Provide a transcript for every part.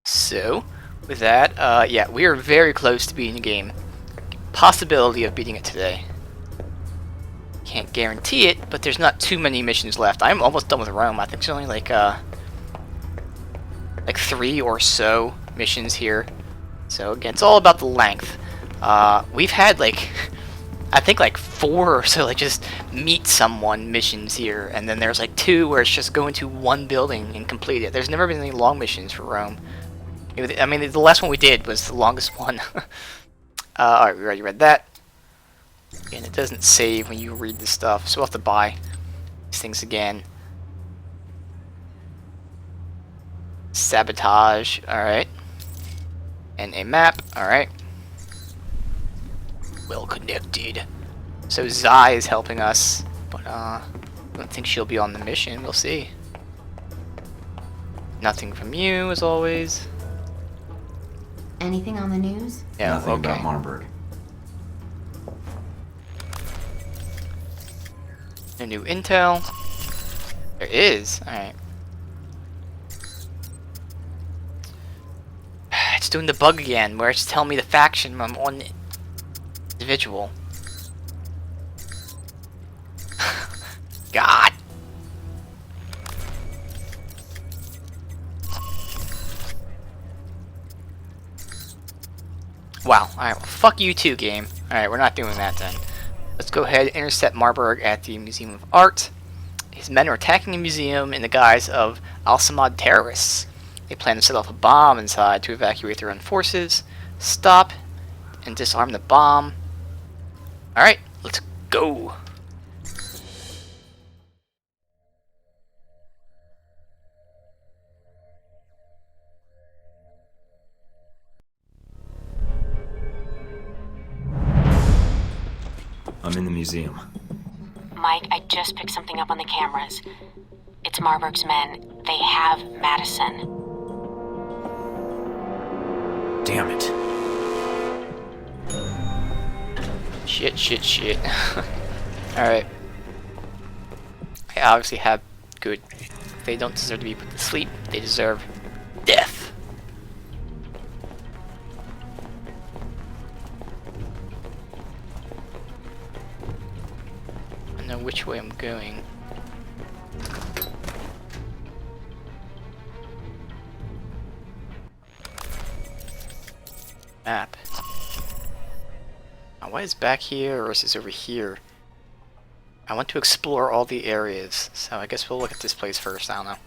So, with that, yeah, we are very close to beating the game. Possibility of beating it today. Can't guarantee it, but there's not too many missions left. I'm almost done with Rome. I think there's only like 3 or so missions here. So again, it's all about the length. We've had I think 4 or so just meet someone missions here, and then there's 2 where it's just go into one building and complete it. There's never been any long missions for Rome. I mean, the last one we did was the longest one. Alright, we already read that. And it doesn't save when you read the stuff, so we'll have to buy these things again. Sabotage, alright. And a map, alright. Well connected. So Zai is helping us, but I don't think she'll be on the mission, we'll see. Nothing from you, as always. Anything on the news? Yeah, Nothing okay. about Marburg. No new intel. There is. Alright. It's doing the bug again, where it's telling me the faction I'm on individual. God. Wow. Alright, well, fuck you too, game. Alright, we're not doing that then. Let's go ahead and intercept Marburg at the Museum of Art. His men are attacking the museum in the guise of Al-Samad terrorists. They plan to set off a bomb inside to evacuate their own forces. Stop and disarm the bomb. Alright, let's go. I'm in the museum. Mike, I just picked something up on the cameras. It's Marburg's men. They have Madison. Damn it. Shit. Alright. I obviously have good. They don't deserve to be put to sleep. They deserve death. I know which way I'm going. Map. Now, what is back here, or is this over here? I want to explore all the areas, so I guess we'll look at this place first. I don't know.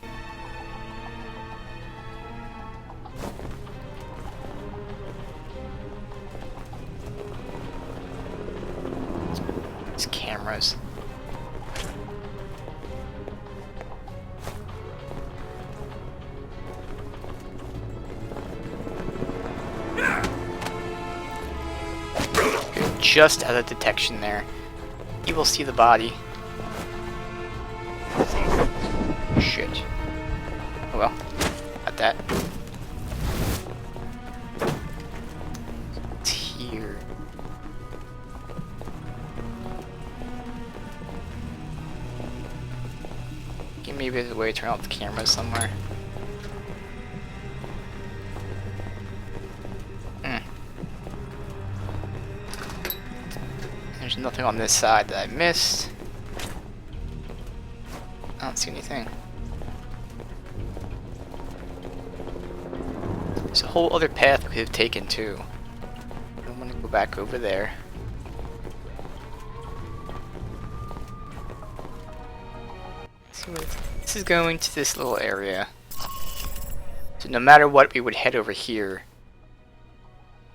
These cameras. Just out of detection there. You will see the body. Shit. Oh well. Got that. It's here. Maybe there's a way to turn off the camera somewhere. There's nothing on this side that I missed. I don't see anything. There's a whole other path we could have taken too. I don't want to go back over there. So this is going to this little area. So no matter what, we would head over here.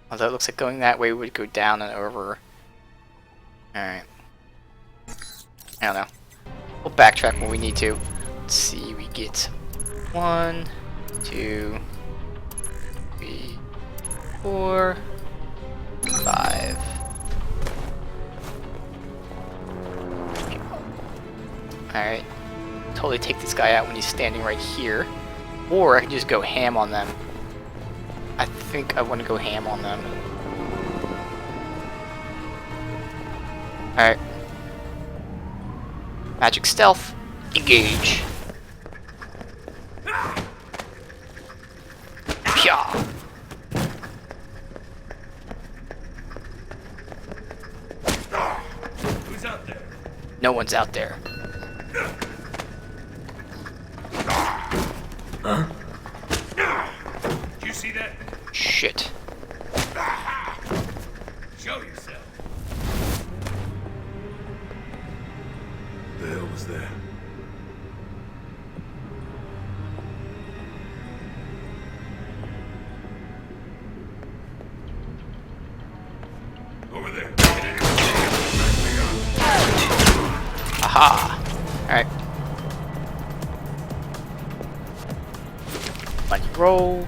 Although it looks like going that way would go down and over. Alright. I don't know. We'll backtrack when we need to. Let's see, we get 1, 2, 3, 4, 5. Alright. Totally take this guy out when he's standing right here. Or I can just go ham on them. I think I want to go ham on them. Alright. Magic stealth. Engage. Pya! Who's out there? No one's out there. Huh? Did you see that? Shit. Show yourself. The hell was that? Over there. Aha! Alright. Money roll.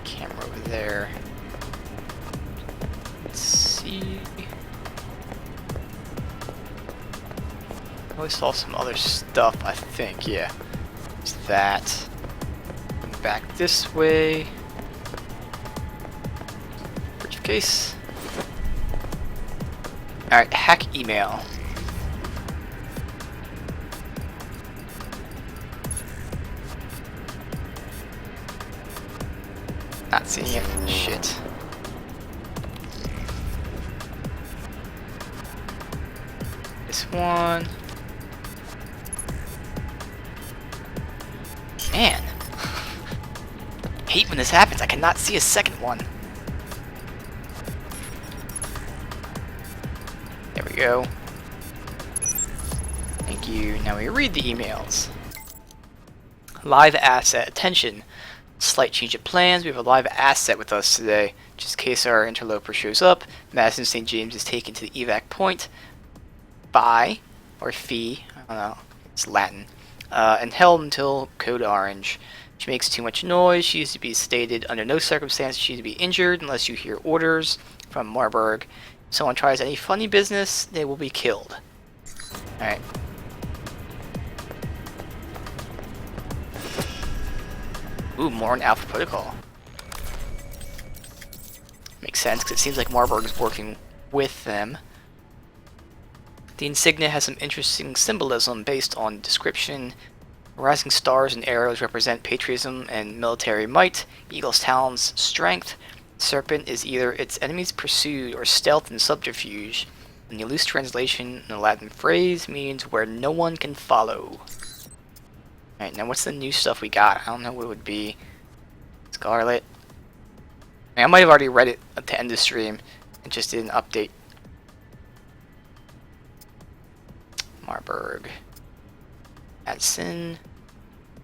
Camera over there. Let's see. I saw some other stuff, I think, yeah. There's that. Back this way. Briefcase. Alright, hack email. Not seeing it. Shit. This one. Man. Hate when this happens. I cannot see a second one. There we go. Thank you. Now we read the emails. Live asset. Attention. Slight change of plans. We have a live asset with us today. Just in case our interloper shows up. Madison St. James is taken to the evac point by, or fee, I don't know, it's Latin, and held until code orange. She makes too much noise. She is to be stated under no circumstances she is to be injured unless you hear orders from Marburg. If someone tries any funny business, they will be killed. Alright. Ooh, more on Alpha Protocol. Makes sense, because it seems like Marburg is working with them. The insignia has some interesting symbolism based on description. Rising stars and arrows represent patriotism and military might. Eagle's talons, strength. Serpent is either its enemy's pursuit or stealth and subterfuge. And the loose translation in the Latin phrase means where no one can follow. Alright, now what's the new stuff we got? I don't know what it would be. Scarlet. I might have already read it at the end of the stream and just did an update. Marburg. Madison.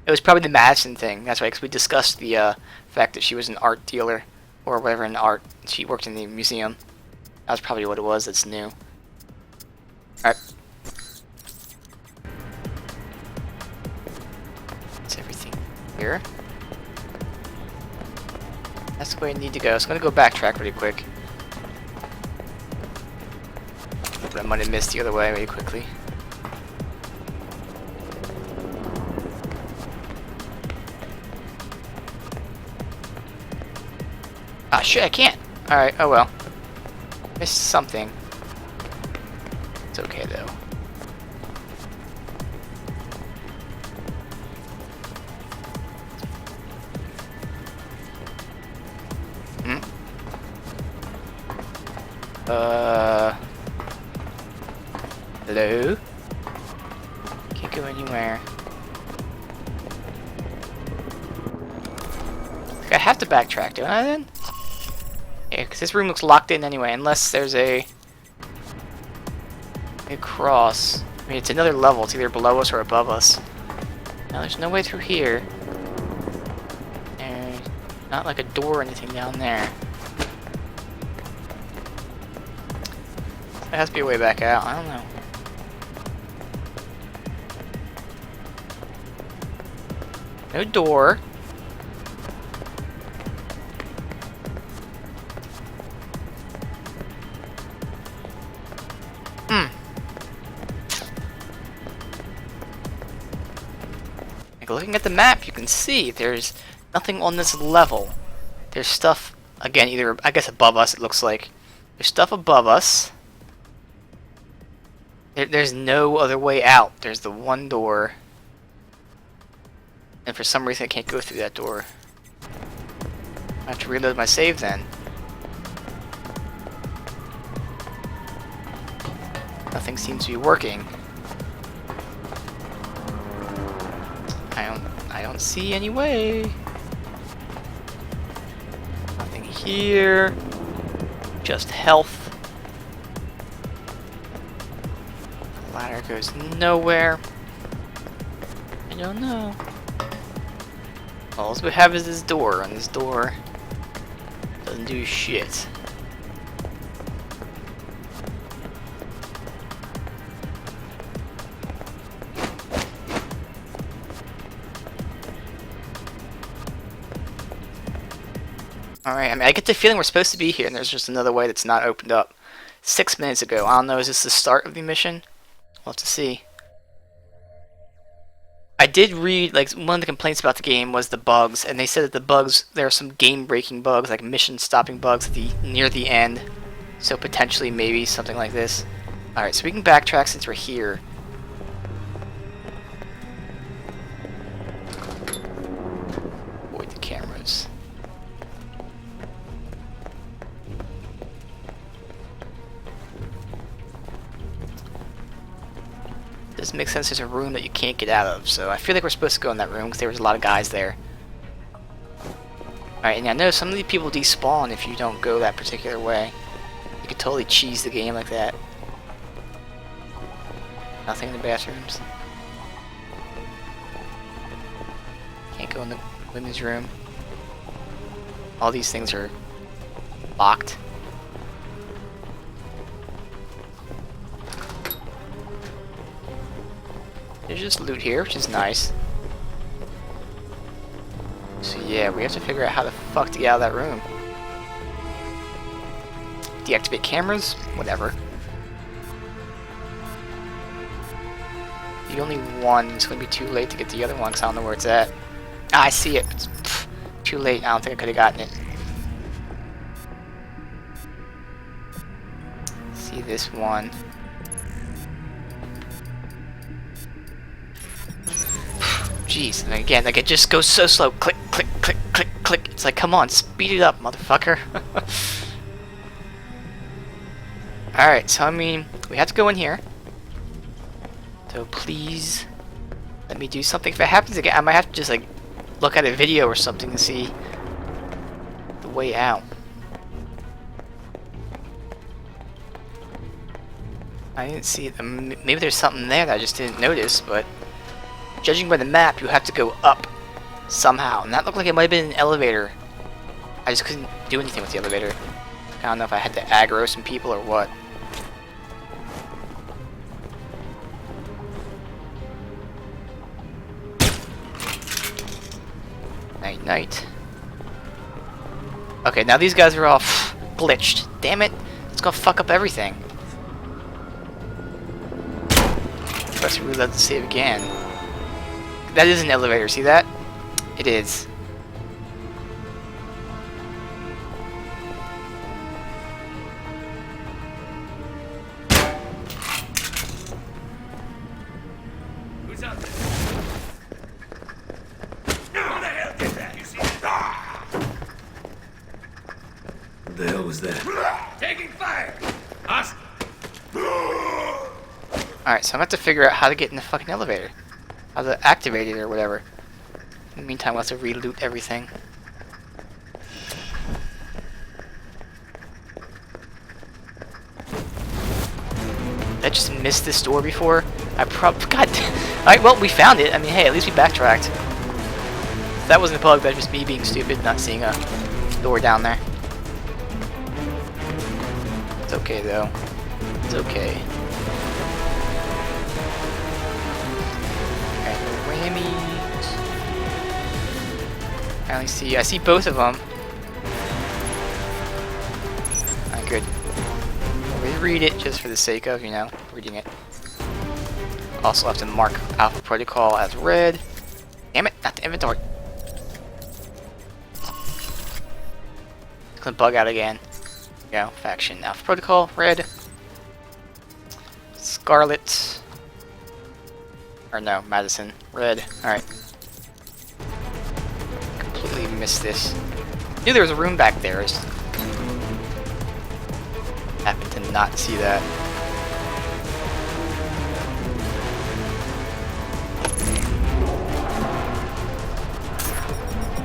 It was probably the Madison thing. That's right, because we discussed the fact that she was an art dealer or whatever in art. She worked in the museum. That was probably what it was that's new. Alright. That's everything here. That's the way I need to go. So I'm going to go backtrack really quick. But I might have missed the other way really quickly. Ah, shit, I can't. Alright, oh well. Missed something. It's okay, though. Hello? Can't go anywhere. I have to backtrack, don't I then? Yeah, because this room looks locked in anyway, unless there's a cross. I mean, it's another level. It's either below us or above us. Now, there's no way through here. There's not like a door or anything down there. There has to be a way back out. I don't know. No door. Looking at the map, you can see there's nothing on this level. There's stuff, again, either, I guess above us, it looks like. There's stuff above us. There's no other way out. There's the one door. And for some reason I can't go through that door. I have to reload my save then. Nothing seems to be working. I don't see any way. Nothing here. Just health. The ladder goes nowhere. I don't know. All we have is this door, and this door doesn't do shit. Alright, I mean, I get the feeling we're supposed to be here, and there's just another way that's not opened up. 6 minutes ago. I don't know, is this the start of the mission? We'll have to see. I did read, like, one of the complaints about the game was the bugs, and they said that the bugs, there are some game-breaking bugs, like mission-stopping bugs near the end. So potentially, maybe, something like this. Alright, so we can backtrack since we're here. Avoid the cameras. Doesn't make sense, there's a room that you can't get out of, so I feel like we're supposed to go in that room because there was a lot of guys there. Alright, and I know some of the people despawn if you don't go that particular way. You could totally cheese the game like that. Nothing in the bathrooms. Can't go in the women's room. All these things are locked. There's just loot here, which is nice. So yeah, we have to figure out how the fuck to get out of that room. Deactivate cameras? Whatever. The only one, it's gonna be too late to get the other one because I don't know where it's at. Ah, I see it. It's too late. I don't think I could have gotten it. See this one. Jeez, and again, like it just goes so slow. Click, click, click, click, click. It's like, come on, speed it up, motherfucker. Alright, so I mean, we have to go in here. So please, let me do something. If it happens again, I might have to just like, look at a video or something to see the way out. I didn't see it. Maybe there's something there that I just didn't notice, but judging by the map, you have to go up somehow. And that looked like it might have been an elevator. I just couldn't do anything with the elevator. I don't know if I had to aggro some people or what. Night, night. Okay, now these guys are all glitched. Damn it. It's gonna fuck up everything. Press reload to save again. That is an elevator, see that? It is. Who's out there? Who the hell did that? You see that? What the hell was that? Taking fire! Hostile! Alright, so I'm gonna have to figure out how to get in the fucking elevator. How to activate it or whatever. In the meantime, we'll have to re-loot everything. I just missed this door before. I probably... God damn. Alright, well, we found it. I mean, hey, at least we backtracked. If that wasn't a bug, that's just me being stupid, not seeing a door down there. It's okay, though. It's okay. I see both of them. Alright, good. We read it just for the sake of, you know, reading it. Also have to mark Alpha Protocol as red. Damn it, not the inventory. Click bug out again. There you go, faction. Alpha Protocol, red. Scarlet. Or no, Madison, red. Alright. missed this. Knew there was a room back there. Just happened to not see that.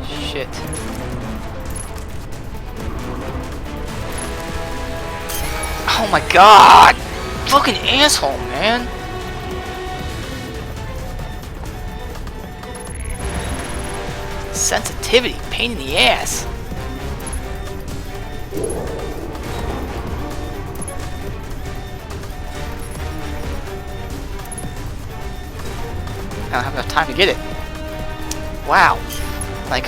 Shit. Oh my god! Fucking asshole, man! Sensitivity, pain in the ass. I don't have enough time to get it. Wow. Like,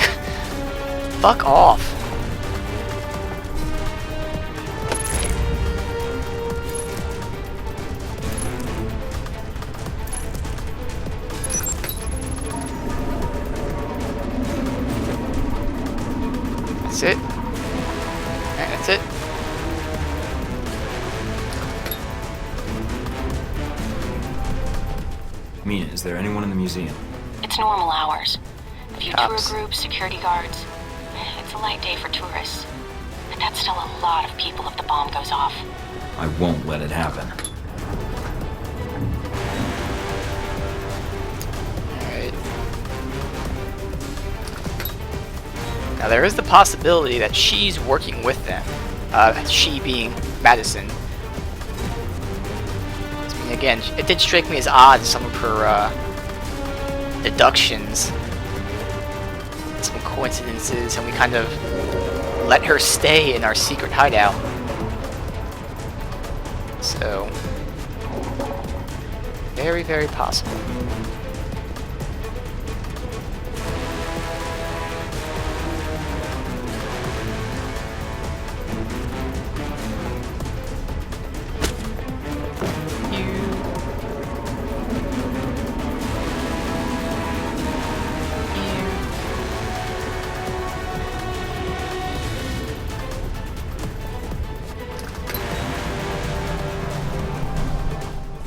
fuck off. That's it. Alright, that's it. Mina, is there anyone in the museum? It's normal hours. A few Cops. tour groups, security guards. It's a light day for tourists. But that's still a lot of people if the bomb goes off. I won't let it happen. Alright. Now there is the possibility that she's working with them. She being Madison. I mean, again, it did strike me as odd, some of her deductions. Some coincidences, and we kind of let her stay in our secret hideout. So, very, very possible.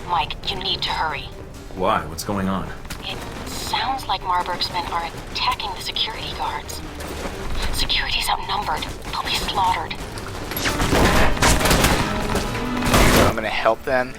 Mike, you need to hurry. Why? What's going on? It sounds like Marburg's men are attacking the security guards. Security's outnumbered. They'll be slaughtered. So I'm gonna help them.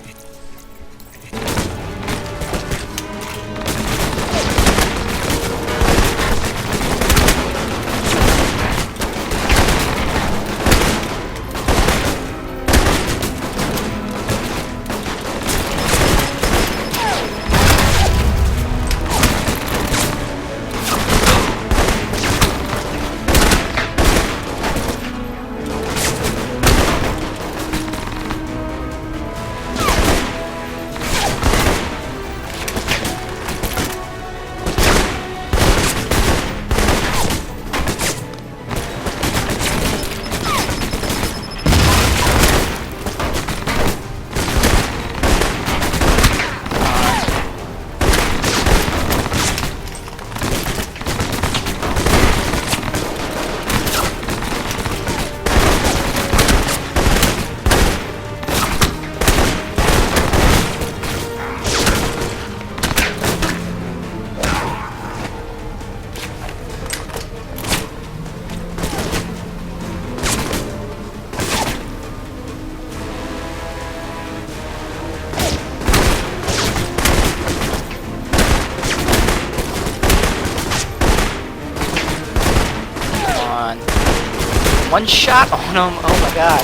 One shot on him. Oh my god.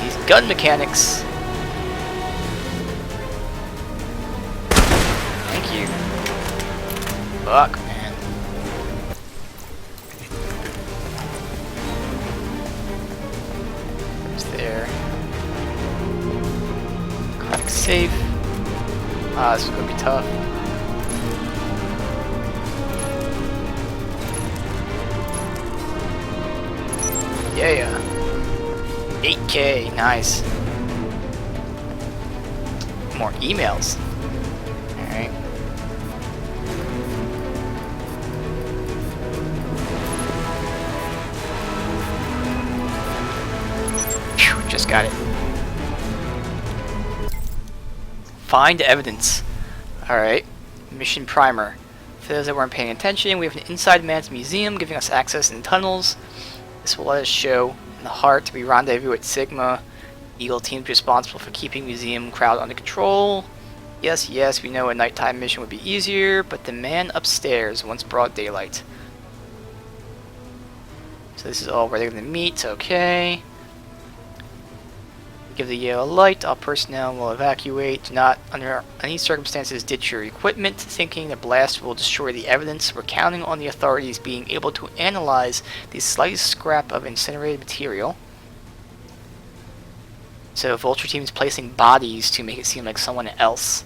These gun mechanics. Thank you. Fuck, man. Who's there? Chronic safe. Ah, this is gonna be tough. Yeah. 8K, nice. More emails. Alright. Phew, just got it. Find evidence. Alright. Mission primer. For those that weren't paying attention, we have an inside man's museum giving us access in tunnels. This will let us show in the heart to be rendezvous at Sigma. Eagle team's responsible for keeping museum crowd under control. Yes, yes, we know a nighttime mission would be easier, but the man upstairs wants broad daylight. So this is all where they're going to meet, okay. Give the yellow light, all personnel will evacuate. Do not, under any circumstances, ditch your equipment, thinking the blast will destroy the evidence. We're counting on the authorities being able to analyze the slightest scrap of incinerated material. So Vulture Team is placing bodies to make it seem like someone else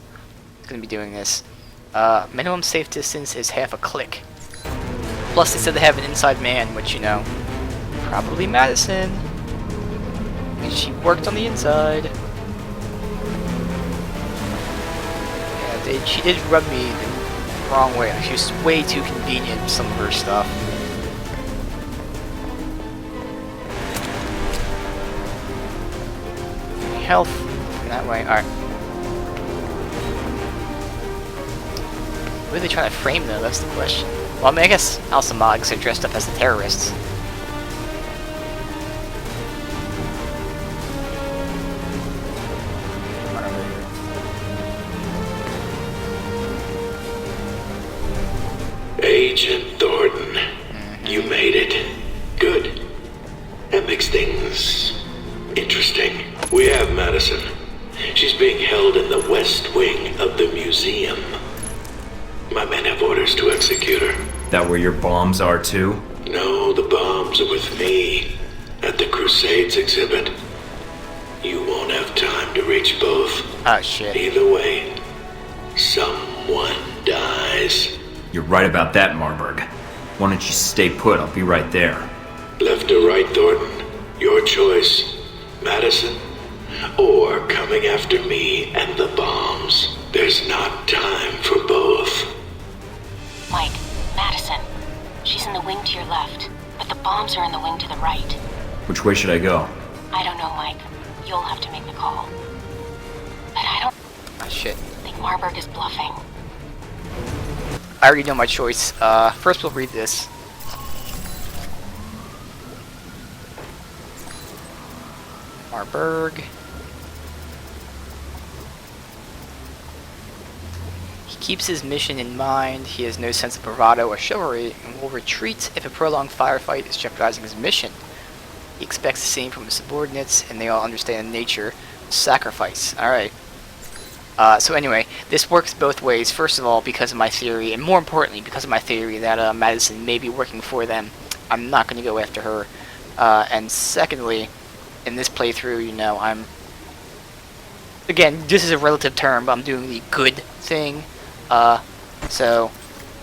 is going to be doing this. Minimum safe distance is half a click. Plus they said they have an inside man, which, you know, probably Madison. And she worked on the inside. Yeah, she did rub me the wrong way. She was way too convenient with some of her stuff. Health that way. Alright. What are they trying to frame though? That's the question. Well, I mean, I guess Al-Samad are dressed up as the terrorists. Agent Thornton, you made it. Good. That makes things interesting. We have Madison. She's being held in the west wing of the museum. My men have orders to execute her. That where your bombs are too? No, the bombs are with me at the Crusades exhibit. You won't have time to reach both. Oh shit. Either way, someone dies. You're right about that, Marburg. Why don't you stay put? I'll be right there. Left or right, Thornton? Your choice. Madison, or coming after me and the bombs. There's not time for both. Mike, Madison. She's in the wing to your left, but the bombs are in the wing to the right. Which way should I go? I don't know, Mike. You'll have to make the call. But I don't Oh shit. think Marburg is bluffing. I already know my choice. First we'll read this. Marburg. He keeps his mission in mind. He has no sense of bravado or chivalry and will retreat if a prolonged firefight is jeopardizing his mission. He expects the same from his subordinates, and they all understand the nature of sacrifice. Alright. So anyway, this works both ways. First of all, because of my theory, and more importantly, because of my theory that Madison may be working for them. I'm not going to go after her. And secondly, in this playthrough, you know, I'm... Again, this is a relative term, but I'm doing the good thing. So,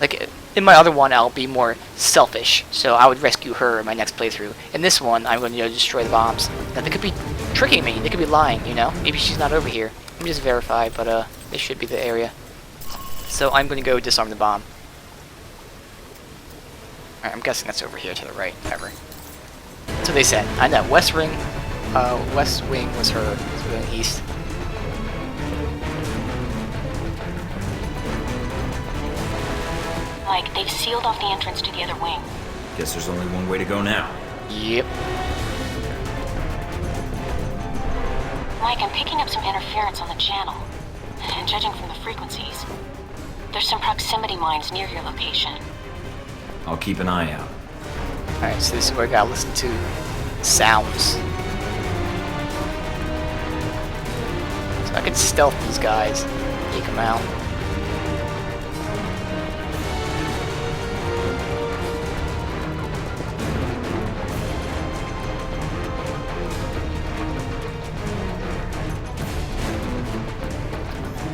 like, in my other one, I'll be more selfish. So I would rescue her in my next playthrough. In this one, I'm going to, you know, destroy the bombs. Now, they could be tricking me. They could be lying, you know? Maybe she's not over here. Let me just verify, but this should be the area. So I'm going to go disarm the bomb. Alright, I'm guessing that's over here to the right. Whatever. That's what they said. I know. West Wing was her. So we're going east. Mike, they've sealed off the entrance to the other wing. Guess there's only one way to go now. Yep. Mike, I'm picking up some interference on the channel. And judging from the frequencies, there's some proximity mines near your location. I'll keep an eye out. Alright, so this is where I gotta listen to sounds. So I can stealth these guys, take them out.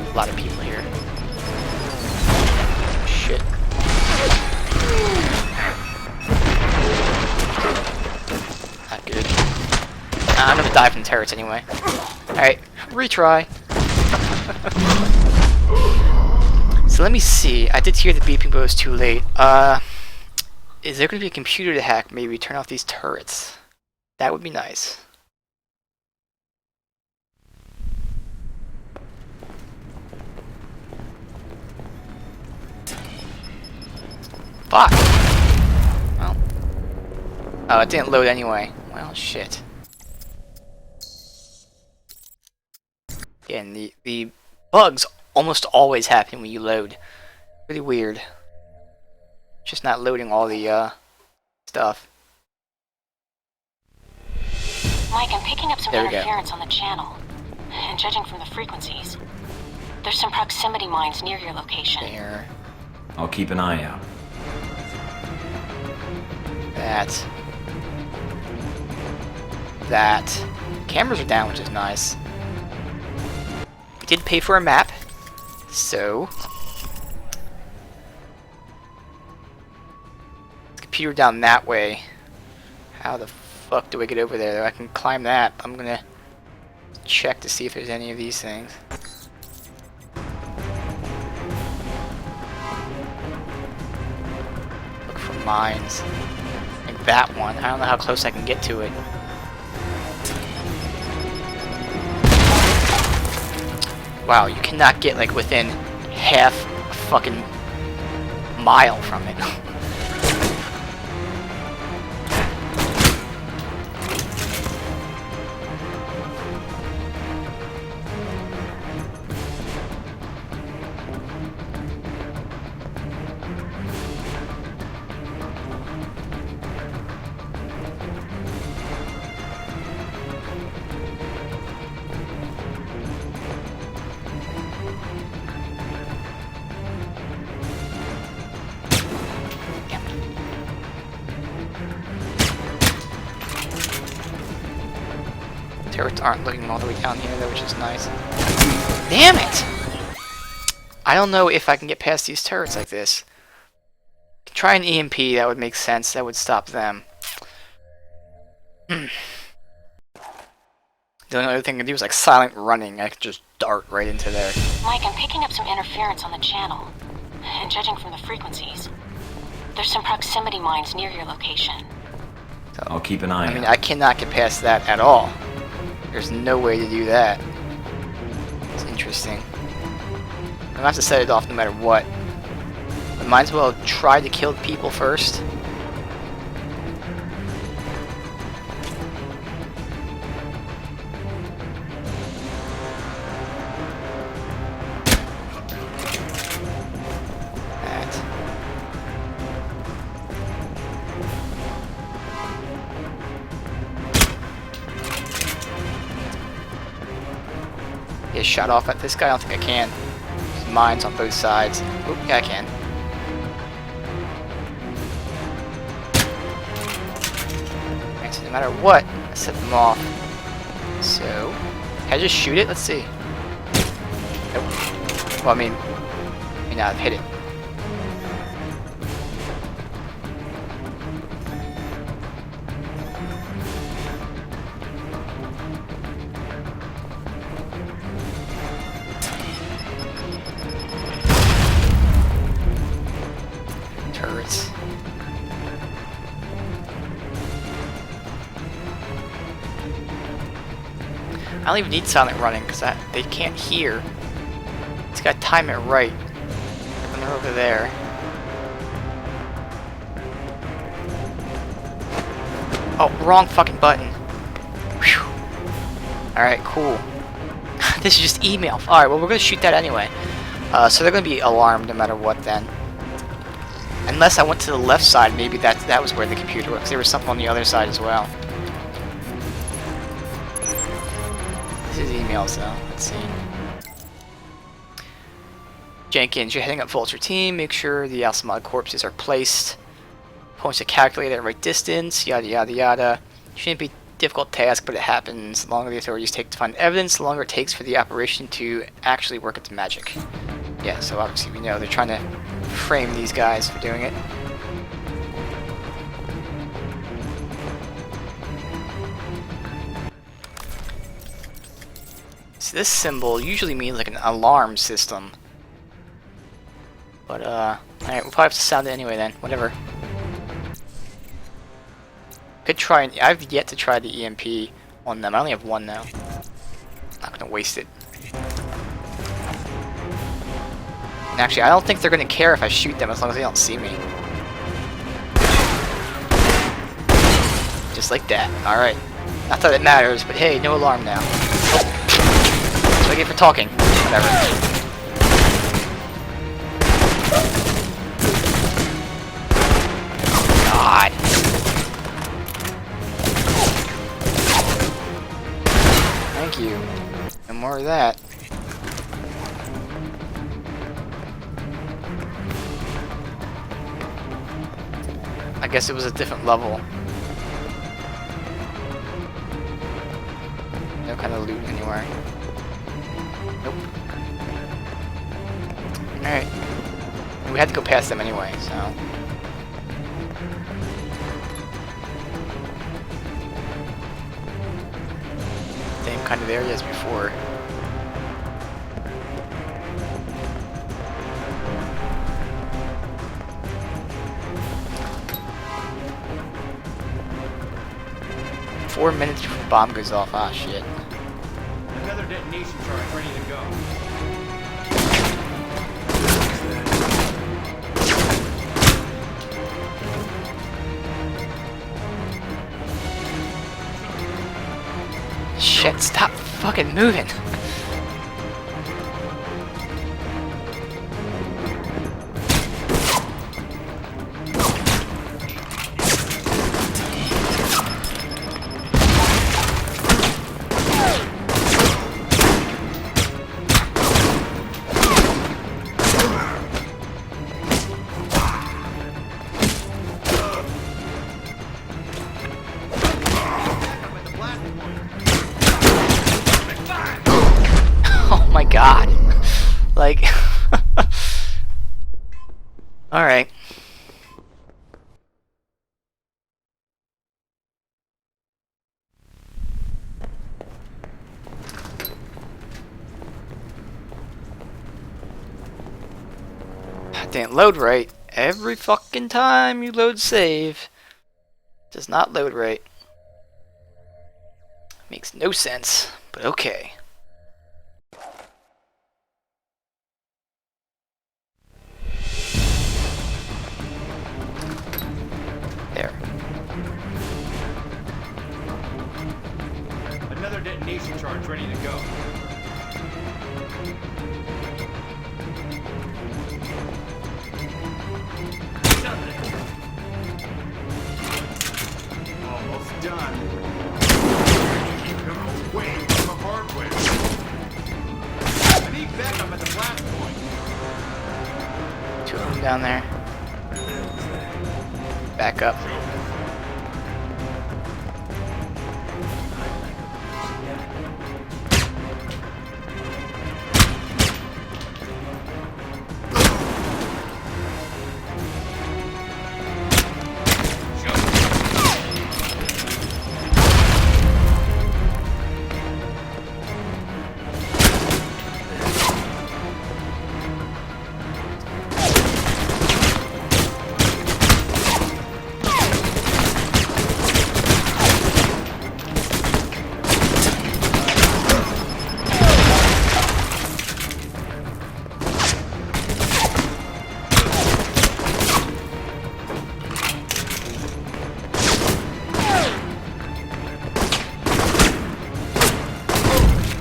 A lot of people here. Shit. Not good. I'm gonna die from the turrets anyway. Alright, retry. So let me see. I did hear the beeping, but it was too late. Is there gonna be a computer to hack? Maybe turn off these turrets. That would be nice. Fuck! Well. Oh, it didn't load anyway. Well, shit. Again, the bugs almost always happen when you load. Pretty weird. Just not loading all the, stuff. Mike, I'm picking up some There we go. interference on the channel. And judging from the frequencies, there's some proximity mines near your location. There. I'll keep an eye out. That. Cameras are down, which is nice. We did pay for a map, so computer down that way. How the fuck do we get over there? I can climb that. I'm gonna check to see if there's any of these things. Look for mines. Like that one. I don't know how close I can get to it. Wow, you cannot get like within half a fucking mile from it. Turrets aren't looking all the way down here though, which is nice. Damn it! I don't know if I can get past these turrets like this. Try an EMP, that would make sense. That would stop them. The only other thing I can do is like silent running. I could just dart right into there. Mike, I'm picking up some interference on the channel. And judging from the frequencies, there's some proximity mines near your location. I'll keep an eye I mean, out. I cannot get past that at all. There's no way to do that. It's interesting. I'm gonna have to set it off no matter what. I might as well try to kill people first. That. Get shot off at this guy? I don't think I can. There's mines on both sides. Oop, yeah, I can. Alright, so no matter what, I set them off. So, can I just shoot it? Let's see. Nope. Well, I mean I've hit it. Turrets. I don't even need silent running because they can't hear. It's got to time it right. When they're over there. Oh, wrong fucking button. Whew. Alright, cool. This is just email. Alright, well, we're going to shoot that anyway. So they're going to be alarmed no matter what then. Unless I went to the left side, maybe that was where the computer was. There was something on the other side as well. This is emails though. Let's see. Jenkins, you're heading up Vulture team. Make sure the Alcimad corpses are placed. Points to calculate at right distance. Yada yada yada. Shouldn't be a difficult task, but it happens. The longer the authorities take to find evidence, the longer it takes for the operation to actually work its magic. Yeah, so obviously we know they're trying to frame these guys for doing it. So this symbol usually means like an alarm system. But alright, we'll probably have to sound it anyway then, whatever. Could try, I've yet to try the EMP on them. I only have one now. Not gonna waste it. And actually, I don't think they're gonna care if I shoot them as long as they don't see me. Just like that. Alright. Not that it matters, but hey, no alarm now. That's what I get for talking. Whatever. God. Thank you. No more of that. I guess it was a different level. No kind of loot anywhere. Nope. Alright. We had to go past them anyway, so. Same kind of area as before. Four minutes before the bomb goes off. Ah, shit. Another detonation charge ready to go. Shit, stop fucking moving. Oh my god. Like... Alright. Didn't load right. Every fucking time you load save, does not load right. Makes no sense, but okay. There. Another detonation charge ready to go. Almost done. Keep him away from the hardware. I need backup at the blast point. Two of them down there. Back up.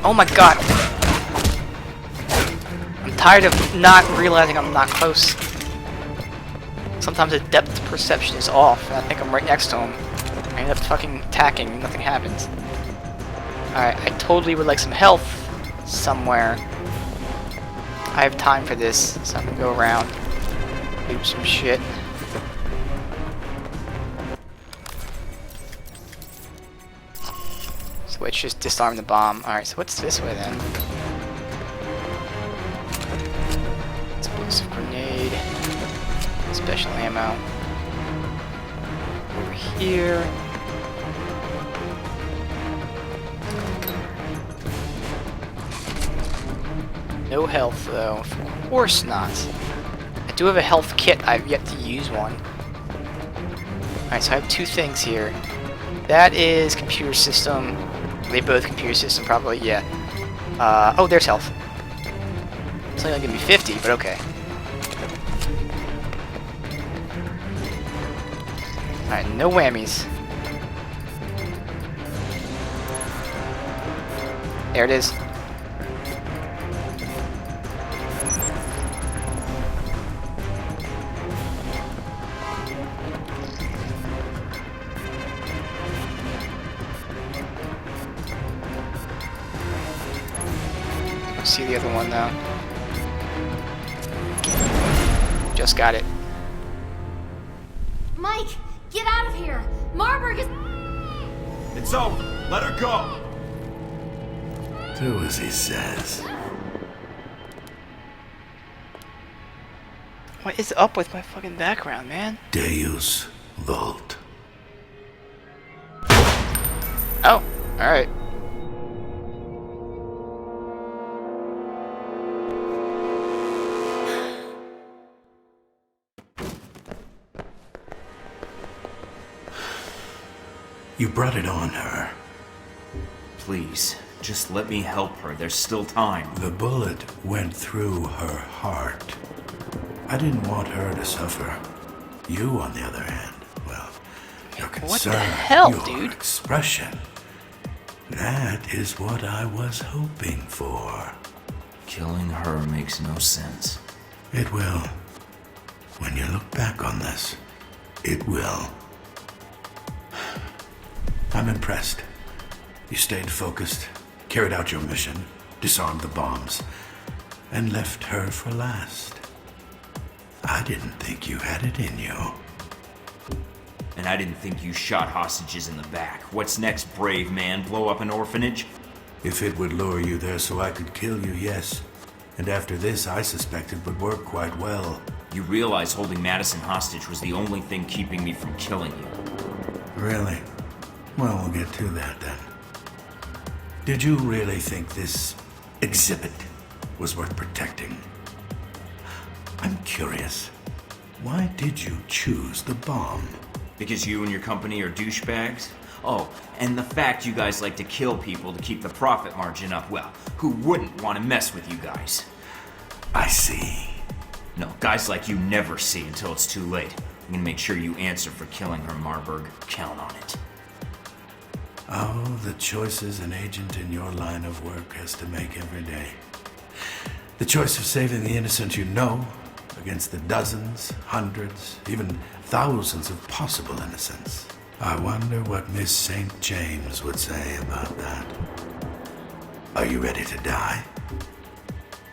Oh my god! I'm tired of not realizing I'm not close. Sometimes the depth perception is off, and I think I'm right next to him. I end up fucking attacking, and nothing happens. Alright, I totally would like some health somewhere. I have time for this, so I'm gonna go around, do some shit. Which just disarm the bomb. Alright, so what's this way then? Explosive grenade. Special ammo. Over here. No health though. Of course not. I do have a health kit. I've yet to use one. Alright, so I have two things here. That is computer system. They both computer system, probably, yeah. Oh, there's health. It's only gonna give me 50, but okay. Alright, no whammies. There it is. See the other one now. Just got it. Mike, get out of here! Marburg is... It's over. Let her go. Do as he says. What is up with my fucking background, man? Deus Vult. Oh, alright. You brought it on her. Please, just let me help her. There's still time. The bullet went through her heart. I didn't want her to suffer. You, on the other hand, well, your concern, What the hell, your dude? expression, that is what I was hoping for. Killing her makes no sense. It will. When you look back on this, it will. I'm impressed. You stayed focused, carried out your mission, disarmed the bombs, and left her for last. I didn't think you had it in you. And I didn't think you shot hostages in the back. What's next, brave man? Blow up an orphanage? If it would lure you there so I could kill you, yes. And after this, I suspect it would work quite well. You realize holding Madison hostage was the only thing keeping me from killing you. Really? Well, we'll get to that then. Did you really think this exhibit was worth protecting? I'm curious. Why did you choose the bomb? Because you and your company are douchebags? Oh, and the fact you guys like to kill people to keep the profit margin up, well, who wouldn't want to mess with you guys? I see. No, guys like you never see until it's too late. I'm gonna make sure you answer for killing her, Marburg. Count on it. Oh, the choices an agent in your line of work has to make every day. The choice of saving the innocent you know against the dozens, hundreds, even thousands of possible innocents. I wonder what Miss St. James would say about that. Are you ready to die?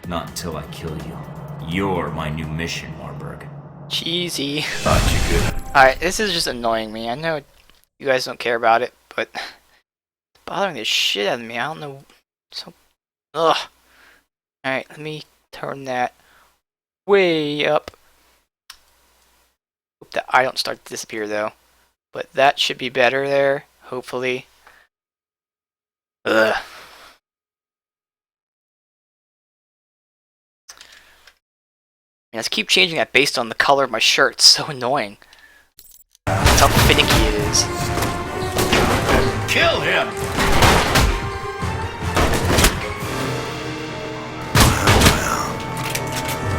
Not until I kill you. You're my new mission, Marburg. Cheesy. Thought you could. Alright, this is just annoying me. I know you guys don't care about it, but it's bothering the shit out of me. I don't know. So, ugh. Alright, let me turn that way up. Hope that I don't start to disappear though. But that should be better there, hopefully. Ugh. I just keep changing that based on the color of my shirt. It's so annoying. That's how finicky it is. Kill him! Well,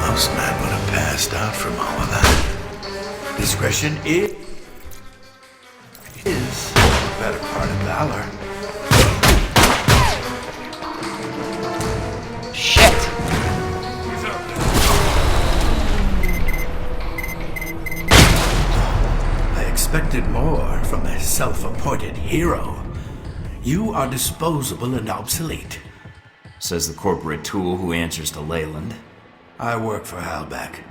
most men would have passed out from all of that. Discretion is the better part of valor. Shit! I expected more from a self-appointed hero. You are disposable and obsolete. Says the corporate tool who answers to Leyland. I work for Halbeck.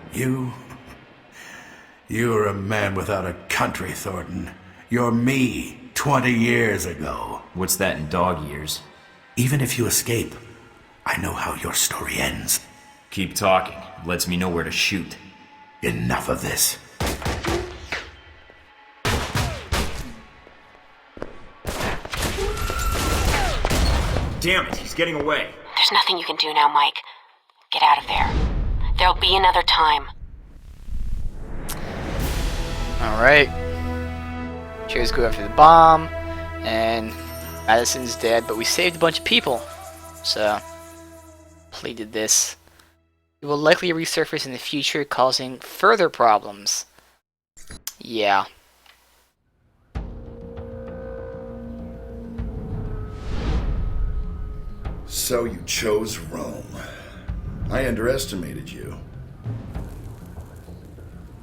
You're a man without a country, Thornton. You're me 20 years ago. What's that in dog years? Even if you escape, I know how your story ends. Keep talking. Lets me know where to shoot. Enough of this. Damn it, he's getting away. There's nothing you can do now, Mike. Get out of there. There'll be another time. Alright. Cheers go after the bomb. And Madison's dead, but we saved a bunch of people. So, completed this. It will likely resurface in the future, causing further problems. Yeah. So you chose Rome. I underestimated you.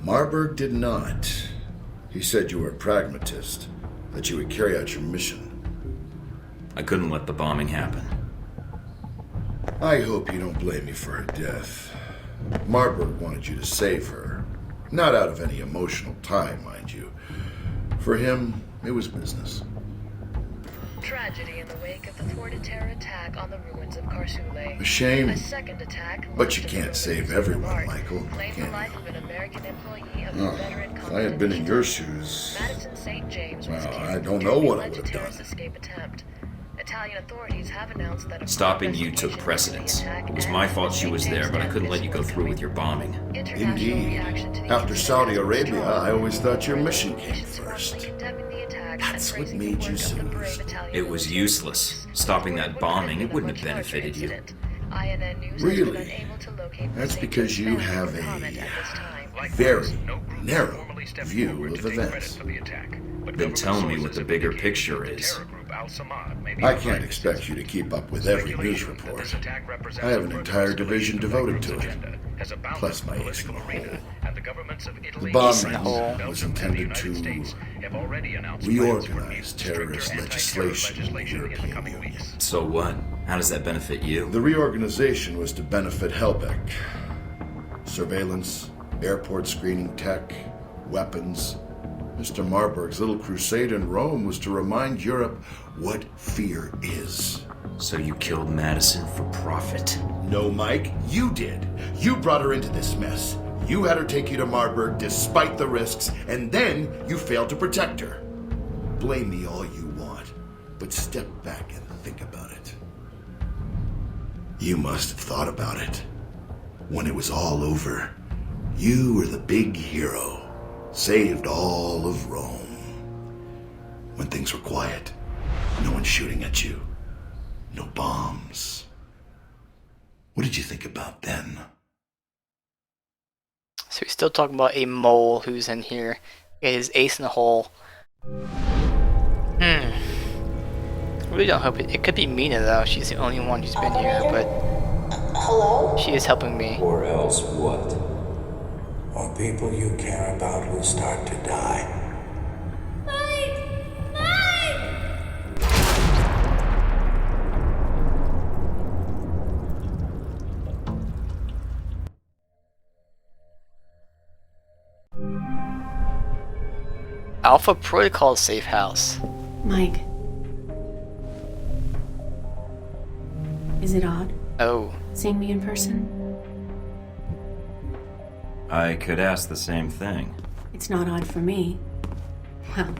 Marburg did not. He said you were a pragmatist, that you would carry out your mission. I couldn't let the bombing happen. I hope you don't blame me for her death. Marburg wanted you to save her. Not out of any emotional tie, mind you. For him, it was business. Tragedy in the wake of the thwarted terror attack on the ruins of Karsule. A shame. A second attack. But you can't save everyone, Michael, Claimed the can life you? of an American employee of Oh, the veteran if I had been in your shoes, Madison St. James was well, accused I of don't know what I alleged would have terrorist done. escape attempt. Italian authorities have announced that a Stopping you took precedence. It was my fault she was there, but I couldn't let you go through with your bombing. Indeed. After Saudi Arabia, I always thought your mission came first. That's what made you so useful. It was useless. Stopping that bombing, it wouldn't have benefited you. Really? That's because you have a very narrow view of events. Then tell me what the bigger picture is. I can't expect you to keep up with every news report. I have an entire division devoted to it, plus my ace in the hole. The Ace in the hole. bombing was intended to reorganize terrorist legislation in the European Union. So what? How does that benefit you? The reorganization was to benefit Helbeck. Surveillance, airport screening tech, weapons. Mr. Marburg's little crusade in Rome was to remind Europe what fear is. So you killed Madison for profit? No, Mike, you did. You brought her into this mess. You had her take you to Marburg despite the risks, and then you failed to protect her. Blame me all you want, but step back and think about it. You must have thought about it. When it was all over, you were the big hero. Saved all of Rome. When things were quiet, no one shooting at you. No bombs. What did you think about then? So he's still talking about a mole who's in here. Get his ace in the hole. I really don't hope it could be Mina though. She's the only one who's been here, but Hello? she is helping me. Or else what? Or people you care about will start to die. Mike! Mike! Alpha Protocol safe house. Mike. Is it odd Oh, seeing me in person? I could ask the same thing. It's not odd for me. Well,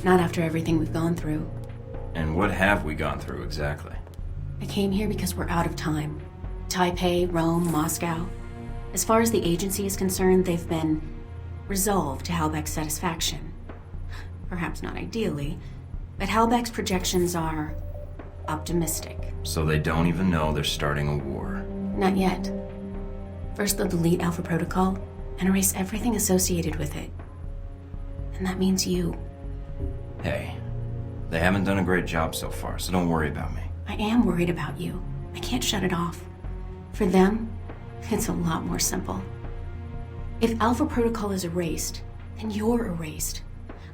not after everything we've gone through. And what have we gone through exactly? I came here because we're out of time. Taipei, Rome, Moscow. As far as the agency is concerned, they've been resolved to Halbeck's satisfaction. Perhaps not ideally, but Halbeck's projections are optimistic. So they don't even know they're starting a war. Not yet. First, they'll delete Alpha Protocol and erase everything associated with it. And that means you. Hey, they haven't done a great job so far, so don't worry about me. I am worried about you. I can't shut it off. For them, it's a lot more simple. If Alpha Protocol is erased, then you're erased.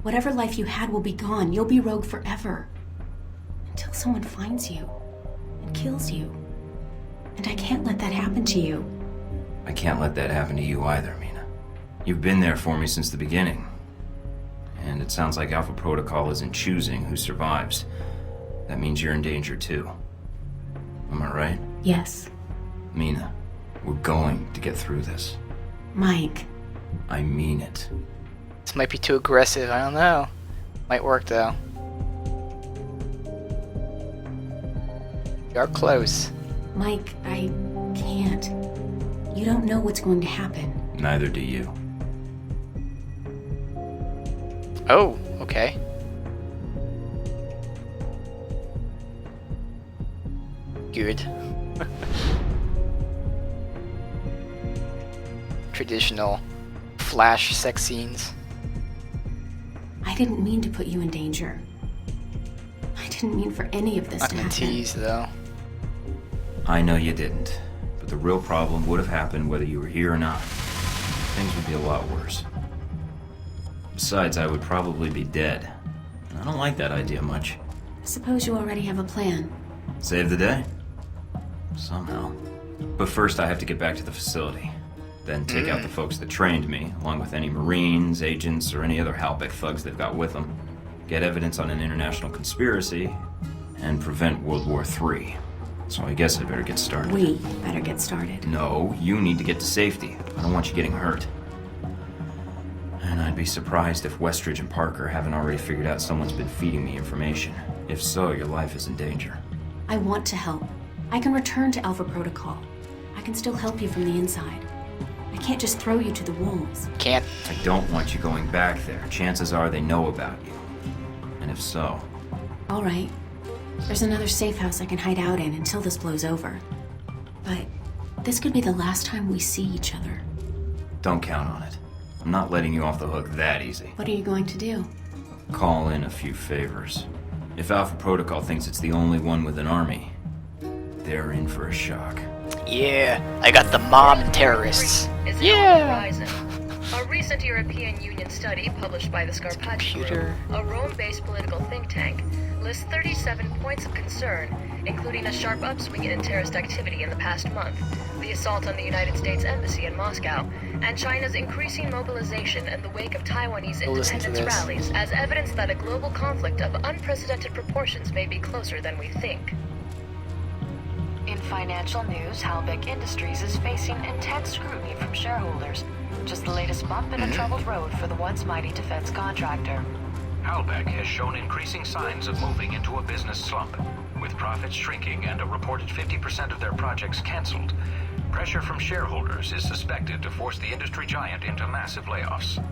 Whatever life you had will be gone. You'll be rogue forever. Until someone finds you and kills you. And I can't let that happen to you. I can't let that happen to you either, Mina. You've been there for me since the beginning. And it sounds like Alpha Protocol isn't choosing who survives. That means you're in danger too. Am I right? Yes. Mina, we're going to get through this. Mike. I mean it. this might be too aggressive. I don't know. Might work though. We are close. Mike, I can't. You don't know what's going to happen. Neither do you. Oh, okay. Good. Traditional flash sex scenes. I didn't mean to put you in danger. I didn't mean for any of this Not to gonna happen. tease though. I know you didn't, but the real problem would have happened whether you were here or not. Things would be a lot worse. Besides, I would probably be dead. I don't like that idea much. I suppose you already have a plan. Save the day? Somehow. But first I have to get back to the facility. Then take out the folks that trained me, along with any Marines, agents, or any other Halbeck thugs they've got with them. Get evidence on an international conspiracy, and prevent World War III. So I guess I better get started. We better get started. No, you need to get to safety. I don't want you getting hurt. And I'd be surprised if Westridge and Parker haven't already figured out someone's been feeding me information. If so, your life is in danger. I want to help. I can return to Alpha Protocol. I can still help you from the inside. I can't just throw you to the wolves. Can't. I don't want you going back there. Chances are they know about you. And if so... All right. There's another safe house I can hide out in until this blows over. But this could be the last time we see each other. Don't count on it. I'm not letting you off the hook that easy. What are you going to do? Call in a few favors. If Alpha Protocol thinks it's the only one with an army, they're in for a shock. Yeah, I got the mob and terrorists. Is Yeah. on the horizon. A recent European Union study published by the Scarpacci Computer. Group, a Rome-based political think tank, lists 37 points of concern, including a sharp upswing in terrorist activity in the past month, the assault on the United States Embassy in Moscow, and China's increasing mobilization in the wake of Taiwanese We'll listen to independence this. rallies as evidence that a global conflict of unprecedented proportions may be closer than we think. In financial news, Halbeck Industries is facing intense scrutiny from shareholders. Just the latest bump in a troubled road for the once mighty defense contractor. Halbeck has shown increasing signs of moving into a business slump, with profits shrinking and a reported 50% of their projects canceled. Pressure from shareholders is suspected to force the industry giant into massive layoffs.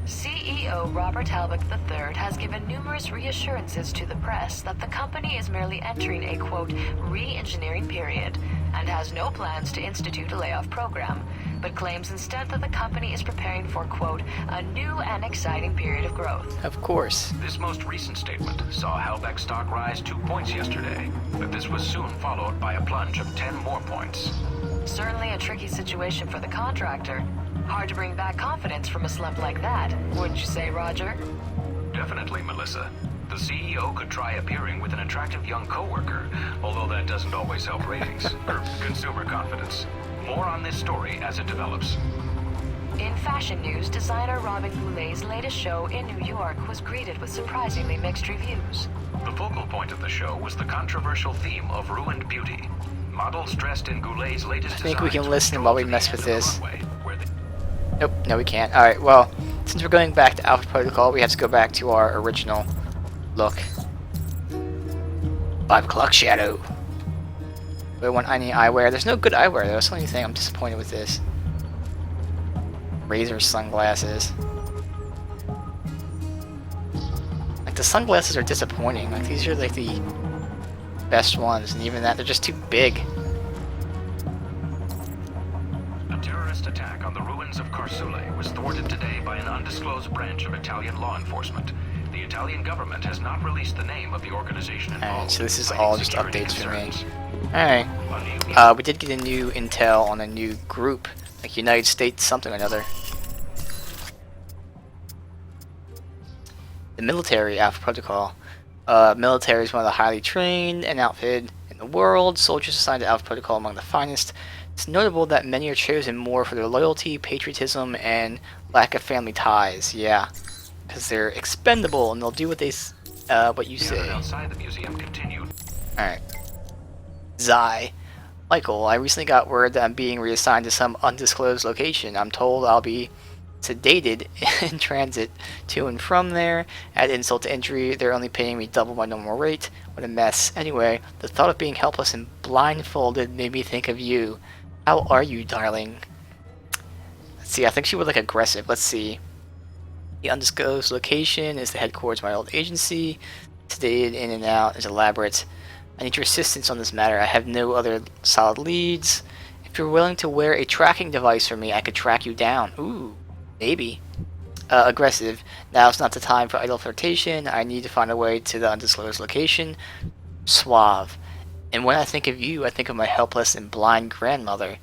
CEO Robert Halbeck III has given numerous reassurances to the press that the company is merely entering a, quote, re-engineering period and has no plans to institute a layoff program, but claims instead that the company is preparing for, quote, a new and exciting period of growth. Of course. This most recent statement saw Halbeck stock rise 2 points yesterday, but this was soon followed by a plunge of 10 more points. Certainly a tricky situation for the contractor. Hard to bring back confidence from a slump like that, wouldn't you say, Roger? Definitely, Melissa. The CEO could try appearing with an attractive young coworker, although that doesn't always help ratings, or consumer confidence. More on this story as it develops. In fashion news, designer Robin Goulet's latest show in New York was greeted with surprisingly mixed reviews. The focal point of the show was the controversial theme of ruined beauty. Models dressed in Goulet's latest I think we can designs listen were while we drawn to mess the with end of this. the runway, where they- Nope, no we can't. Alright, well, since we're going back to Alpha Protocol, we have to go back to our original look. 5 o'clock shadow. We want any eyewear. There's no good eyewear though, that's the only thing I'm disappointed with this. Razer sunglasses. Like the sunglasses are disappointing. Like these are like the best ones, and even that, they're just too big. A terrorist attack on the ruins of Carsule was thwarted today by an undisclosed branch of Italian law enforcement. The Italian government has not released the name of the organization involved. Alright, so this is citing all just security updates for me. concerns. Alright. We did get a new intel on a new group, like United States something or another. The military Alpha Protocol. Military is one of the highly trained and outfitted in the world. Soldiers assigned to Alpha Protocol among the finest. It's notable that many are chosen more for their loyalty, patriotism, and lack of family ties. Yeah, because they're expendable and they'll do what what you The say. other outside the museum continued. Alright. Zai. Michael, I recently got word that I'm being reassigned to some undisclosed location. I'm told I'll be sedated in transit to and from there. Add insult to injury, they're only paying me double my normal rate. What a mess. Anyway, the thought of being helpless and blindfolded made me think of you. How are you, darling? Let's see, I think she was like aggressive. Let's see. The undisclosed location is the headquarters of my old agency. Sedated in and out is elaborate. I need your assistance on this matter. I have no other solid leads. If you're willing to wear a tracking device for me, I could track you down. Ooh, maybe. Aggressive. Now's not the time for idle flirtation. I need to find a way to the undisclosed location. Suave. And when I think of you, I think of my helpless and blind grandmother.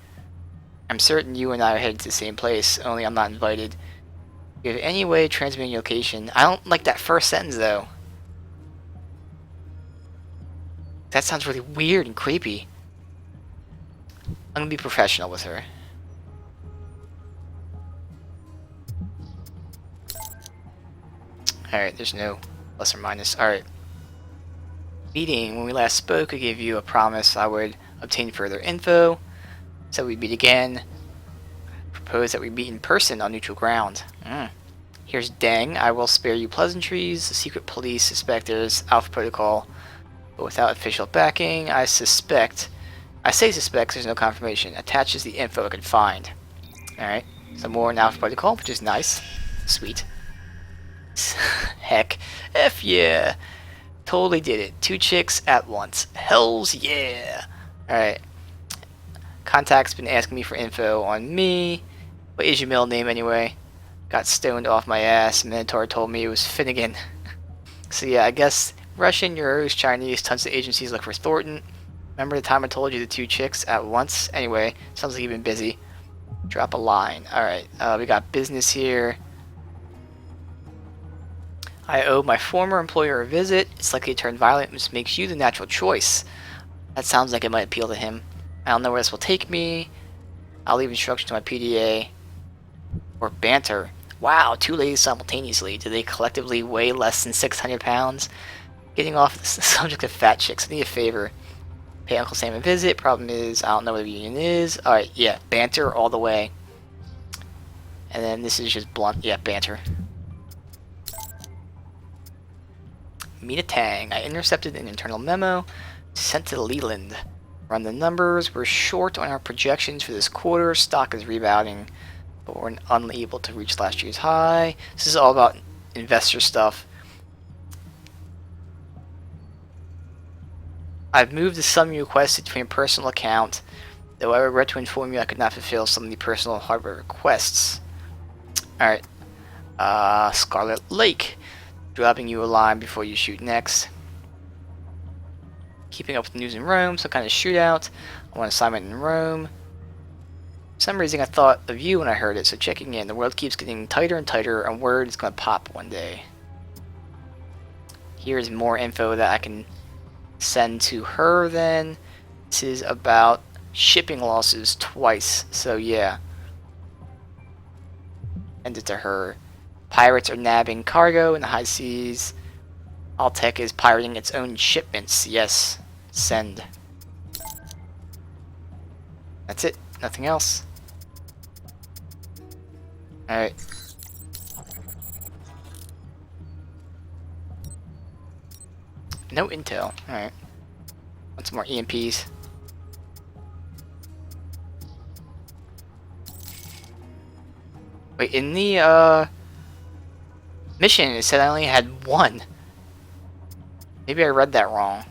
I'm certain you and I are headed to the same place, only I'm not invited. Do you have any way of transmitting your location? I don't like that first sentence, though. That sounds really weird and creepy. I'm gonna be professional with her. Alright, there's no plus or minus. Alright. Meeting. When we last spoke, I gave you a promise I would obtain further info. So we'd meet again. Propose that we meet in person on neutral ground. Here's Deng. I will spare you pleasantries. The secret police suspect there's Alpha Protocol, but without official backing, I say suspect, 'cause there's no confirmation. Attaches the info I can find. Alright. Some more in Alpha Protocol, which is nice. Sweet. Heck. F yeah. Totally did it. 2 chicks at once. Hells yeah. Alright. Contact's been asking me for info on me. What is your middle name anyway? Got stoned off my ass. Minotaur told me it was Finnegan. So yeah, I guess Russian, Euros, Chinese, tons of agencies look for Thornton. Remember the time I told you the 2 chicks at once? Anyway, sounds like you've been busy. Drop a line. Alright, we got business here. I owe my former employer a visit. It's likely to turn violent, which makes you the natural choice. That sounds like it might appeal to him. I don't know where this will take me. I'll leave instructions to my PDA. Or banter. Wow, 2 ladies simultaneously. Do they collectively weigh less than 600 pounds? Getting off the subject of fat chicks, I need a favor. Pay Uncle Sam a visit. Problem is, I don't know what the union is. Alright, yeah, banter all the way. And then this is just blunt. Yeah, banter. Meet a Tang. I intercepted an internal memo sent to Leland. Run the numbers. We're short on our projections for this quarter. Stock is rebounding, but we're unable to reach last year's high. This is all about investor stuff. I've moved the sum you requested to a personal account, though I regret to inform you I could not fulfill some of the personal hardware requests. Alright. Scarlet Lake. Dropping you a line before you shoot next. Keeping up with the news in Rome, some kind of shootout. I want assignment in Rome. For some reason I thought of you when I heard it, so checking in. The world keeps getting tighter and tighter, and word is going to pop one day. Here's more info that I can send to her then. This is about shipping losses twice, so yeah. Send it to her. Pirates are nabbing cargo in the high seas. Altec is pirating its own shipments. Yes. Send. That's it. Nothing else. Alright. No intel. Alright. Want some more EMPs. Wait, in the mission it said I only had 1. Maybe I read that wrong.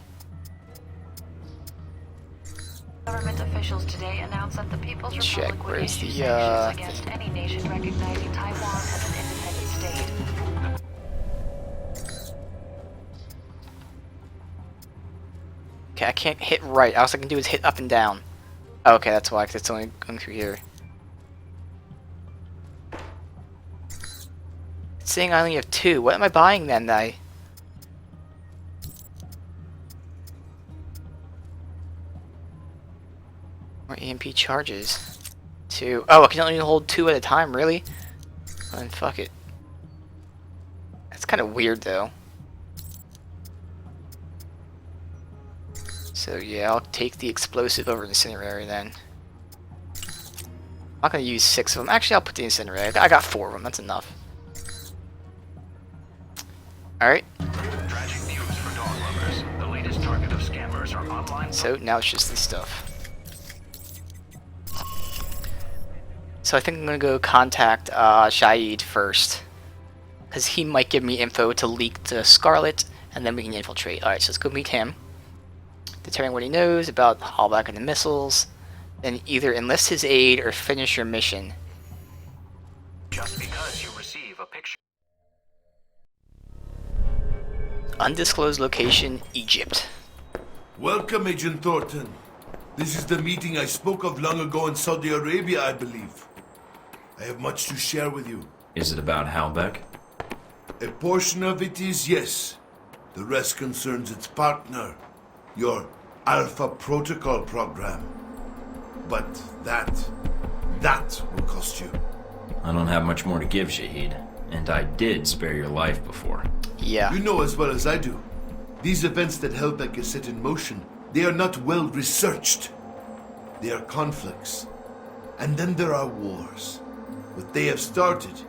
Government officials today announced that the People's Republic would Where's issue the sanctions against any nation recognizing Taiwan as an independent state. Okay, I can't hit right. All I can do is hit up and down. Oh, okay, that's why, 'cause it's only going through here. It's saying I only have 2. What am I buying then, More EMP charges. 2. Oh, I can only hold 2 at a time, really? Well, then fuck it. That's kind of weird, though. So yeah, I'll take the explosive over incendiary then. I'm not gonna use 6 of them. Actually, I'll put the incendiary. I got 4 of them. That's enough. Alright. Tragic news for dog lovers. The latest target of scammers are online. So now it's just this stuff. So I think I'm gonna go contact Shaid first, because he might give me info to leak to Scarlet, and then we can infiltrate. Alright, so let's go meet him. Determine what he knows about the haulback and the missiles. Then either enlist his aid or finish your mission. Just because you receive a picture. Undisclosed location, Egypt. Welcome, Agent Thornton. This is the meeting I spoke of long ago in Saudi Arabia, I believe. I have much to share with you. Is it about Halbeck? A portion of it is yes. The rest concerns its partner, your Alpha Protocol program. But that will cost you. I don't have much more to give, Shahid. And I did spare your life before. Yeah. You know as well as I do. These events that Halbeck has set in motion, they are not well researched. They are conflicts. And then there are wars. What they have started,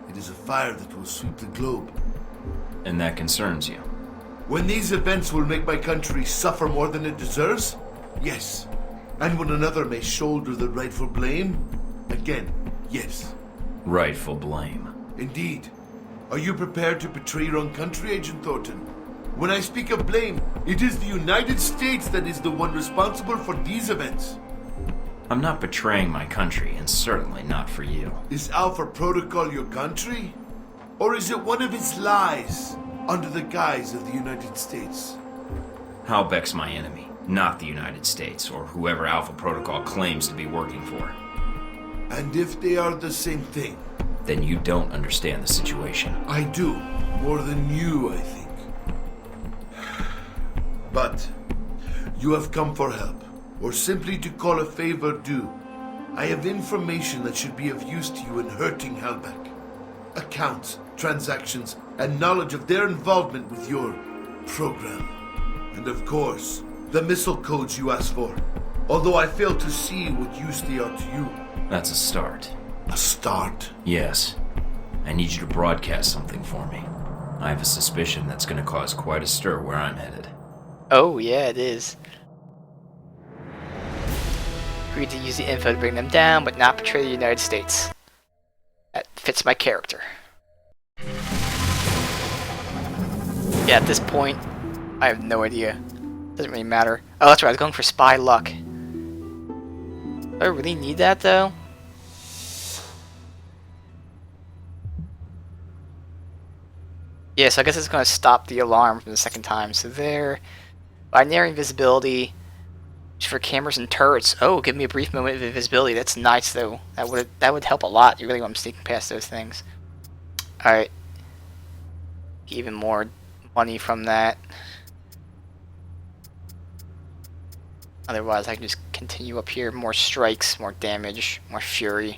it is a fire that will sweep the globe. And that concerns you? When these events will make my country suffer more than it deserves? Yes. And when another may shoulder the rightful blame? Again, yes. Rightful blame. Indeed. Are you prepared to betray your own country, Agent Thornton? When I speak of blame, it is the United States that is the one responsible for these events. I'm not betraying my country, and certainly not for you. Is Alpha Protocol your country? Or is it one of its lies under the guise of the United States? Halbeck's my enemy, not the United States, or whoever Alpha Protocol claims to be working for. And if they are the same thing? Then you don't understand the situation. I do. More than you, I think. But you have come for help, or simply to call a favor due. I have information that should be of use to you in hurting Halbeck. Accounts, transactions, and knowledge of their involvement with your program. And of course, the missile codes you asked for. Although I fail to see what use they are to you. That's a start. A start? Yes. I need you to broadcast something for me. I have a suspicion that's going to cause quite a stir where I'm headed. Oh, yeah, it is. Agreed to use the info to bring them down, but not betray the United States. That fits my character. Yeah, at this point, I have no idea. Doesn't really matter. Oh, that's right, I was going for spy luck. Do I really need that, though? Yeah, so I guess it's going to stop the alarm from the second time. So there, binary invisibility for cameras and turrets. Oh, give me a brief moment of invisibility. That's nice, though. That would help a lot. You really want me sneaking past those things. All right, even more money from that. Otherwise, I can just continue up here. More strikes, more damage, more fury.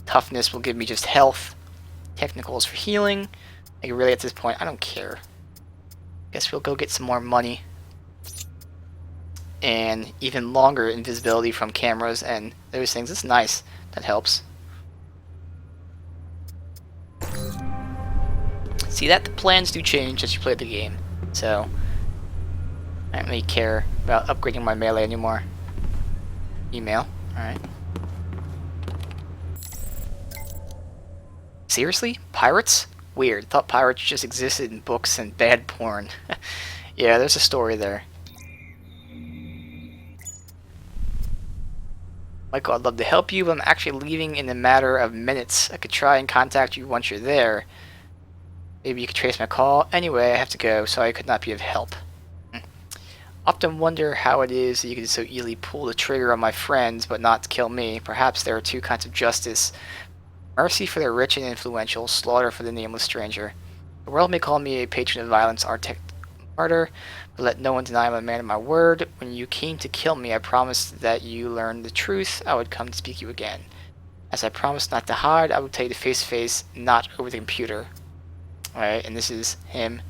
Toughness will give me just health. Technicals for healing. Like, really, at this point, I don't care. Guess we'll go get some more money. And even longer invisibility from cameras and those things. It's nice. That helps. See that? The plans do change as you play the game. So, I don't really care about upgrading my melee anymore. Email. Alright. Seriously? Pirates? Weird. Thought pirates just existed in books and bad porn. Yeah, there's a story there. Michael, I'd love to help you, but I'm actually leaving in a matter of minutes. I could try and contact you once you're there. Maybe you could trace my call. Anyway, I have to go, so I could not be of help. Often wonder how it is that you can so easily pull the trigger on my friends, but not kill me. Perhaps there are two kinds of justice. Mercy for the rich and influential, slaughter for the nameless stranger. The world may call me a patron of violence, martyr, but let no one deny I'm a man of my word. When you came to kill me, I promised that you learned the truth. I would come to speak you again. As I promised not to hide, I would tell you face to face, not over the computer. Alright, and this is him.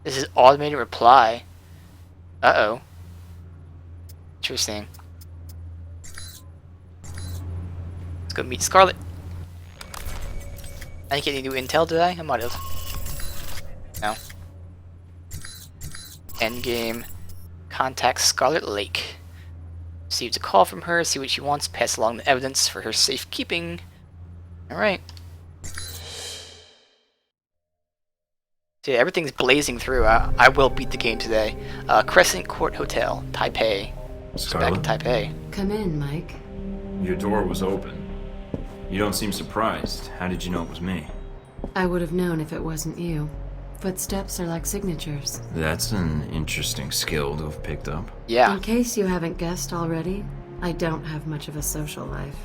This is automated reply. Uh-oh. Interesting. Let's go meet Scarlet. I didn't get any new intel, did I? I might have. No. Endgame. Contact Scarlet Lake. Received a call from her, see what she wants, pass along the evidence for her safekeeping. Alright. So yeah, everything's blazing through. I will beat the game today. Crescent Court Hotel, Taipei. Scarlet? Back in Taipei. Come in, Mike. Your door was open. You don't seem surprised. How did you know it was me? I would have known if it wasn't you. Footsteps are like signatures. That's an interesting skill to have picked up. Yeah. In case you haven't guessed already, I don't have much of a social life.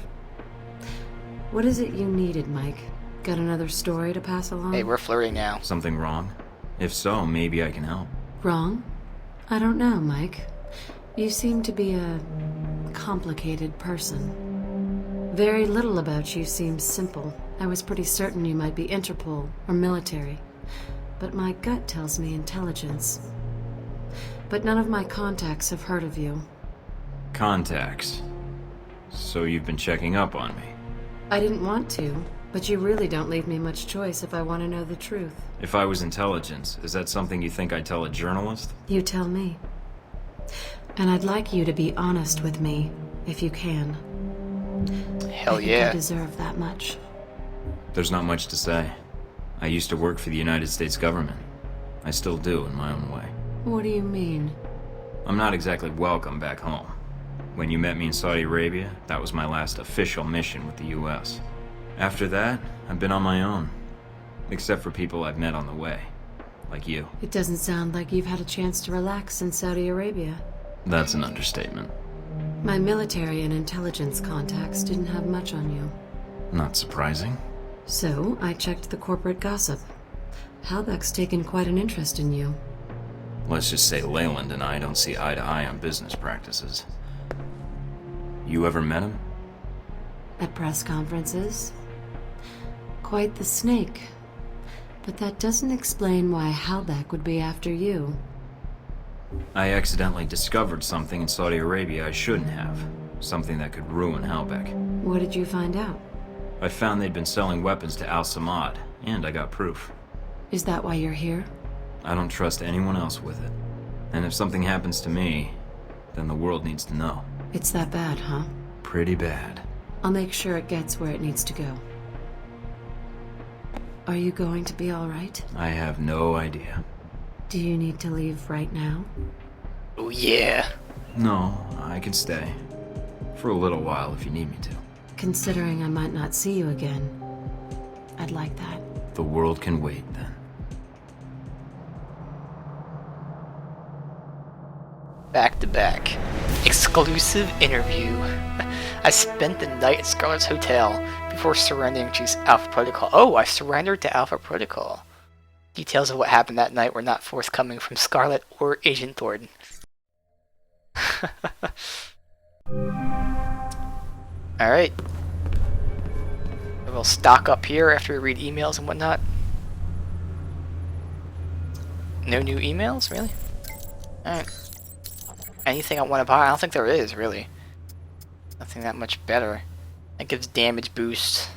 What is it you needed, Mike? Got another story to pass along? Hey, we're flirting now. Something wrong? If so, maybe I can help. Wrong? I don't know, Mike. You seem to be a complicated person. Very little about you seems simple. I was pretty certain you might be Interpol or military. But my gut tells me intelligence. But none of my contacts have heard of you. Contacts? So you've been checking up on me? I didn't want to, but you really don't leave me much choice if I want to know the truth. If I was intelligence, is that something you think I'd tell a journalist? You tell me. And I'd like you to be honest with me, if you can. Hell I think yeah. I deserve that much. There's not much to say. I used to work for the United States government. I still do, in my own way. What do you mean? I'm not exactly welcome back home. When you met me in Saudi Arabia, that was my last official mission with the US. After that, I've been on my own. Except for people I've met on the way. Like you. It doesn't sound like you've had a chance to relax in Saudi Arabia. That's an understatement. My military and intelligence contacts didn't have much on you. Not surprising. So, I checked the corporate gossip. Halbeck's taken quite an interest in you. Let's just say Leyland and I don't see eye to eye on business practices. You ever met him? At press conferences. Quite the snake. But that doesn't explain why Halbeck would be after you. I accidentally discovered something in Saudi Arabia I shouldn't have. Something that could ruin Halbeck. What did you find out? I found they'd been selling weapons to Al Samad, and I got proof. Is that why you're here? I don't trust anyone else with it. And if something happens to me, then the world needs to know. It's that bad, huh? Pretty bad. I'll make sure it gets where it needs to go. Are you going to be all right? I have no idea. Do you need to leave right now? Oh yeah. No, I can stay. For a little while if you need me to. Considering I might not see you again, I'd like that. The world can wait, then. Back to back. Exclusive interview. I spent the night at Scarlet's Hotel before surrendering to Alpha Protocol. Oh, I surrendered to Alpha Protocol. Details of what happened that night were not forthcoming from Scarlet or Agent Thornton. Alright. We'll stock up here after we read emails and whatnot. No new emails? Really? Alright. Anything I want to buy? I don't think there is, really. Nothing that much better. That gives damage boost.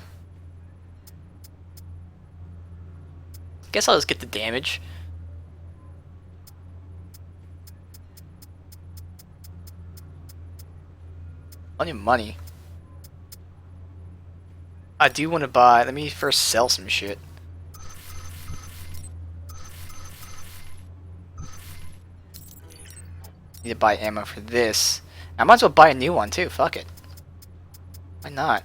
Guess I'll just get the damage. Plenty of money. I do want to buy. Let me first sell some shit. Need to buy ammo for this. I might as well buy a new one too. Fuck it. Why not?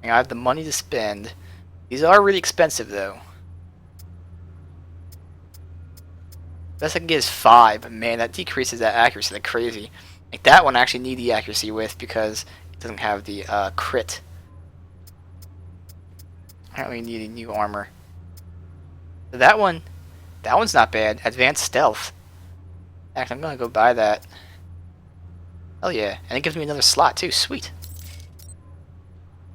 I have the money to spend. These are really expensive though. Best I can get is 5, but man, that decreases that accuracy like crazy. Like that one I actually need the accuracy with because it doesn't have the crit. I don't really need a new armor. So that one's not bad. Advanced stealth. Actually, I'm gonna go buy that. Oh yeah, and it gives me another slot too. Sweet.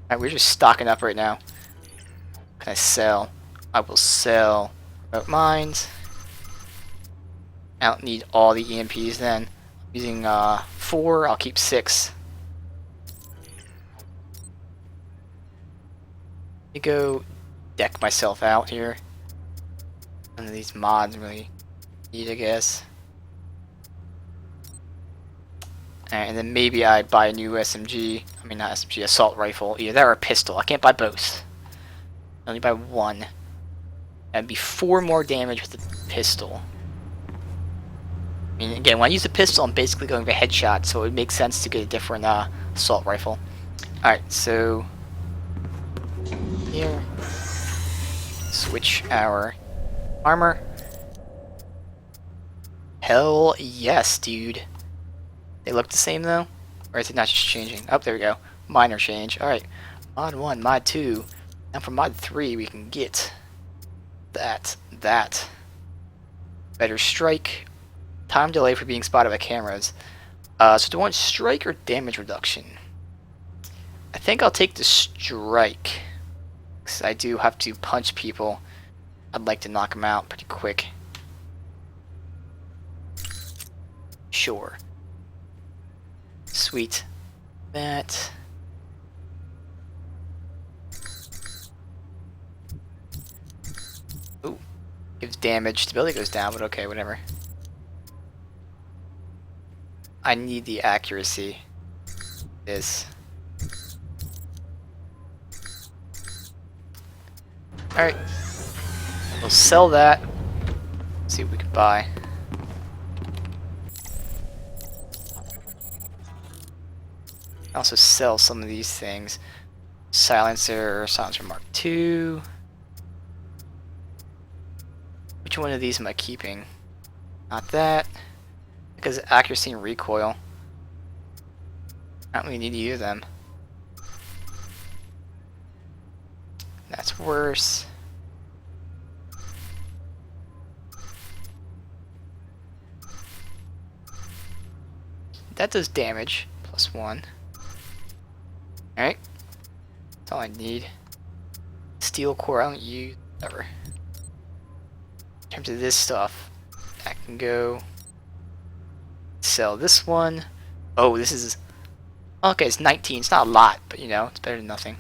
Alright, we're just stocking up right now. What can I sell? I will sell remote mines. I don't need all the EMPs then. I'm using 4, I'll keep 6. Let me go deck myself out here. None of these mods really need, I guess. Alright, and then maybe I buy a new SMG. I mean, not SMG, assault rifle. Either that or a pistol. I can't buy both. I only buy one. That'd be 4 more damage with the pistol. I mean, again, when I use the pistol, I'm basically going for headshot, so it would make sense to get a different assault rifle. Alright, so here. Switch our armor. Hell yes, dude. They look the same though? Or is it not just changing? Oh, there we go. Minor change. Alright. Mod 1, Mod 2. And for Mod 3 we can get that. Better strike. Time delay for being spotted by cameras. So do I want strike or damage reduction? I think I'll take the strike. Because I do have to punch people. I'd like to knock them out pretty quick. Sure. Sweet. That. Ooh. Gives damage. Stability goes down, but okay, whatever. I need the accuracy. This. Alright. We'll sell that. See what we can buy. Also sell some of these things. Silencer Mark II. Which one of these am I keeping? Not that. Because accuracy and recoil. I don't really need to use them. That's worse. That does damage. +1. Alright. That's all I need. Steel core, I don't use. Whatever. In terms of this stuff, I can go sell this one. Oh, this is. Okay, it's 19. It's not a lot, but you know, it's better than nothing.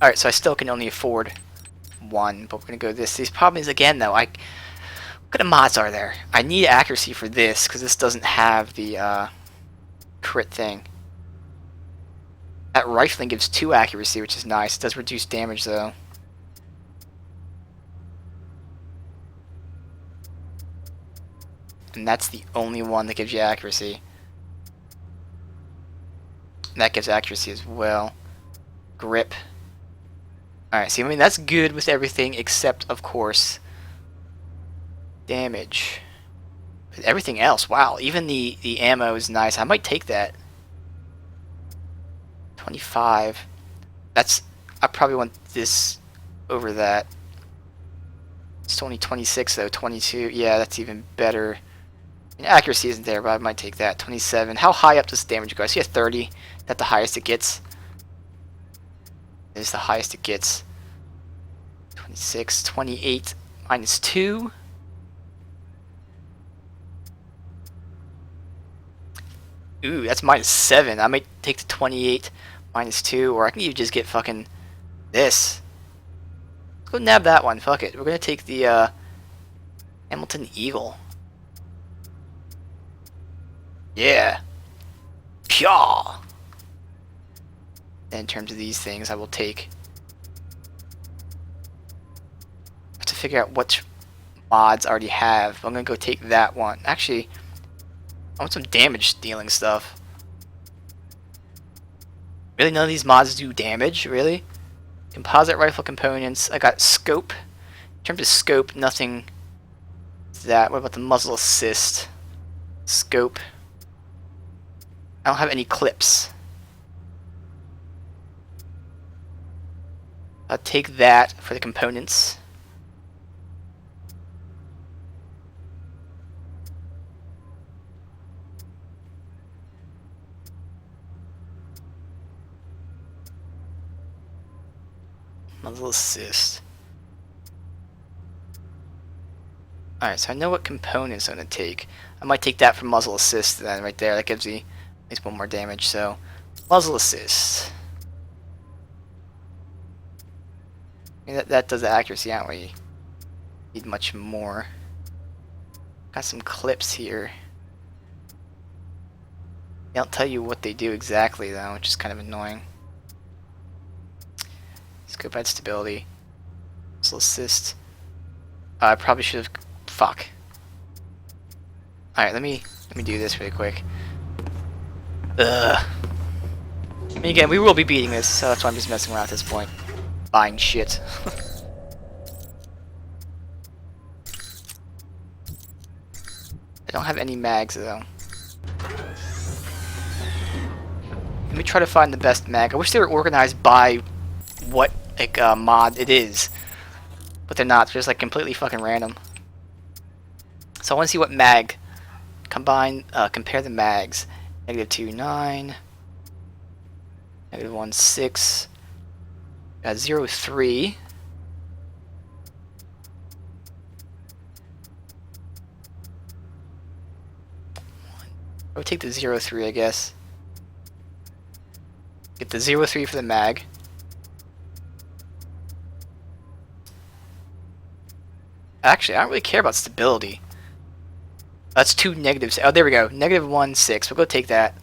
Alright, so I still can only afford one, but we're gonna go this. These problems again, though. What kind of mods are there? I need accuracy for this because this doesn't have the crit thing. That rifling gives 2 accuracy, which is nice. It does reduce damage though. And that's the only one that gives you accuracy. And that gives accuracy as well. Grip. Alright, see, I mean, that's good with everything except, of course, damage. But everything else, wow, even the ammo is nice. I might take that. 25. That's, I probably want this over that. It's only 26 though, 22. Yeah, that's even better. And accuracy isn't there, but I might take that. 27. How high up does damage go? I see a 30. Is that the highest it gets? It is the highest it gets. 26, 28, -2. Ooh, that's -7. I might take the 28, -2, or I can even just get fucking this. Let's go nab that one. Fuck it. We're gonna take the Hamilton Eagle. Yeah. Pyaw. And in terms of these things, I will take. I have to figure out what mods I already have. I'm gonna go take that one. Actually, I want some damage dealing stuff. Really, none of these mods do damage. Really? Composite rifle components. I got scope. In terms of scope, nothing. That. What about the muzzle assist? Scope. I don't have any clips. I'll take that for the components. Muzzle assist. Alright, so I know what components I'm going to take. I might take that for muzzle assist then, right there. That gives me at least 1 more damage, so muzzle assist. I mean, that does the accuracy. I don't really need much more. Got some clips here. They don't tell you what they do exactly though, which is kind of annoying. Scope add stability. Muzzle assist. I probably should have. Fuck. All right, let me do this really quick. Ugh. I mean, again, we will be beating this, so that's why I'm just messing around at this point. Buying shit. I don't have any mags, though. Let me try to find the best mag. I wish they were organized by what, like, mod it is. But they're not. They're just, like, completely fucking random. So I want to see what mag. Compare the mags. -2, 9. -1, 6. Got 0, 3. I would take the 0, 3, I guess. Get the 0, 3 for the mag. Actually, I don't really care about stability. That's 2 negatives. Oh, there we go. -1, 6. We'll go take that.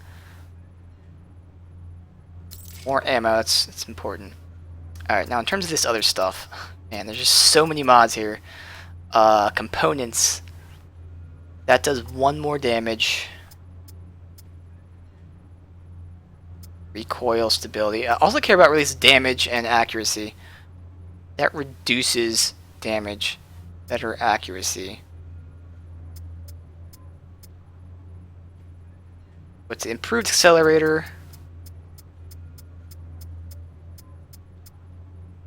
More ammo. That's important. Alright, now in terms of this other stuff. Man, there's just so many mods here. Components. That does 1 more damage. Recoil, stability. I also care about release damage and accuracy. That reduces damage. Better accuracy. What's the improved accelerator?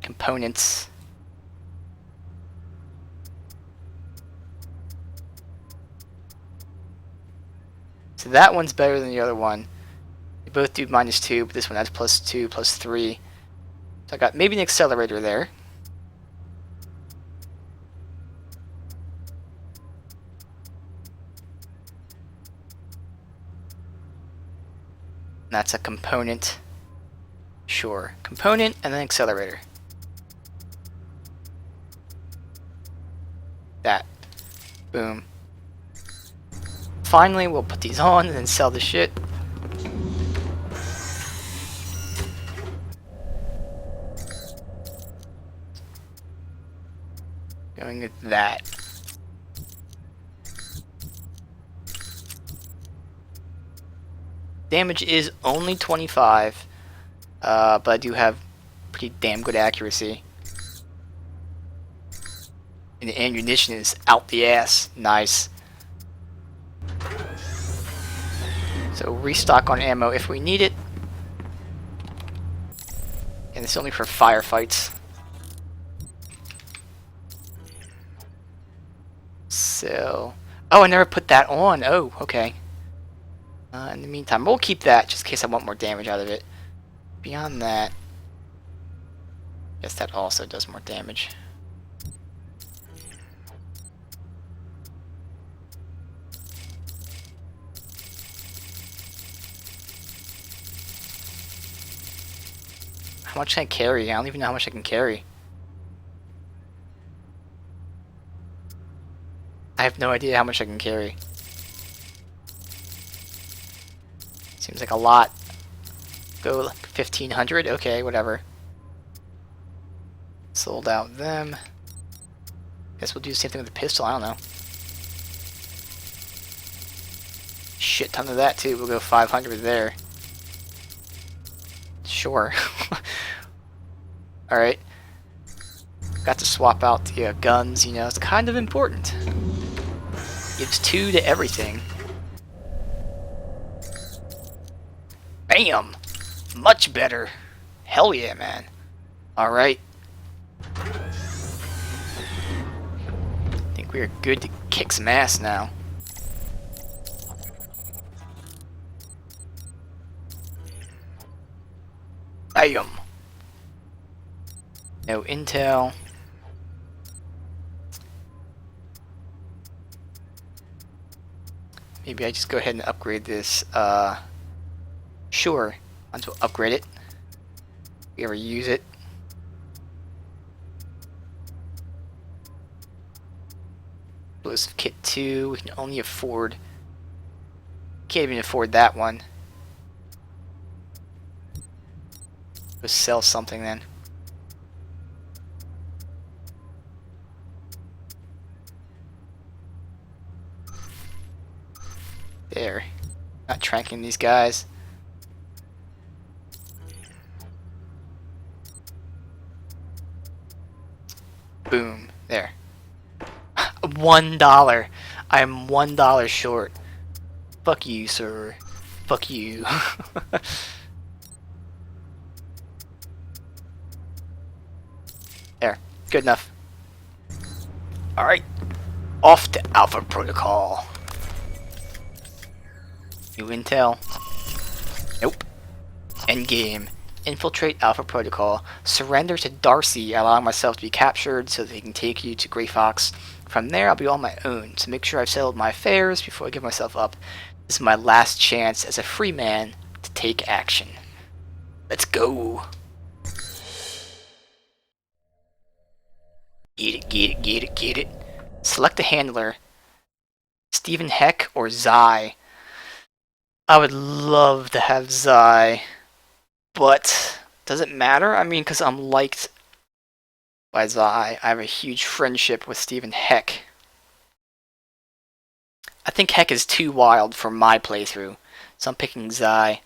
Components. So that one's better than the other one. They both do -2, but this one has +2, +3. So I got maybe an accelerator there. That's a component. Sure. Component and then accelerator. That. Boom. Finally, we'll put these on and then sell the shit. Going with that. Damage is only 25, but I do have pretty damn good accuracy. And the ammunition is out the ass. Nice. So restock on ammo if we need it. And it's only for firefights. So... oh, I never put that on. Oh, okay. In the meantime, we'll keep that just in case I want more damage out of it. Beyond that... guess that also does more damage. How much can I carry? I don't even know how much I can carry. I have no idea how much I can carry. Seems like a lot. Go 1,500? Okay, whatever. Sold out them. Guess we'll do the same thing with the pistol, I don't know. Shit ton of that too, we'll go 500 there. Sure. Alright. Got to swap out the guns, you know, it's kind of important. Gives 2 to everything. Bam! Much better. Hell yeah, man. Alright. I think we are good to kick some ass now. Bam! No intel. Maybe I just go ahead and upgrade this. Sure. Might as well upgrade it. If we ever use it. Explosive kit 2. We can only afford. Can't even afford that one. Go sell something then. There. Not tracking these guys. Boom. There. $1. I am $1 short. Fuck you, sir. Fuck you. There. Good enough. Alright. Off to Alpha Protocol. New intel. Nope. Endgame. Infiltrate Alpha Protocol. Surrender to Darcy, allowing myself to be captured so they can take you to Grey Fox. From there, I'll be on my own, so make sure I've settled my affairs before I give myself up. This is my last chance as a free man to take action. Let's go. Get it, get it, get it, get it. Select a handler. Stephen Heck or Zai. I would love to have Zai. But, does it matter? I mean, because I'm liked by Zai. I have a huge friendship with Stephen Heck. I think Heck is too wild for my playthrough, so I'm picking Zai.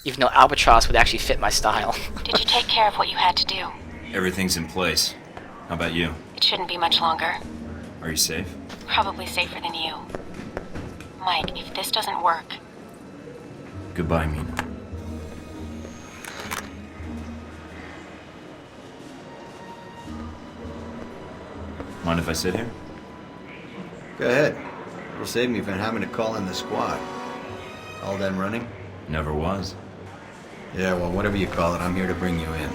Even though Albatross would actually fit my style. Did you take care of what you had to do? Everything's in place. How about you? It shouldn't be much longer. Are you safe? Probably safer than you. Mike, if this doesn't work... Goodbye, Mina. Mind if I sit here? Go ahead. It'll save me from having to call in the squad. All done running? Never was. Yeah, well, whatever you call it, I'm here to bring you in.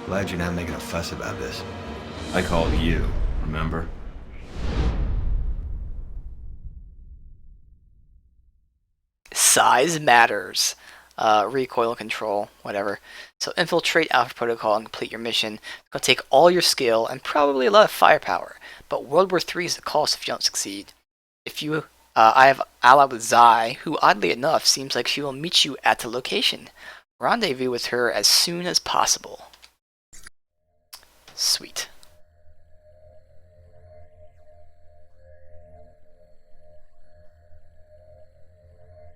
Glad you're not making a fuss about this. I called you, remember? Size matters. Recoil control, whatever. So infiltrate Alpha Protocol and complete your mission. It's going to take all your skill and probably a lot of firepower. But World War III is the cost if you don't succeed. If you, I have allied with Zai, who oddly enough seems like she will meet you at the location. Rendezvous with her as soon as possible. Sweet.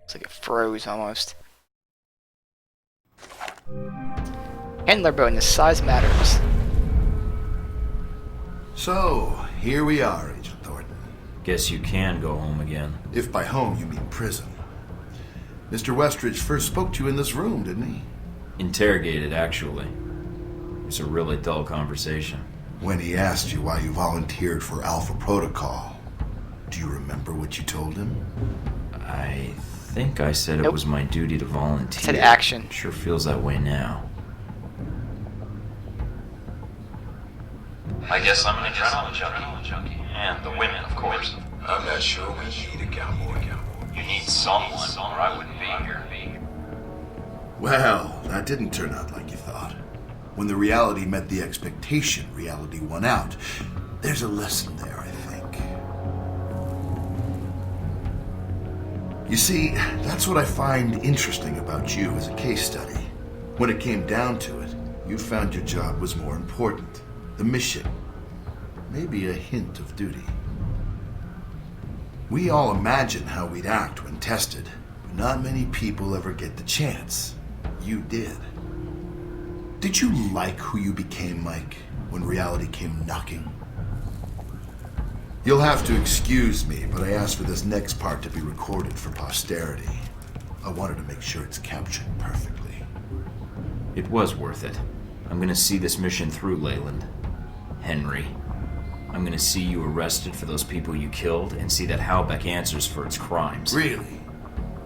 Looks like it froze almost. Handler bonus, size matters. So, here we are, Agent Thornton. Guess you can go home again. If by home you mean prison. Mr. Westridge first spoke to you in this room, didn't he? Interrogated, actually. It was a really dull conversation. When he asked you why you volunteered for Alpha Protocol, do you remember what you told him? I think I said it was my duty to volunteer. Said action. Sure feels that way now. I guess I'm an adrenaline junkie. And the women, of course. I'm not sure we need a cowboy. You need someone, or I wouldn't be here. Well, that didn't turn out like you thought. When the reality met the expectation, reality won out. There's a lesson there, I think. You see, that's what I find interesting about you as a case study. When it came down to it, you found your job was more important. The mission. Maybe a hint of duty. We all imagine how we'd act when tested, but not many people ever get the chance. You did. Did you like who you became, Mike, when reality came knocking? You'll have to excuse me, but I asked for this next part to be recorded for posterity. I wanted to make sure it's captured perfectly. It was worth it. I'm gonna see this mission through, Leyland. Henry. I'm gonna see you arrested for those people you killed and see that Halbeck answers for its crimes. Really?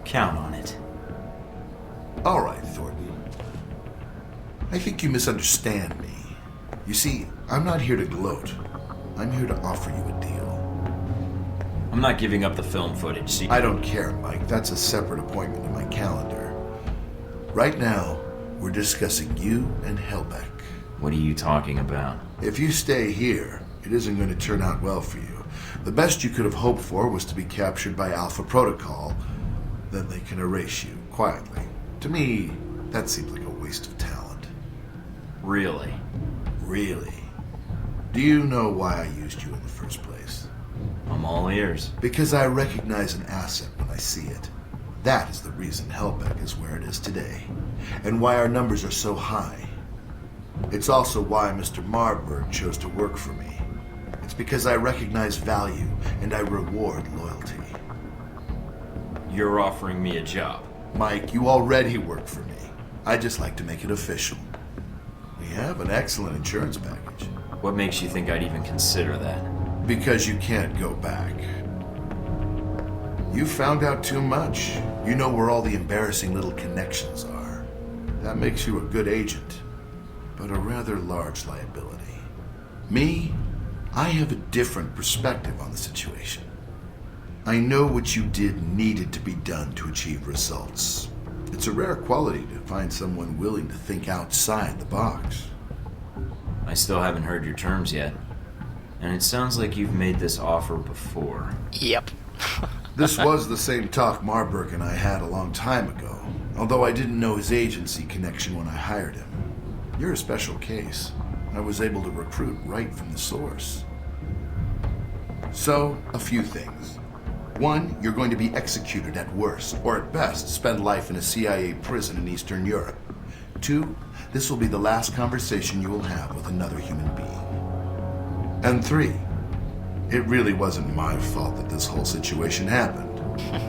Count on it. All right, Thornton. I think you misunderstand me. You see, I'm not here to gloat. I'm here to offer you a deal. I'm not giving up the film footage, see? I don't care, Mike. That's a separate appointment in my calendar. Right now, we're discussing you and Halbeck. What are you talking about? If you stay here, it isn't going to turn out well for you. The best you could have hoped for was to be captured by Alpha Protocol. Then they can erase you, quietly. To me, that seems like a waste of talent. Really? Really? Do you know why I used you in the first place? I'm all ears. Because I recognize an asset when I see it. That is the reason Halbeck is where it is today, and why our numbers are so high. It's also why Mr. Marburg chose to work for me. It's because I recognize value and I reward loyalty. You're offering me a job. Mike, you already work for me. I just like to make it official. We have an excellent insurance package. What makes you think I'd even consider that? Because you can't go back. You found out too much. You know where all the embarrassing little connections are. That makes you a good agent, but a rather large liability. Me, I have a different perspective on the situation. I know what you did needed to be done to achieve results. It's a rare quality to find someone willing to think outside the box. I still haven't heard your terms yet. And it sounds like you've made this offer before. Yep. This was the same talk Marburg and I had a long time ago, although I didn't know his agency connection when I hired him. You're a special case. I was able to recruit right from the source. So, a few things. One, you're going to be executed at worst, or at best, spend life in a CIA prison in Eastern Europe. Two, this will be the last conversation you will have with another human being. And three, it really wasn't my fault that this whole situation happened,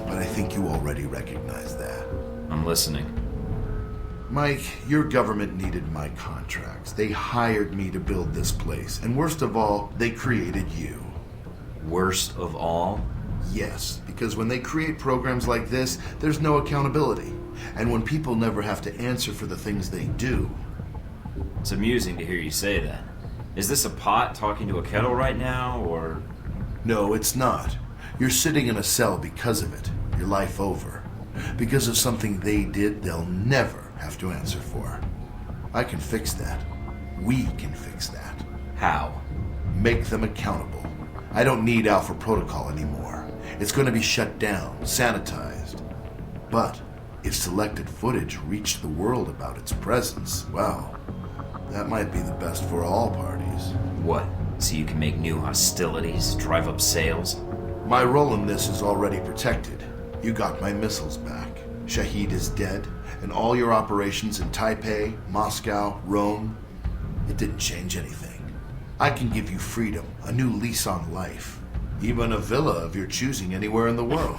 but I think you already recognize that. I'm listening. Mike, your government needed my contracts. They hired me to build this place, and worst of all, they created you. Worst of all? Yes, because when they create programs like this, there's no accountability. And when people never have to answer for the things they do. It's amusing to hear you say that. Is this a pot talking to a kettle right now, or...? No, it's not. You're sitting in a cell because of it. Your life over. Because of something they did, they'll never have to answer for. I can fix that. We can fix that. How? Make them accountable. I don't need Alpha Protocol anymore. It's going to be shut down, sanitized. But if selected footage reached the world about its presence, well, that might be the best for all parties. What? So you can make new hostilities, drive up sales? My role in this is already protected. You got my missiles back. Shahid is dead, and all your operations in Taipei, Moscow, Rome, it didn't change anything. I can give you freedom, a new lease on life, even a villa of your choosing anywhere in the world.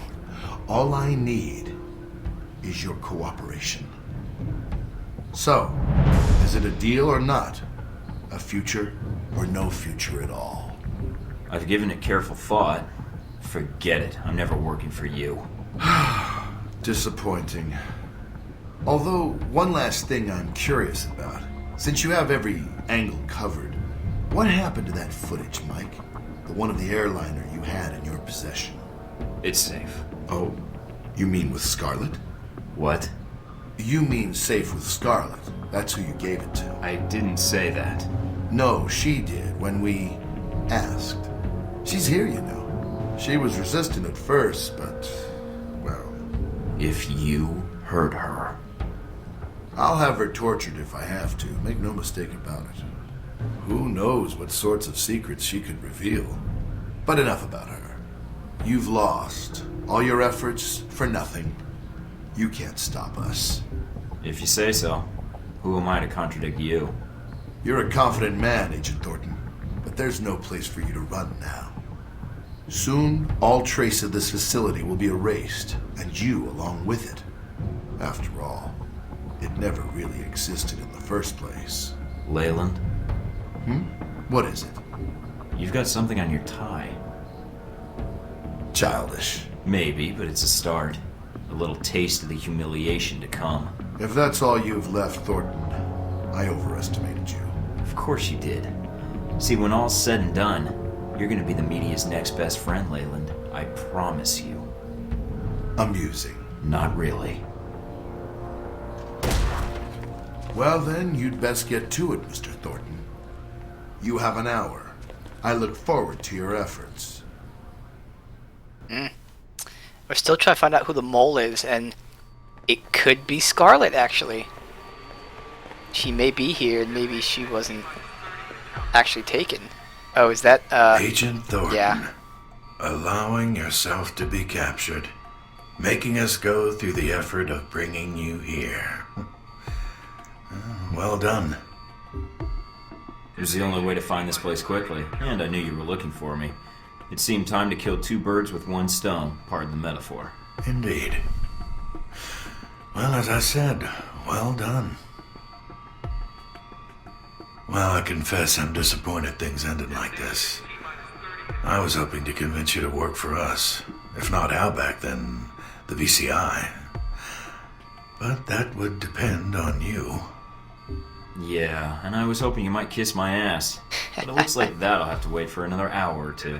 All I need is your cooperation. So, is it a deal or not? A future or no future at all? I've given it careful thought. Forget it. I'm never working for you. Disappointing. Although, one last thing I'm curious about. Since you have every angle covered, what happened to that footage, Mike? The one of the airliner you had in your possession. It's safe. Oh, you mean with Scarlet? What? You mean safe with Scarlet. That's who you gave it to. I didn't say that. No, she did when we asked. She's here, you know. She was resistant at first, but, well... If you hurt her... I'll have her tortured if I have to. Make no mistake about it. Who knows what sorts of secrets she could reveal. But enough about her. You've lost. All your efforts for nothing. You can't stop us. If you say so. Who am I to contradict you? You're a confident man, Agent Thornton. But there's no place for you to run now. Soon, all trace of this facility will be erased, and you along with it. After all, it never really existed in the first place. Leyland? What is it? You've got something on your tie. Childish. Maybe, but it's a start. A little taste of the humiliation to come. If that's all you've left, Thornton, I overestimated you. Of course you did. See, when all's said and done, you're gonna be the media's next best friend, Leyland. I promise you. Amusing. Not really. Well then, you'd best get to it, Mr. Thornton. You have an hour. I look forward to your efforts. We're still trying to find out who the mole is, and it could be Scarlet, actually. She may be here, and maybe she wasn't actually taken. Oh, is that, Agent Thornton. Yeah. Allowing yourself to be captured. Making us go through the effort of bringing you here. Well done. was the only way to find this place quickly, and I knew you were looking for me. It seemed time to kill two birds with one stone, pardon the metaphor. Indeed. Well, as I said, well done. Well, I confess I'm disappointed things ended like this. I was hoping to convince you to work for us. If not Outback, then the VCI. But that would depend on you. Yeah, and I was hoping you might kiss my ass. But it looks like that'll have to wait for another hour or two.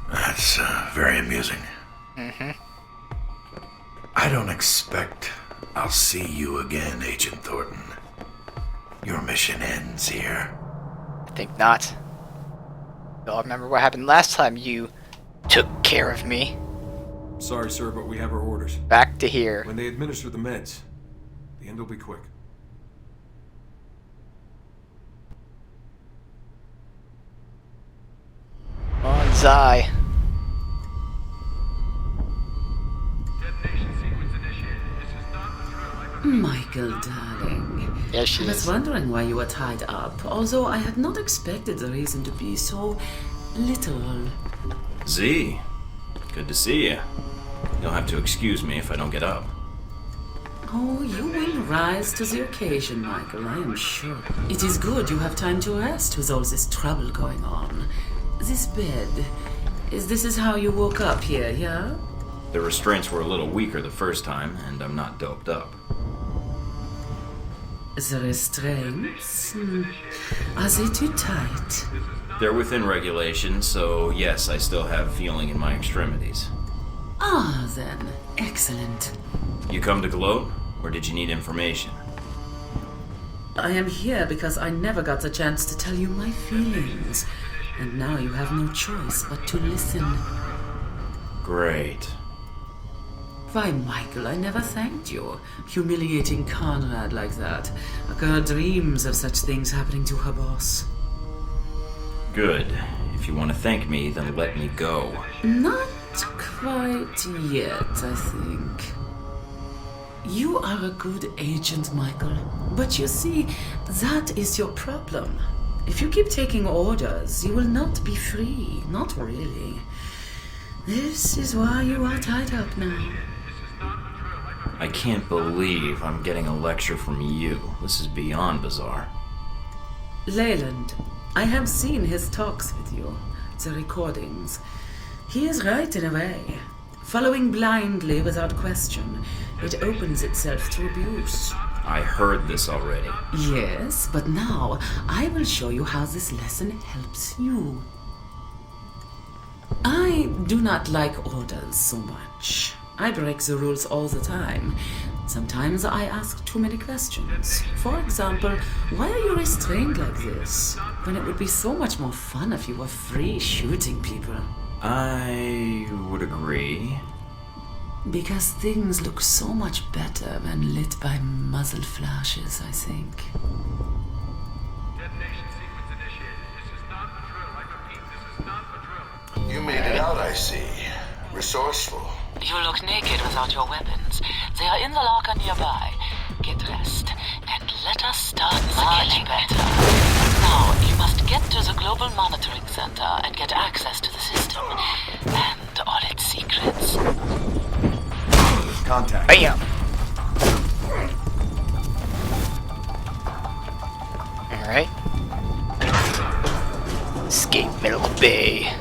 That's very amusing. Mm-hmm. I don't expect I'll see you again, Agent Thornton. Your mission ends here. I think not. Y'all remember what happened last time you took care of me? Sorry, sir, but we have our orders. Back to here. When they administer the meds, the end will be quick. Bonsai. Michael, darling. Yes, she I was is. wondering why you were tied up, although I had not expected the reason to be so literal. Z, good to see you. You'll have to excuse me if I don't get up. Oh, you will rise to the occasion, Michael, I am sure. It is good you have time to rest with all this trouble going on. This bed, this is how you woke up here, yeah? The restraints were a little weaker the first time, and I'm not doped up. The restraints? Are they too tight? They're within regulation, so yes, I still have feeling in my extremities. Ah, then. Excellent. You come to gloat, or did you need information? I am here because I never got the chance to tell you my feelings. And now you have no choice but to listen. Great. Why, Michael, I never thanked you. Humiliating Conrad like that. A girl dreams of such things happening to her boss. Good. If you want to thank me, then let me go. Not quite yet, I think. You are a good agent, Michael. But you see, that is your problem. If you keep taking orders, you will not be free. Not really. This is why you are tied up now. I can't believe I'm getting a lecture from you. This is beyond bizarre. Leyland, I have seen his talks with you, the recordings. He is right in a way. Following blindly without question, it opens itself to abuse. I heard this already. Yes, but now I will show you how this lesson helps you. I do not like orders so much. I break the rules all the time. Sometimes I ask too many questions. For example, why are you restrained like this? When it would be so much more fun if you were free shooting people. I would agree. Because things look so much better when lit by muzzle flashes, I think. Detonation sequence initiated. This is not a drill. I repeat, this is not a drill. You made it out, I see. Resourceful. You look naked without your weapons. They are in the locker nearby. Get dressed, and let us start the killing. Better. Now, you must get to the Global Monitoring Center and get access to the system. And all its secrets. Contact. Bam! Alright. Escape Middle Bay.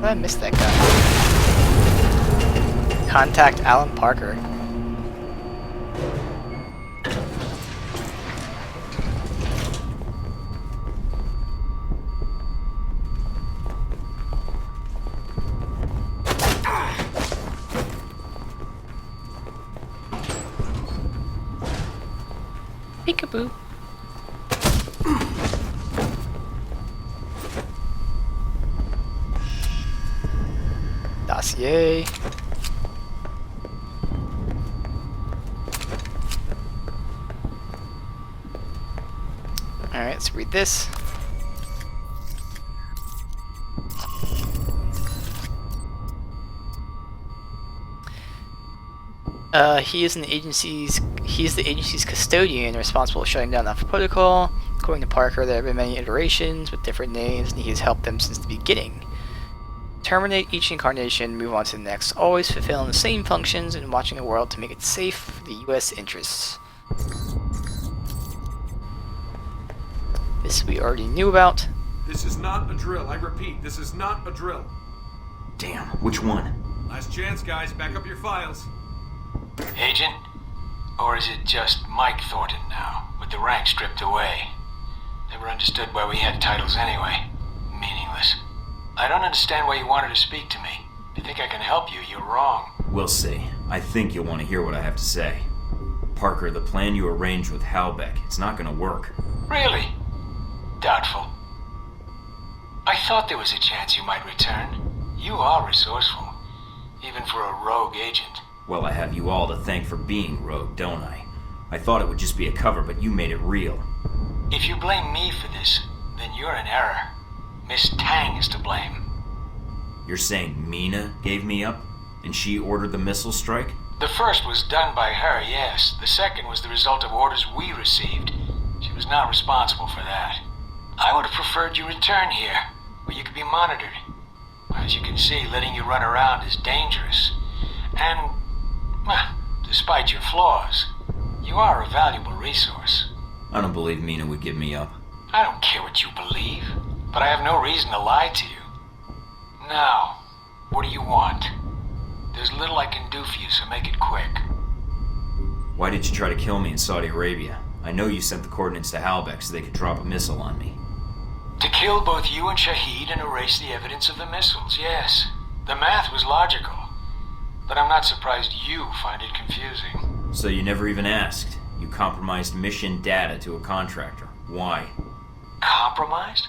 I missed that guy. Contact Alan Parker. Peekaboo. Dossier. Alright, let's read this. He is the agency's custodian, responsible for shutting down Alpha Protocol. According to Parker, there have been many iterations with different names, and he has helped them since the beginning. Terminate each incarnation, move on to the next, always fulfilling the same functions and watching the world to make it safe for the U.S. interests. This we already knew about. This is not a drill. I repeat, this is not a drill. Damn, which one? Last chance, guys. Back up your files. Agent? Or is it just Mike Thornton now, with the rank stripped away? Never understood why we had titles anyway. Meaningless. I don't understand why you wanted to speak to me. If you think I can help you, you're wrong. We'll see. I think you'll want to hear what I have to say. Parker, the plan you arranged with Halbeck, it's not gonna work. Really? Doubtful. I thought there was a chance you might return. You are resourceful, even for a rogue agent. Well, I have you all to thank for being rogue, don't I? I thought it would just be a cover, but you made it real. If you blame me for this, then you're in error. Miss Tang is to blame. You're saying Mina gave me up, and she ordered the missile strike? The first was done by her, yes. The second was the result of orders we received. She was not responsible for that. I would have preferred you return here, where you could be monitored. As you can see, letting you run around is dangerous. And, well, despite your flaws, you are a valuable resource. I don't believe Mina would give me up. I don't care what you believe, but I have no reason to lie to you. Now, what do you want? There's little I can do for you, so make it quick. Why did you try to kill me in Saudi Arabia? I know you sent the coordinates to Halbeck so they could drop a missile on me. To kill both you and Shahid and erase the evidence of the missiles, yes. The math was logical. But I'm not surprised you find it confusing. So you never even asked. You compromised mission data to a contractor. Why? Compromised?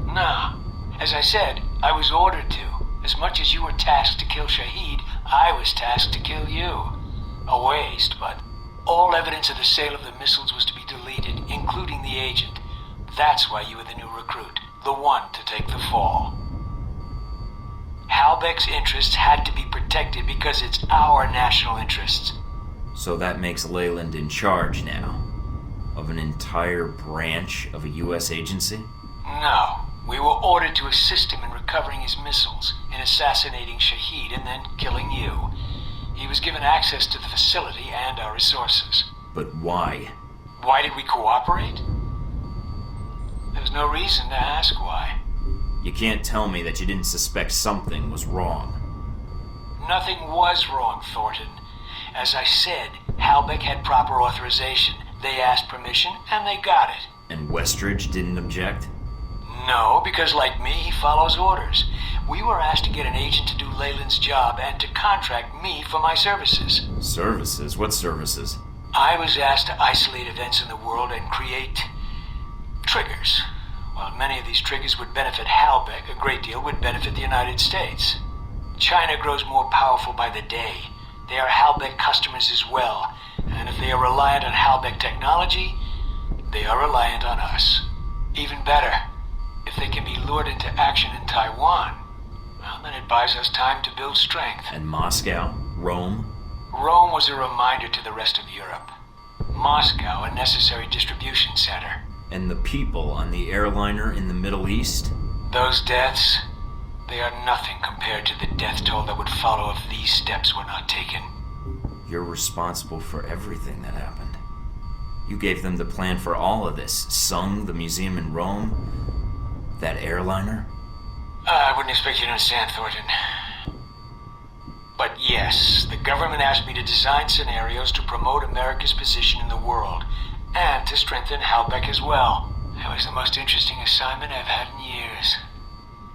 No. As I said, I was ordered to. As much as you were tasked to kill Shahid, I was tasked to kill you. A waste, but all evidence of the sale of the missiles was to be deleted, including the agent. That's why you were the new recruit, the one to take the fall. Halbeck's interests had to be protected because it's our national interests. So that makes Leyland in charge now? Of an entire branch of a U.S. agency? No. We were ordered to assist him in recovering his missiles, in assassinating Shahid, and then killing you. He was given access to the facility and our resources. But why? Why did we cooperate? There's no reason to ask why. You can't tell me that you didn't suspect something was wrong. Nothing was wrong, Thornton. As I said, Halbeck had proper authorization. They asked permission, and they got it. And Westridge didn't object? No, because like me, he follows orders. We were asked to get an agent to do Leyland's job and to contract me for my services. Services? What services? I was asked to isolate events in the world and create triggers. While many of these triggers would benefit Halbeck, a great deal would benefit the United States. China grows more powerful by the day. They are Halbeck customers as well, and if they are reliant on Halbeck technology, they are reliant on us. Even better, if they can be lured into action in Taiwan, well, then it buys us time to build strength. And Moscow? Rome? Rome was a reminder to the rest of Europe. Moscow, a necessary distribution center. And the people on the airliner in the Middle East? Those deaths, they are nothing compared to the death toll that would follow if these steps were not taken. You're responsible for everything that happened. You gave them the plan for all of this. Sung, the museum in Rome, that airliner. I wouldn't expect you to understand, Thornton. But yes, the government asked me to design scenarios to promote America's position in the world, and to strengthen Halbeck as well. It was the most interesting assignment I've had in years.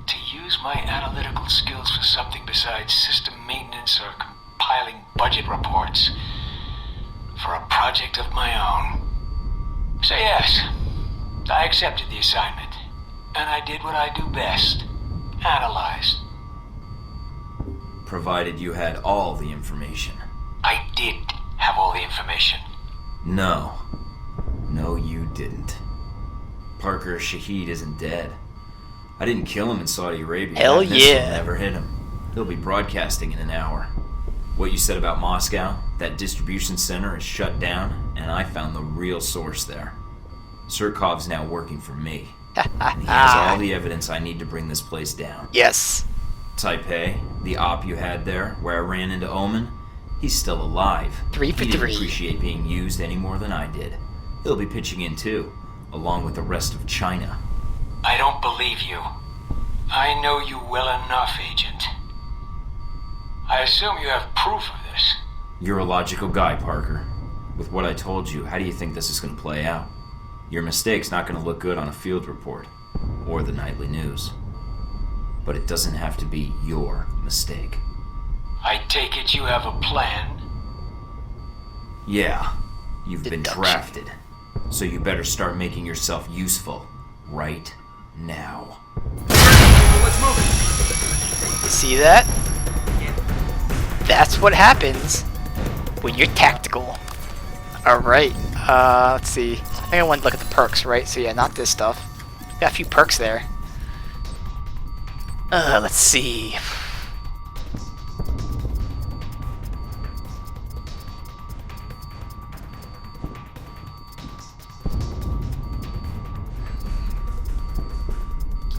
To use my analytical skills for something besides system maintenance or compiling budget reports. For a project of my own. So yes, I accepted the assignment. And I did what I do best. Analyze. Provided you had all the information. I did have all the information. No. No, you didn't. Parker Shahid isn't dead. I didn't kill him in Saudi Arabia. Hell That missile yeah. never hit him. He'll be broadcasting in an hour. What you said about Moscow, that distribution center is shut down, and I found the real source there. Surkov's now working for me. And he has all the evidence I need to bring this place down. Yes. Taipei, the op you had there, where I ran into Omen, he's still alive. 3 for He didn't 3. appreciate being used any more than I did. He'll be pitching in too, along with the rest of China. I don't believe you. I know you well enough, Agent. I assume you have proof of this. You're a logical guy, Parker. With what I told you, how do you think this is going to play out? Your mistake's not going to look good on a field report, or the nightly news. But it doesn't have to be your mistake. I take it you have a plan? Yeah, you've been drafted. So you better start making yourself useful right now. Let's move it. See that? That's what happens when you're tactical. Alright, let's see. I think I want to look at the perks, right? So yeah, not this stuff. Got a few perks there. Let's see.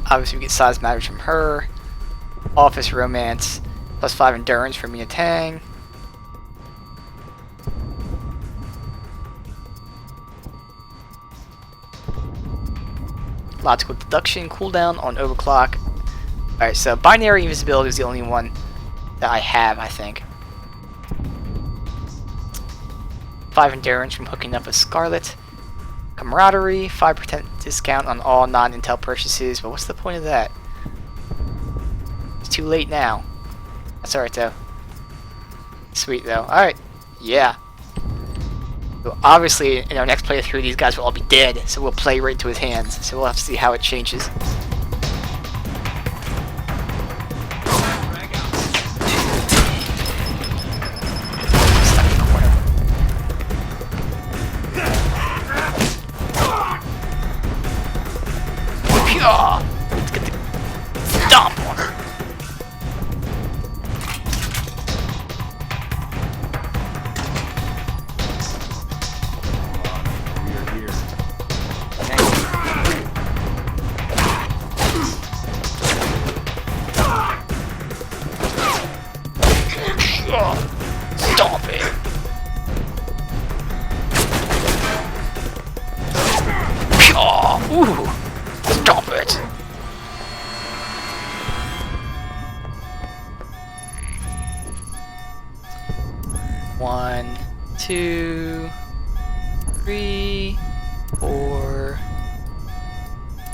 Obviously we get size matters from her. Office romance. +5 endurance for Mina Tang. Logical deduction, cooldown on overclock. Alright, so binary invisibility is the only one that I have, I think. 5 endurance from hooking up with Scarlet. Camaraderie, 5% discount on all non-Intel purchases, but what's the point of that? It's too late now. That's alright though. Sweet though. Alright, yeah. So obviously, in our next playthrough, these guys will all be dead, so we'll play right into his hands. So we'll have to see how it changes. Let's get the stomp on her. Stop it! Ooh! Stop it! One, 2, 3, 4,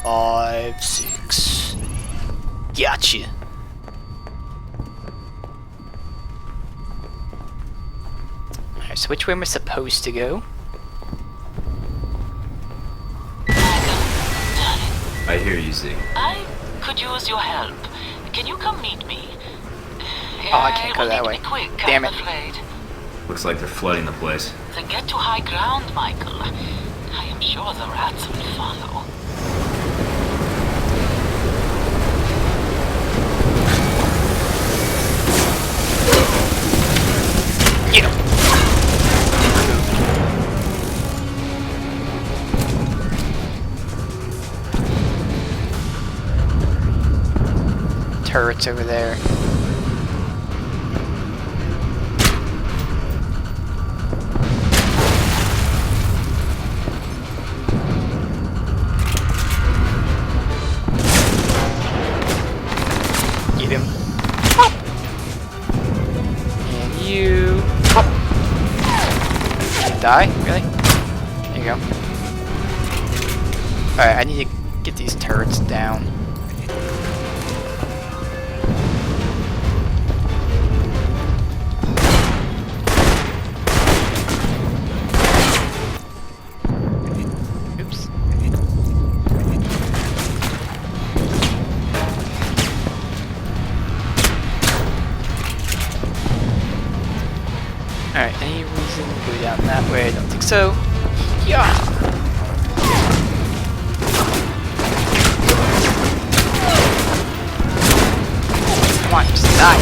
5, 6. Gotcha. Alright, so which way am I supposed to go? I hear you, Z. I could use your help. Can you come meet me? Oh, I can't go that way. Quick, Damn I'm it. afraid. Looks like they're flooding the place. Then get to high ground, Michael. I am sure the rats will follow. Get him! Turrets over there. Get him. And you. Die? Really? There you go. Alright, I need to get these turrets down. Oops. Alright, any reason to go down that way? I don't think so. Yeah! Come on, just die.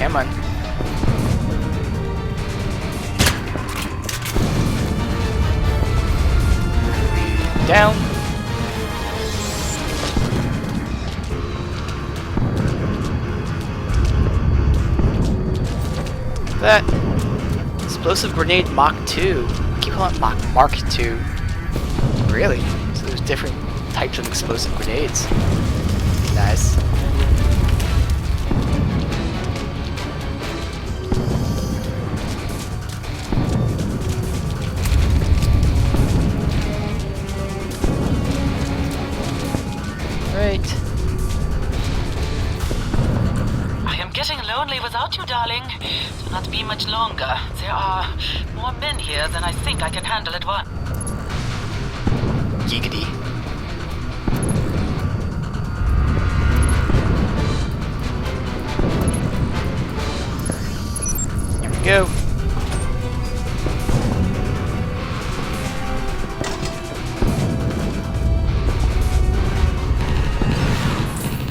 Come on. Down. That explosive grenade Mach 2. I keep calling it Mark 2. Really? So there's different types of explosive grenades. Nice. Right. I am getting lonely without you, darling. Do not be much longer. There are more men here than I think I can handle at once. Giggity. Here we go.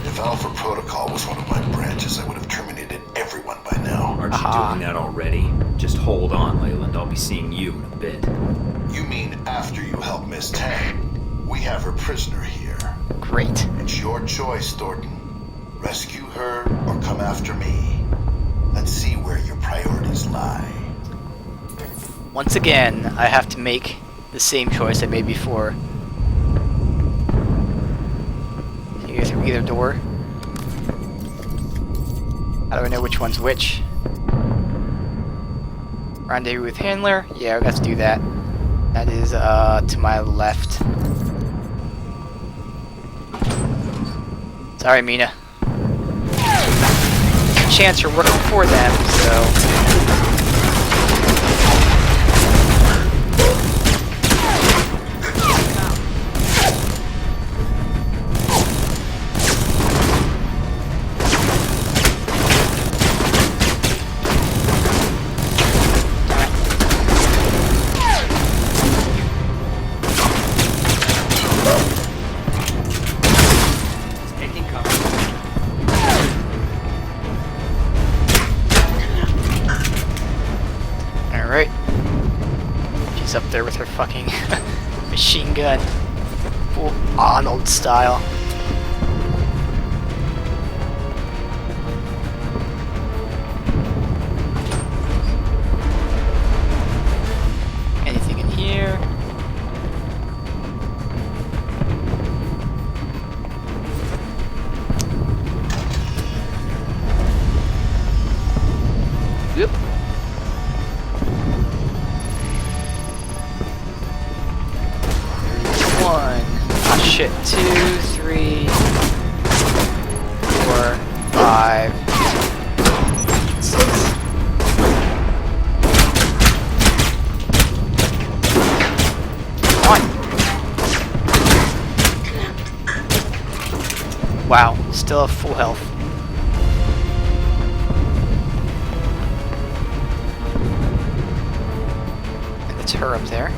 If Alpha Protocol was one of my branches, I would have terminated everyone by now. Aren't you doing that already? Just hold on, Leyland. I'll be seeing you in a bit. You mean after you help Miss Tang? We have her prisoner here. Great. It's your choice, Thornton. Rescue her or come after me. Let's see where your priorities lie. Once again, I have to make the same choice I made before. Can you go through either door? How do I know which one's which? Rendezvous with Handler? Yeah, we got to do that. That is to my left. Sorry, Mina. Chance you're working for them, so... Alright. She's up there with her fucking machine gun. Full Arnold style. Anything in here? Yep. One. Oh shit. 2, 3, 4, 5, 6. One. Wow. Still have full health. And it's her up there.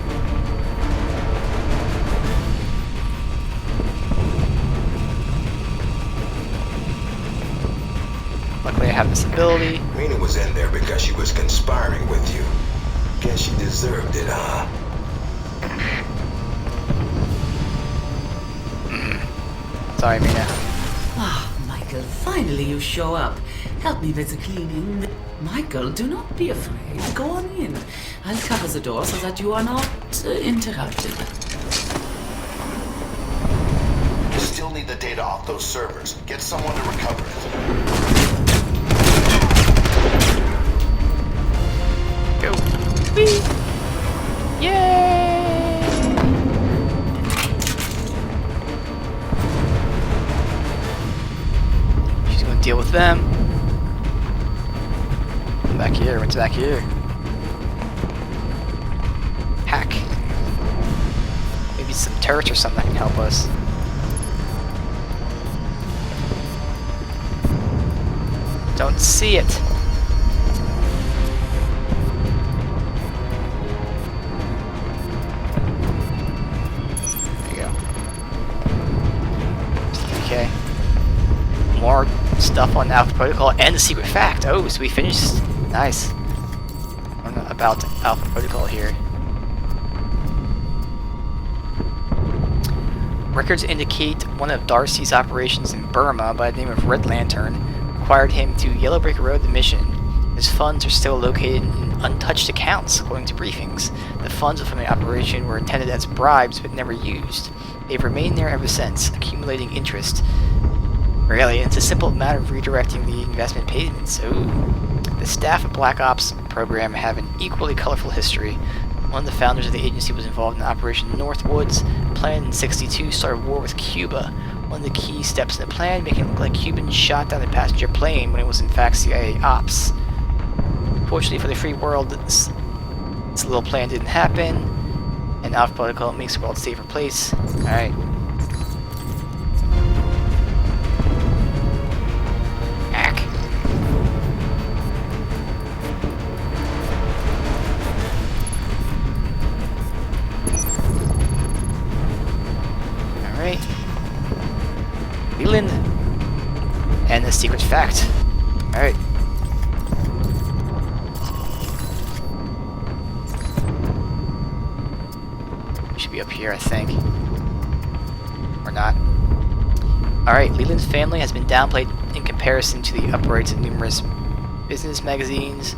Luckily I have this ability. Mina was in there because she was conspiring with you. Guess she deserved it, huh? Sorry, Mina. Ah, Michael, finally you show up. Help me with the cleaning. Michael, do not be afraid. Go on in. I'll cover the door so that you are not interrupted. You still need the data off those servers. Get someone to recover it. Go. Whee! Yay! She's gonna deal with them. Back here, what's back here? Hack. Maybe some turrets or something that can help us. Don't see it. There you go. Okay. More stuff on Alpha Protocol and the secret fact. Oh, so we finished. Nice. Learn about Alpha Protocol here. Records indicate one of Darcy's operations in Burma by the name of Red Lantern required him to Yellow Brick Road the mission. His funds are still located in untouched accounts, according to briefings. The funds from the operation were intended as bribes but never used. They've remained there ever since, accumulating interest. Really, it's a simple matter of redirecting the investment payments. Ooh. The staff of Black Ops program have an equally colorful history. One of the founders of the agency was involved in Operation Northwoods, planned in '62, started war with Cuba. One of the key steps in the plan, making it look like Cubans shot down a passenger plane when it was in fact CIA ops. Fortunately for the free world, this little plan didn't happen, and Alpha Protocol makes the world a safer place. Alright. Alright. Leland. And the secret fact. Alright. Should be up here, I think. Or not. Alright, Leland's family has been downplayed in comparison to the uprights of numerous business magazines.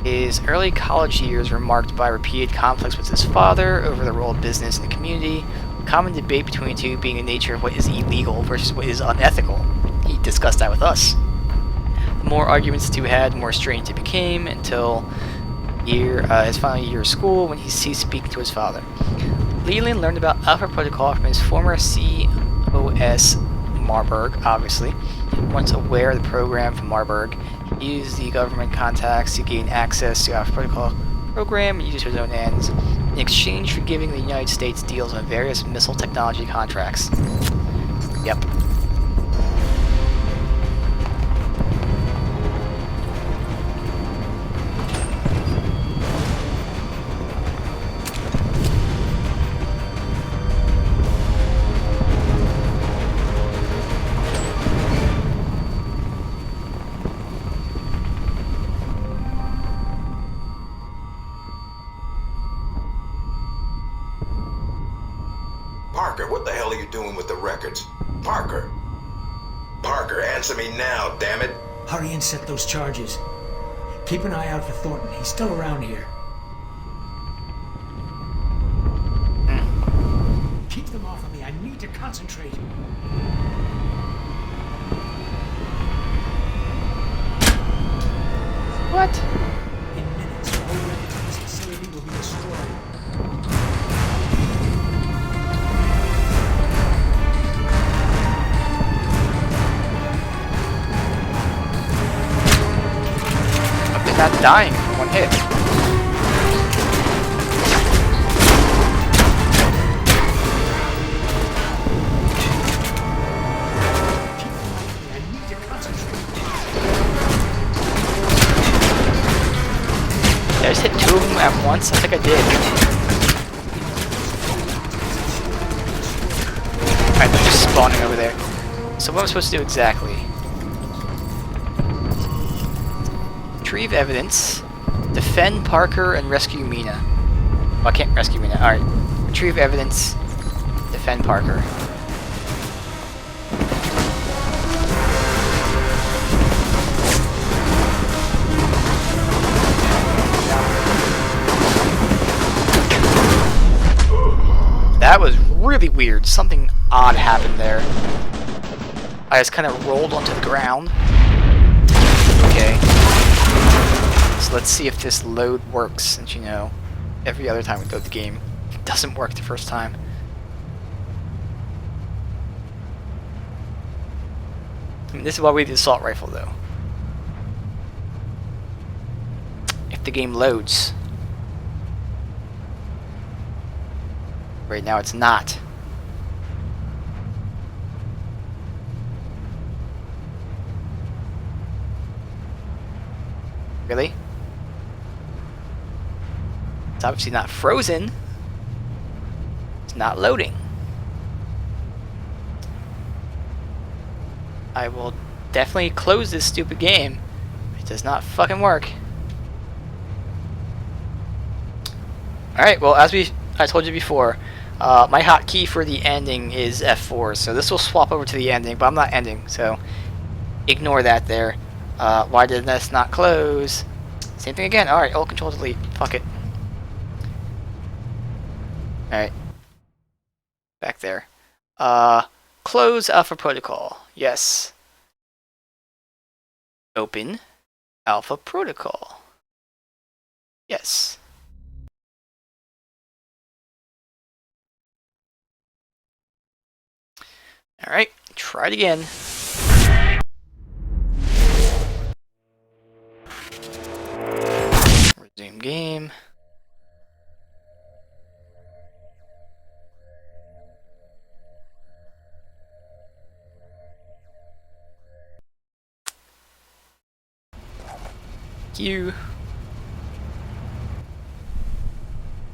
His early college years were marked by repeated conflicts with his father over the role of business in the community. A common debate between the two being the nature of what is illegal versus what is unethical. He discussed that with us. The more arguments the two had, the more strange it became, until his final year of school when he ceased speaking to his father. Leland learned about Alpha Protocol from his former COS Marburg, obviously. Once aware of the program from Marburg, he used the government contacts to gain access to Alpha Protocol program and use it to his own ends, in exchange for giving the United States deals on various missile technology contracts. Yep. Parker, what the hell are you doing with the records? Parker! Parker, answer me now, damn it! Hurry and set those charges. Keep an eye out for Thornton. He's still around here. Keep them off of me. I need to concentrate. What? In minutes, all records in this facility will be destroyed. Not dying from one hit. Did I just hit two of them at once? I think I did. Alright, they're just spawning over there. So what am I supposed to do exactly? Retrieve evidence, defend Parker, and rescue Mina. Well, I can't rescue Mina. Alright. Retrieve evidence, defend Parker. That was really weird. Something odd happened there. I just kind of rolled onto the ground. Okay. So let's see if this load works, since you know, every other time we load the game, it doesn't work the first time. I mean, this is why we did the assault rifle, though. If the game loads. Right now it's not. Really? It's obviously not frozen. It's not loading. I will definitely close this stupid game. It does not fucking work. Alright, well, as I told you before, my hotkey for the ending is F4, so this will swap over to the ending, but I'm not ending, so ignore that there. Why did this not close? Same thing again. Alright, alt control delete. Fuck it. Alright. Back there. Close Alpha Protocol. Yes. Open Alpha Protocol. Yes. Alright, try it again. Resume game. Thank you.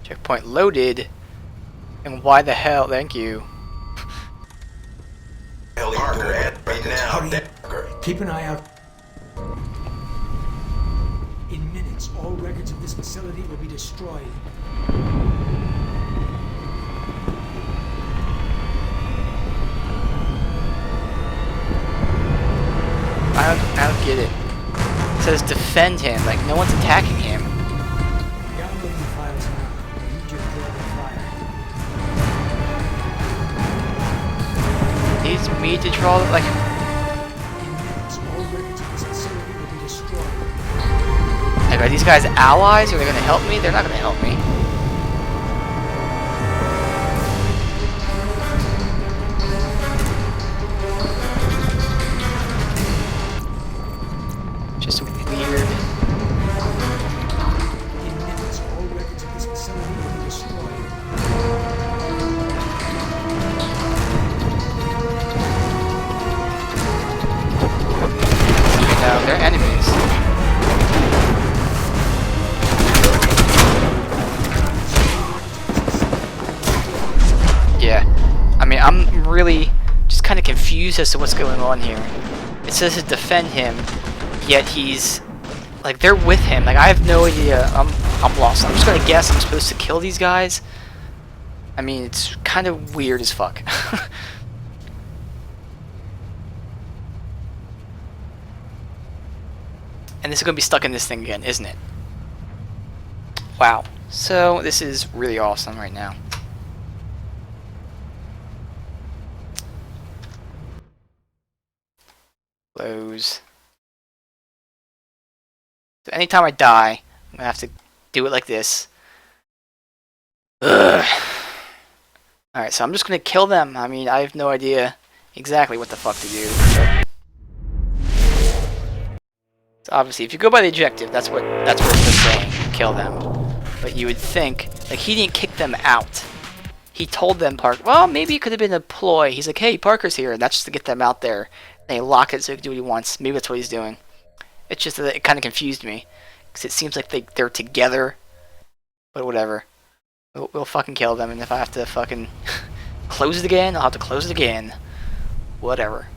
Checkpoint loaded. And why the hell? Thank you. Keep an eye out. In minutes, all records of this facility will be destroyed. I don't get it. It says defend him, like no one's attacking him. Downloading the files now. You just draw the fire. Needs me to draw, like... In minutes, all records of this facility will be destroyed. Like, are these guys allies? Are they gonna help me? They're not gonna help me. Just weird. In minutes, all records of this facility will be destroyed. No, they're enemies. Yeah. I mean, I'm really just kind of confused as to what's going on here. It says to defend him, yet he's... like, they're with him. Like, I have no idea. I'm lost. I'm just gonna guess I'm supposed to kill these guys. I mean, it's kind of weird as fuck. And this is going to be stuck in this thing again, isn't it? Wow. So, this is really awesome right now. Close. So, anytime I die, I'm going to have to do it like this. Ugh. Alright, so I'm just going to kill them. I mean, I have no idea exactly what the fuck to do. But so obviously, if you go by the objective, that's what it's saying. Kill them. But you would think, like, he didn't kick them out. He told them, well, maybe it could have been a ploy. He's like, hey, Parker's here, and that's just to get them out there. And they lock it so he can do what he wants. Maybe that's what he's doing. It's just that it kind of confused me. Because it seems like they're together. But whatever. We'll fucking kill them, and if I have to fucking close it again, I'll have to close it again. Whatever.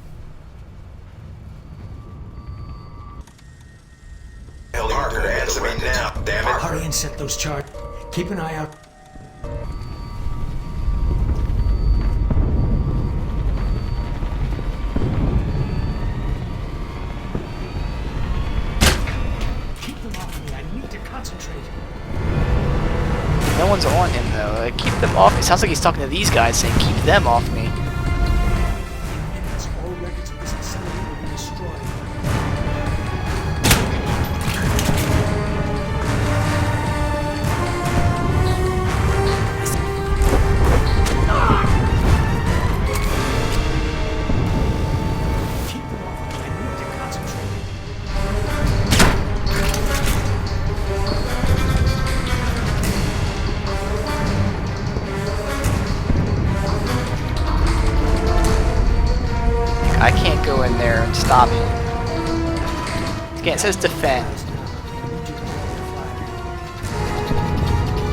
Parker, answer me now, damn it. Hurry and set those charges. Keep an eye out. Keep them off of me. I need to concentrate. No one's on him though. Like, keep them off. It sounds like he's talking to these guys, saying keep them off me. In minutes, all records of this facility will be destroyed. Keep them off of me. I need to concentrate. I can't go in there and stop him. Again, it says defend.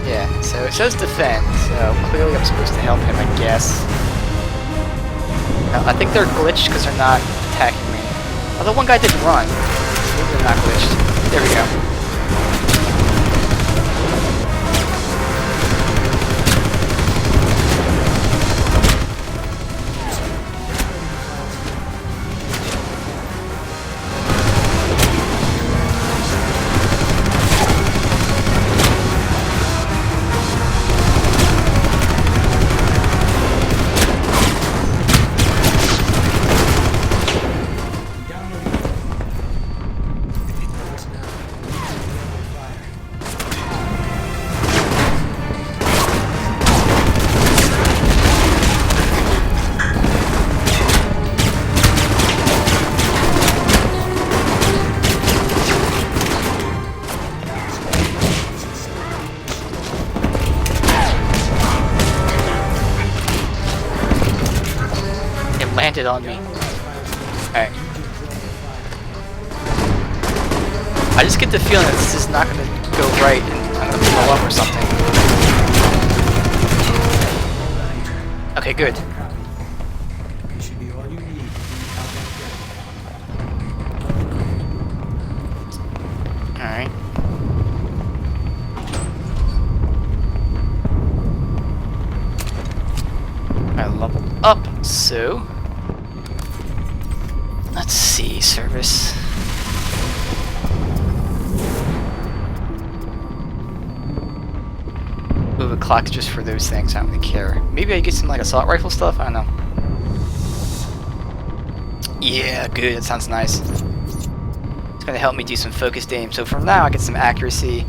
Yeah, so it says defend, so clearly I'm supposed to help him, I guess. Now, I think they're glitched because they're not attacking me. Although one guy didn't run. Maybe they're not glitched. There we go. Landed on me. Alright. I just get the feeling that this is not gonna go right and I'm gonna blow up or something. Okay, good. Alright. I leveled up, so let's see, service. Move a clock just for those things, I don't really care. Maybe I get some like assault rifle stuff, I don't know. Yeah, good, that sounds nice. It's gonna help me do some focused aim. So from now I get some accuracy.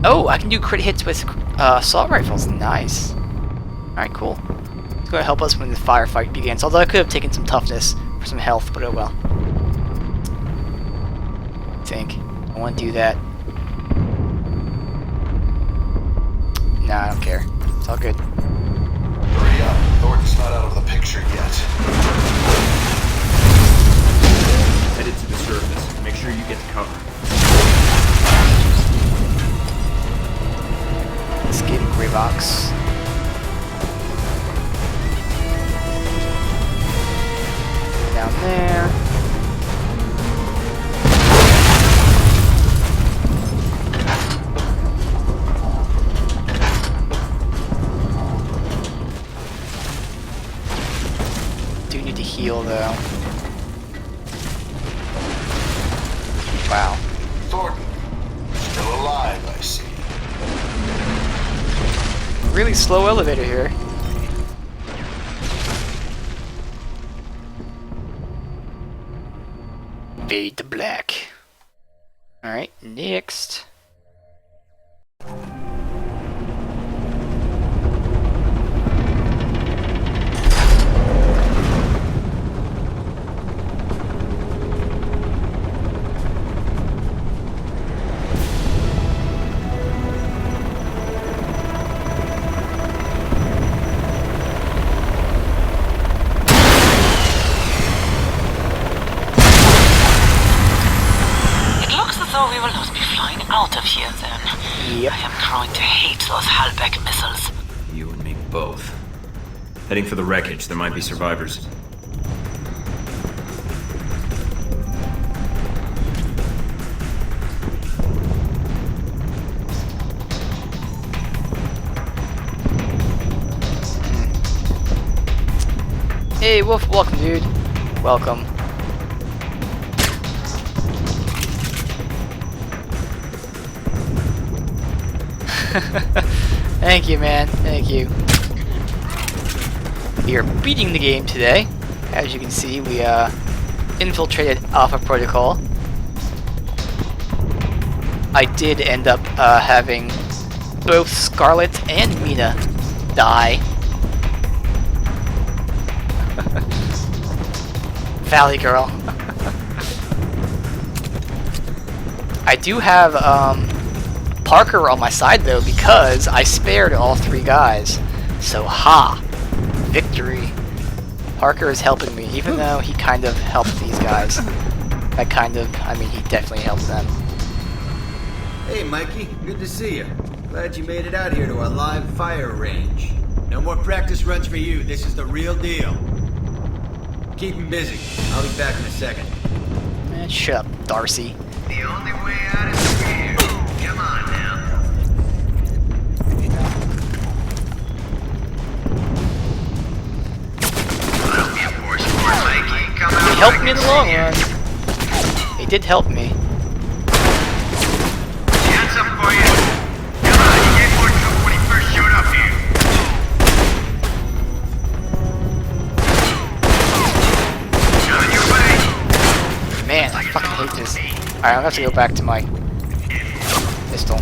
Oh, I can do crit hits with assault rifles, nice. Alright, cool. It's going to help us when the firefight begins. Although I could have taken some toughness for some health, but oh well. I think. I want to do that. Nah, I don't care. It's all good. Hurry up. Thornton's not out of the picture yet. Headed to the surface. Make sure you get to cover. Escape Greybox. Down there. Do need to heal though. Wow. Thornton, still alive, I see. Really slow elevator here. Fade to black. Alright, next. So we will not be flying out of here then. Yep. I am growing to hate those Halbeck missiles. You and me both. Heading for the wreckage. There might be survivors. Hey, Wolf, welcome, dude. Welcome. Thank you, man. Thank you. We are beating the game today. As you can see, we infiltrated Alpha Protocol. I did end up having both Scarlet and Mina die. Valley Girl. I do have Parker on my side though, because I spared all three guys. So ha! Victory! Parker is helping me, even though he kind of helped these guys. I mean he definitely helped them. Hey Mikey, good to see you. Glad you made it out here to our live fire range. No more practice runs for you, this is the real deal. Keep him busy. I'll be back in a second. Man, shut up, Darcy. The only way out is through here. Come on now. I'll be a force for Mikey. Come out. They helped me in the long run. They did help me. She had something for you. Come on, you gave more trouble when he first showed up here. Coming your way. Man, I fucking hate this. Alright, I'm gonna have to go back to my pistol.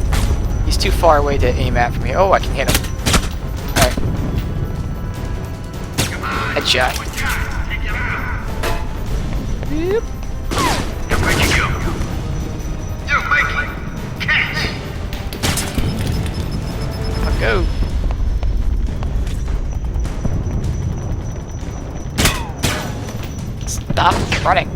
He's too far away to aim at from here. Oh, I can hit him. Alright. Headshot. Yep. Now where'd you go? Yo, Mikey! Catch! I'll go. Stop running.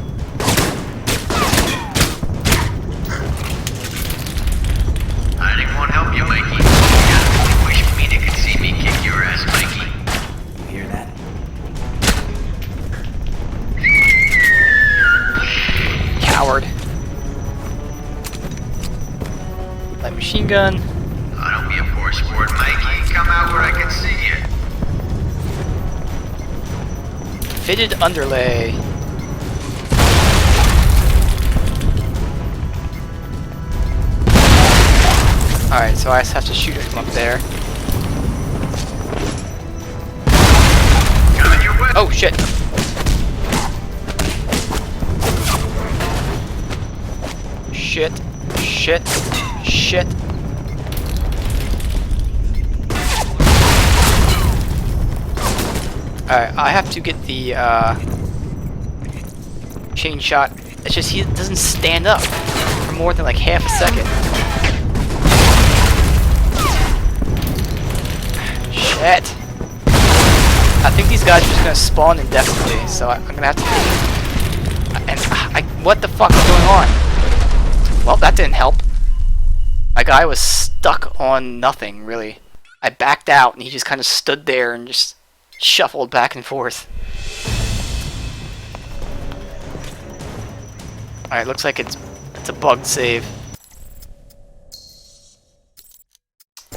I didn't want to help you, Mikey. You wish Mina could see me kick your ass, Mikey. You hear that? Coward. Light machine gun. I don't be a poor sport, Mikey. Come out where I can see you. Fitted underlay. Alright, so I just have to shoot it from up there. Oh shit! Shit. Shit. Shit. Alright, I have to get the chain shot. It's just he doesn't stand up for more than like half a second. Shit. I think these guys are just gonna spawn indefinitely, so I'm gonna have to. And what the fuck is going on? Well, that didn't help. My guy was stuck on nothing, really. I backed out, and he just kind of stood there and just shuffled back and forth. Alright, looks like it's a bugged save.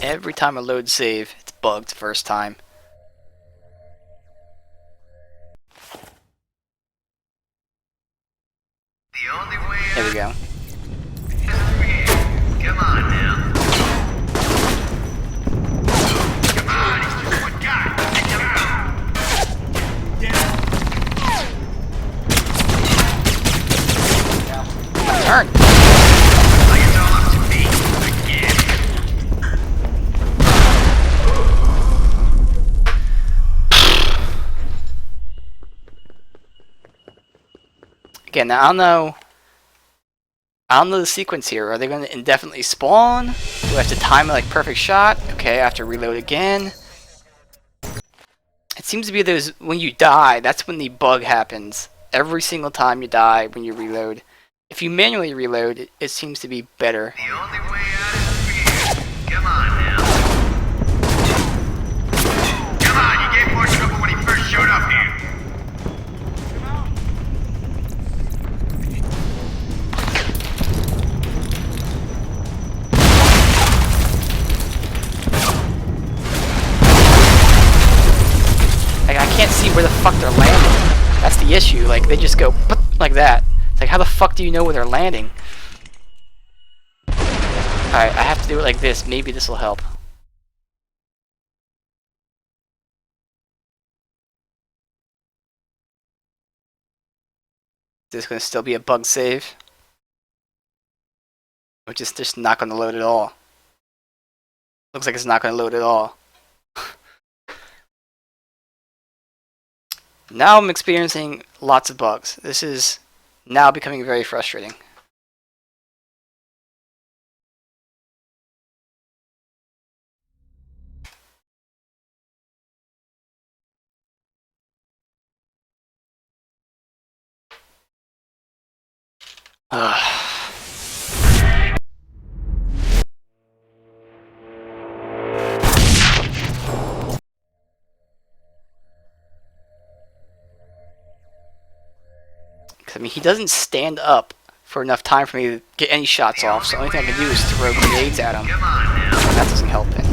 Every time I load save, it's bugged first time. There we go. Come on now. Come on, he's just one guy. Take him out. Turn. Like it's all up to me again. Again, now I don't know the sequence here. Are they going to indefinitely spawn? Do I have to time it like perfect shot? Okay, I have to reload again. It seems to be there's when you die, that's when the bug happens. Every single time you die when you reload. If you manually reload, it seems to be better. The only way out is through here. Come on now. Come on, you gave more trouble when he first showed up here. Like, I can't see where the fuck they're landing. That's the issue. Like, they just go like that. It's like, how the fuck do you know where they're landing? Alright, I have to do it like this. Maybe this will help. Is this going to still be a bug save? Which is just not going to load at all. Looks like it's not going to load at all. Now I'm experiencing lots of bugs. This is now becoming very frustrating. I mean, he doesn't stand up for enough time for me to get any shots off, so the only thing I can do is throw grenades at him. That doesn't help anything.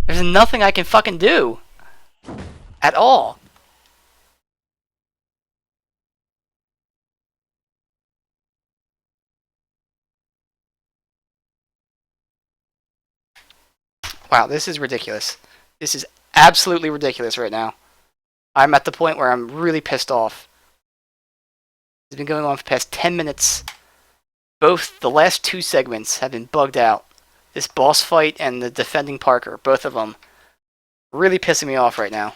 There's nothing I can fucking do. At all. Wow, this is ridiculous. This is absolutely ridiculous right now. I'm at the point where I'm really pissed off. It's been going on for the past 10 minutes. Both the last 2 segments have been bugged out. This boss fight and the defending Parker, both of them, really pissing me off right now.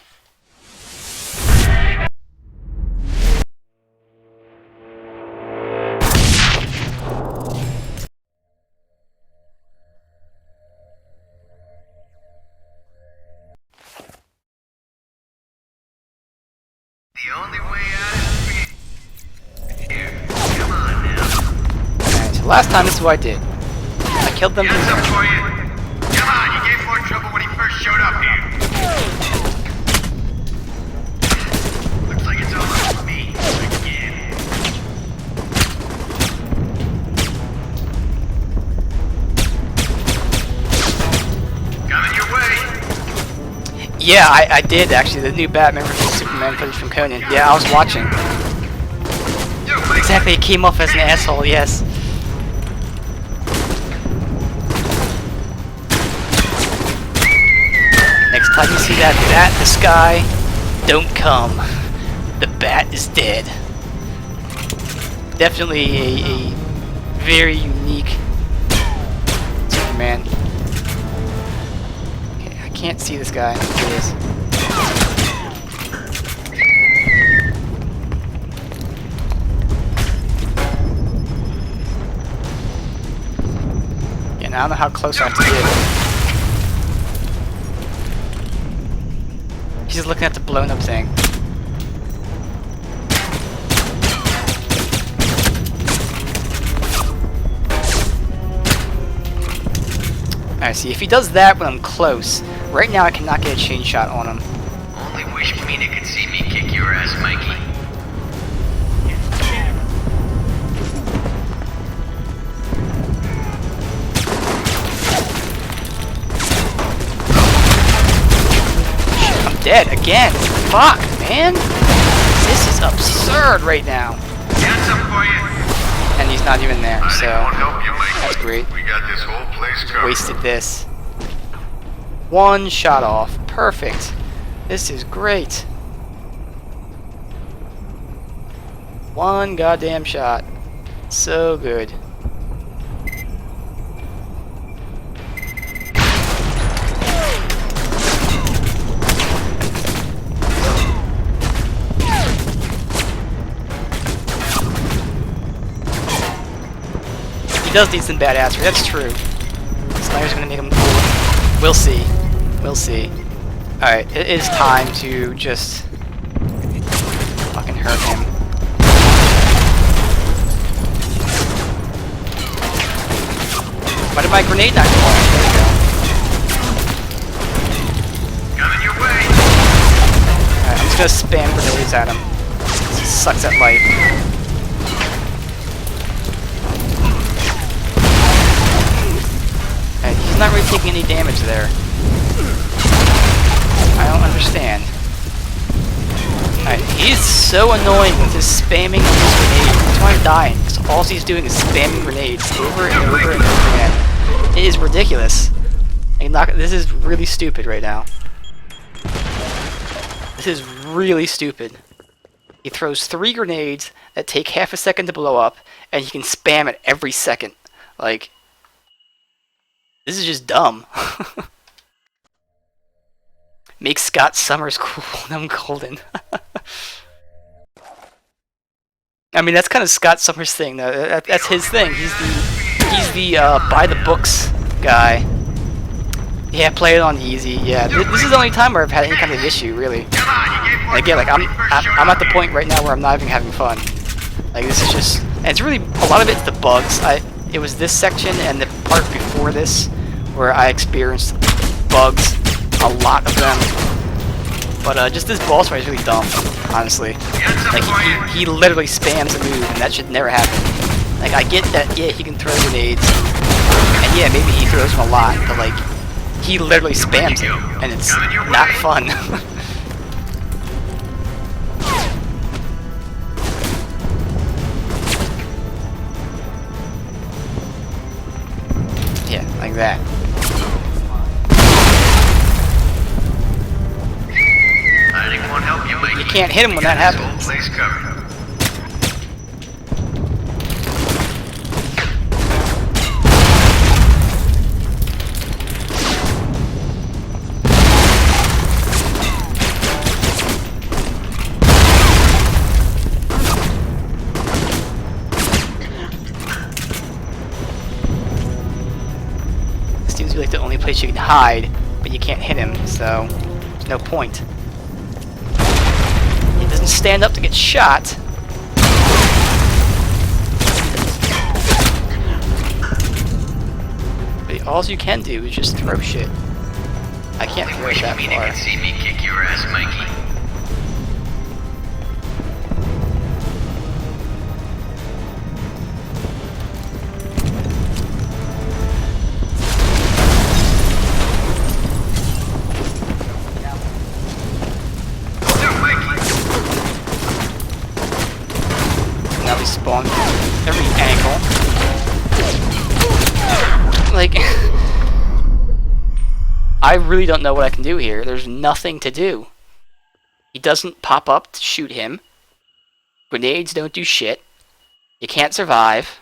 The only way out is here. Come on now. Alright, so last time this is what I did. I killed them. Got some for you. Come on, you gave more trouble when he first showed up here. Looks like it's all up to me again. Coming your way. Yeah, I did actually. The new Batman vs Superman footage from Conan. Yeah, I was watching. Exactly, it came off as an asshole, yes. Next time you see that bat in the sky, don't come. The bat is dead. Definitely a very unique Superman. Okay, I can't see this guy. Here he is. Yeah, now I don't know how close I have to get. He's just looking at the blown up thing. Alright, see, if he does that when I'm close, right now I cannot get a chain shot on him. Only wish Mina could see me kick your ass, Mikey. Dead again. Fuck, man. This is absurd right now. Got some for you. And he's not even there, so that's great. We got this whole place covered. Wasted this. One shot off. Perfect. This is great. One goddamn shot. So good. He does need some badassery, that's true. Snyder's gonna make him cool. We'll see. We'll see. Alright, it is time to just fucking hurt him. Why did my grenade not go off? There we go. Coming your way. Alright, I'm just gonna spam grenades at him. He sucks at life. He's not really taking any damage there. I don't understand. Alright, he's so annoying with his spamming of his grenade. That's why I'm dying, because all he's doing is spamming grenades over and over and over again. It is ridiculous. This is really stupid right now. This is really stupid. He throws 3 grenades that take half a second to blow up, and he can spam it every second. Like, this is just dumb. Make Scott Summers cool and I'm golden. I mean, that's kind of Scott Summers' thing, though. That's his thing. He's the by the books guy. Yeah, play it on easy. Yeah, this is the only time where I've had any kind of issue, really. Come on, you gave And again, like I'm at the point right now where I'm not even having fun. Like this is just, and it's really a lot of it's the bugs. It was this section and the part before this where I experienced bugs, a lot of them. But just this boss fight is really dumb, honestly. Like he literally spams a move, and that should never happen. Like I get that, yeah, he can throw grenades, and yeah, maybe he throws them a lot, but like he literally spams it, and it's not fun. Yeah, like that. Anyone help you make You can't hit him when that happens. Place covered. This seems to be like the only place you can hide, but you can't hit him, so there's no point. He doesn't stand up to get shot. But all you can do is just throw shit. I can't throw it that Mina far. could see me kick your ass, Mikey. Now they spawn every angle. Like, I really don't know what I can do here. There's nothing to do. He doesn't pop up to shoot him. Grenades don't do shit. You can't survive.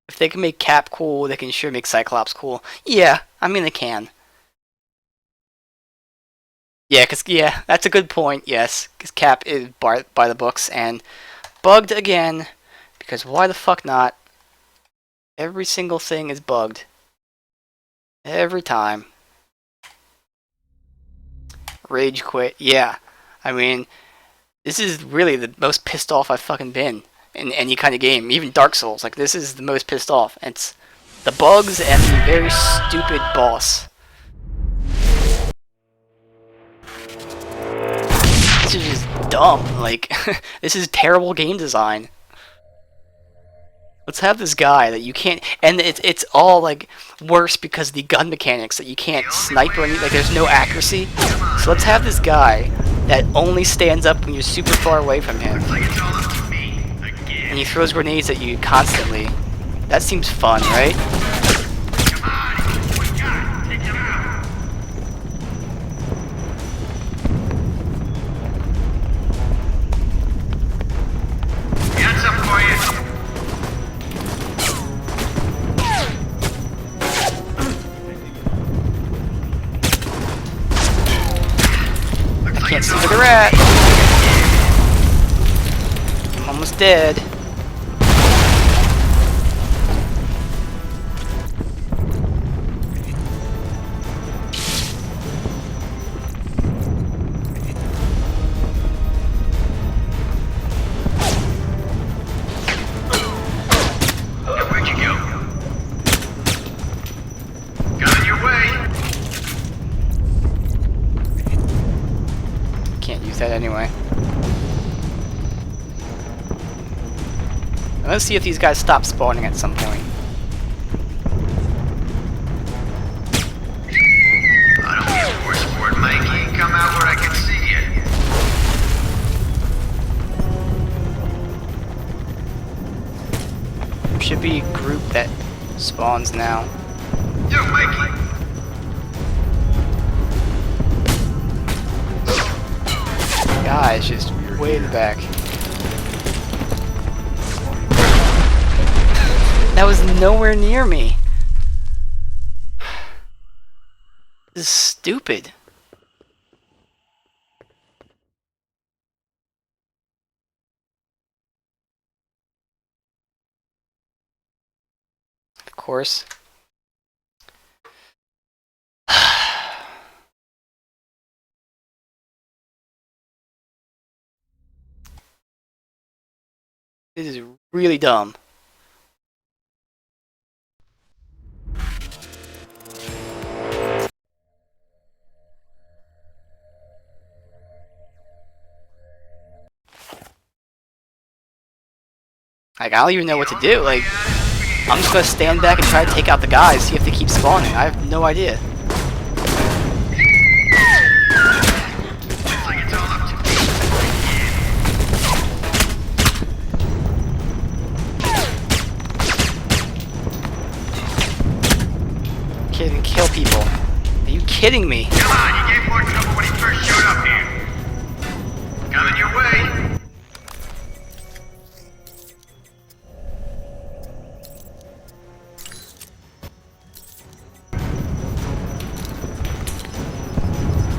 If they can make Cap cool, they can sure make Cyclops cool. Yeah, I mean they can. Yeah, yeah, that's a good point, yes. Because Cap is by the books and bugged again. Because why the fuck not? Every single thing is bugged. Every time. Rage quit, yeah. I mean, this is really the most pissed off I've fucking been in any kind of game. Even Dark Souls, like this is the most pissed off. It's the bugs and the very stupid boss. This is just dumb. Like, this is terrible game design. Let's have this guy that you can't, and it's all like worse because of the gun mechanics that you can't snipe or anything. Like there's no accuracy. So let's have this guy that only stands up when you're super far away from him, and he throws grenades at you constantly. That seems fun, right? Got some for you. Can't see where they're at. I'm almost dead. Where'd you go? Coming your way. Can't use that anyway. Let's see if these guys stop spawning at some point. I don't get worse for it, Mikey. Come out where I can see you. There should be a group that spawns now. Yo, Mikey. Guys, just way in the back. That was nowhere near me. This is stupid. Of course. This is really dumb. Like, I don't even know what to do. Like, I'm just gonna stand back and try to take out the guys, see if they keep spawning. I have no idea. Can't even kill people. Are you kidding me? Come on, you gave more trouble when he first showed up here. Coming your way.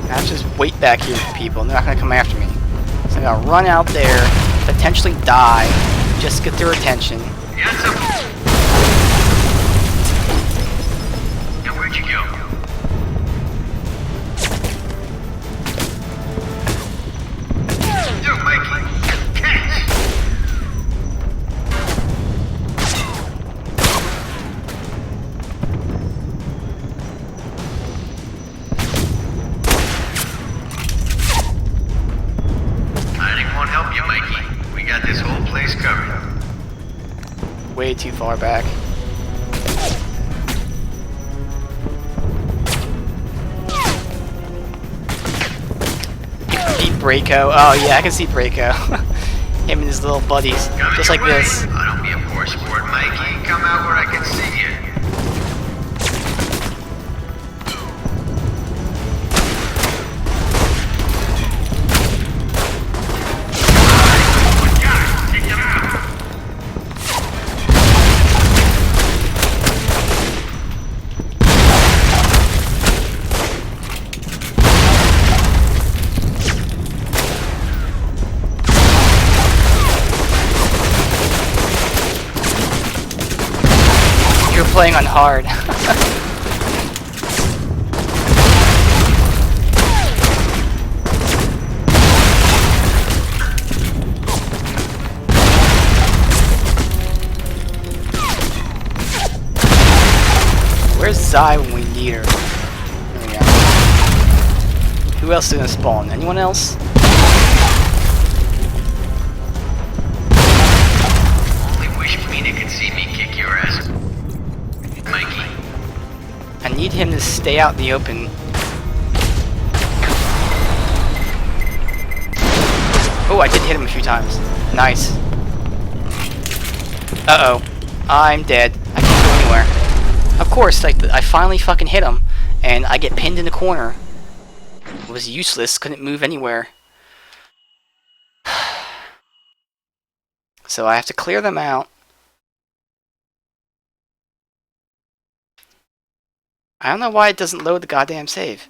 I have to just wait back here for people, and they're not gonna come after me. So I gotta run out there, potentially die, just get their attention. Now where'd you go? Yo, Mikey! Catch! I won't help you, Mikey. We got this whole place covered. Way too far back. Beat Braco. Oh yeah, I can see Braco. Him and his little buddies. Just like this. Oh, don't be a poor sport, Mikey. Come out where I can see you. You're playing on hard. Where's Zai when we need her? There we go. Who else is gonna spawn? Anyone else? Only wish Mina could see me kick your ass. Mikey. I need him to stay out in the open. Oh, I did hit him a few times. Nice. Uh-oh. I'm dead. I can't go anywhere. Of course, like, I finally fucking hit him, and I get pinned in the corner. It was useless, couldn't move anywhere. So I have to clear them out. I don't know why it doesn't load the goddamn save.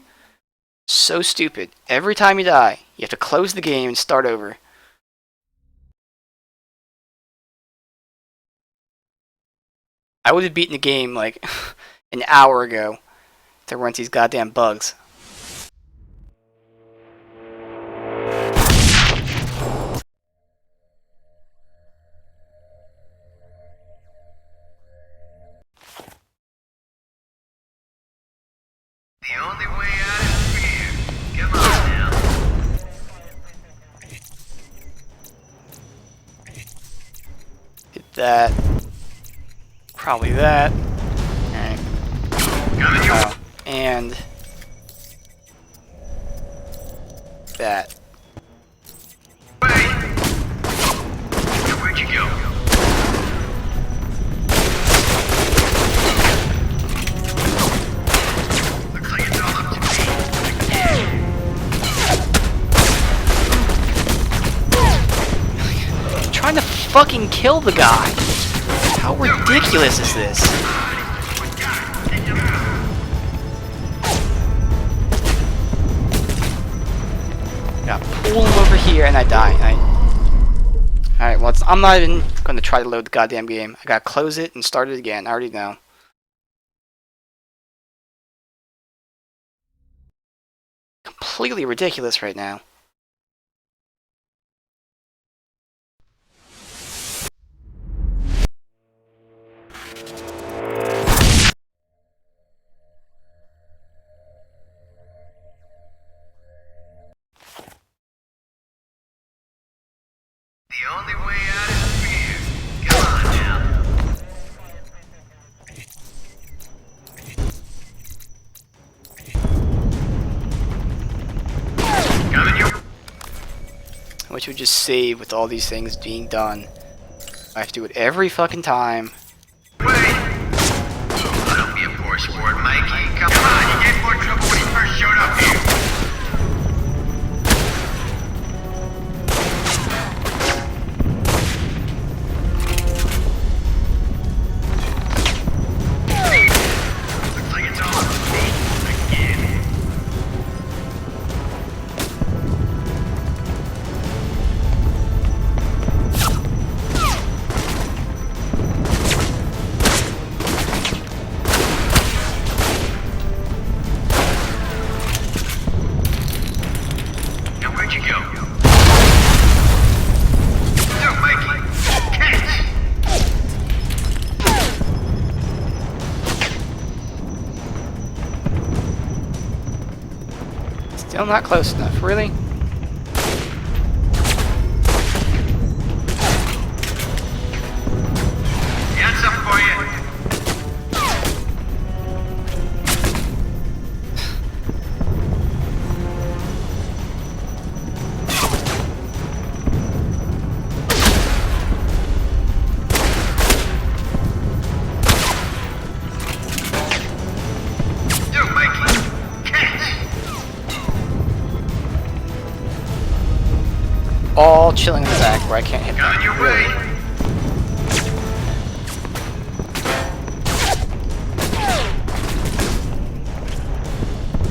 So stupid. Every time you die, you have to close the game and start over. I would have beaten the game like an hour ago if there weren't these goddamn bugs. The only way out is fear. Come on now. Hit that. Probably that. Alright. Oh, and that. Where'd you go? Looks like it's all up to I'm trying to fucking kill the guy. How ridiculous is this? Got pull him over here and I die. Alright, well, I'm not even going to try to load the goddamn game. I gotta close it and start it again. I already know. Completely ridiculous right now. way out is fear. Come on now. Coming your Which would just save with all these things being done. I have to do it every fucking time. way. Oh, don't be a poor sport, Mikey. Come on, you gave more trouble when he first showed up here. Looks like it's all on me again. Now where'd you go? No, Mikey! Catch! Still not close enough, really? Got something for you. Yo, Mikey! Catch! All chilling in the back where I can't hit Coming your way.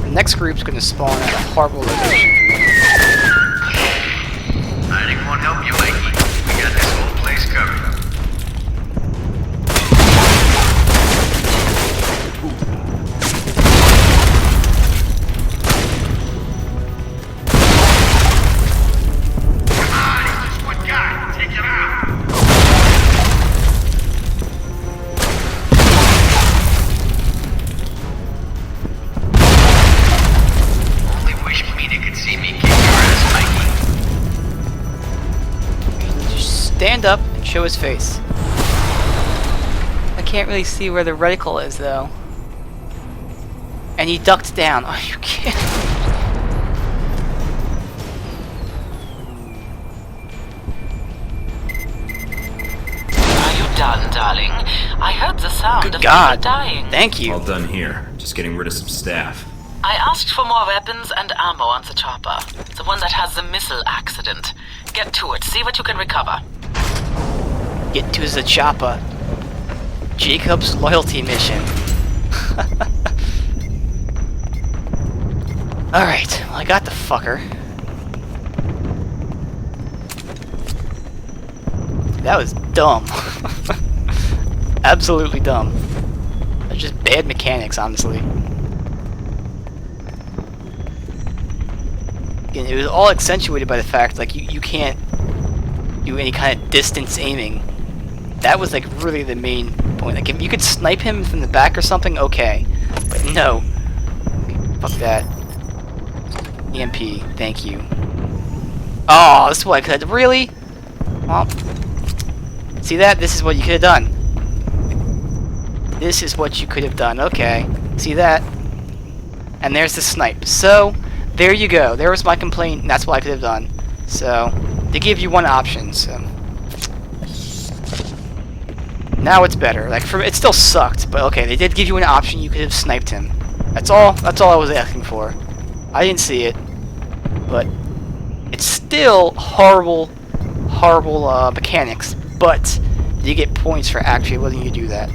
The next group's gonna spawn at a horrible location for me. Hiding won't help you, Mikey. We got this whole place covered. Come on, he's just one guy. Take him out. Only wish Mina could see me kick your ass, Mikey. Just stand up and show his face. I can't really see where the reticle is, though. And he ducked down. Are you kidding? Are you done, darling? I heard the sound Good of God. people dying. Thank you. All done here. Just getting rid of some staff. I asked for more weapons and ammo on the chopper. The one that has the missile accident. Get to it. See what you can recover. Get to the chopper. Jacob's loyalty mission. Alright, well I got the fucker. That was dumb. Absolutely dumb. That's just bad mechanics, honestly. Again, it was all accentuated by the fact like you can't do any kind of distance aiming. That was like really the main point. Like if you could snipe him from the back or something, okay. But no. Fuck that. EMP, thank you. Oh, this is what I could have. Really? Well, see that? This is what you could have done. This is what you could have done. Okay. See that? And there's the snipe. So, there you go. There was my complaint, and that's what I could have done. So, they give you one option, so. Now it's better. Like, it still sucked, but okay, they did give you an option. You could have sniped him. That's all I was asking for. I didn't see it, but it's still horrible mechanics, but you get points for actually letting you do that.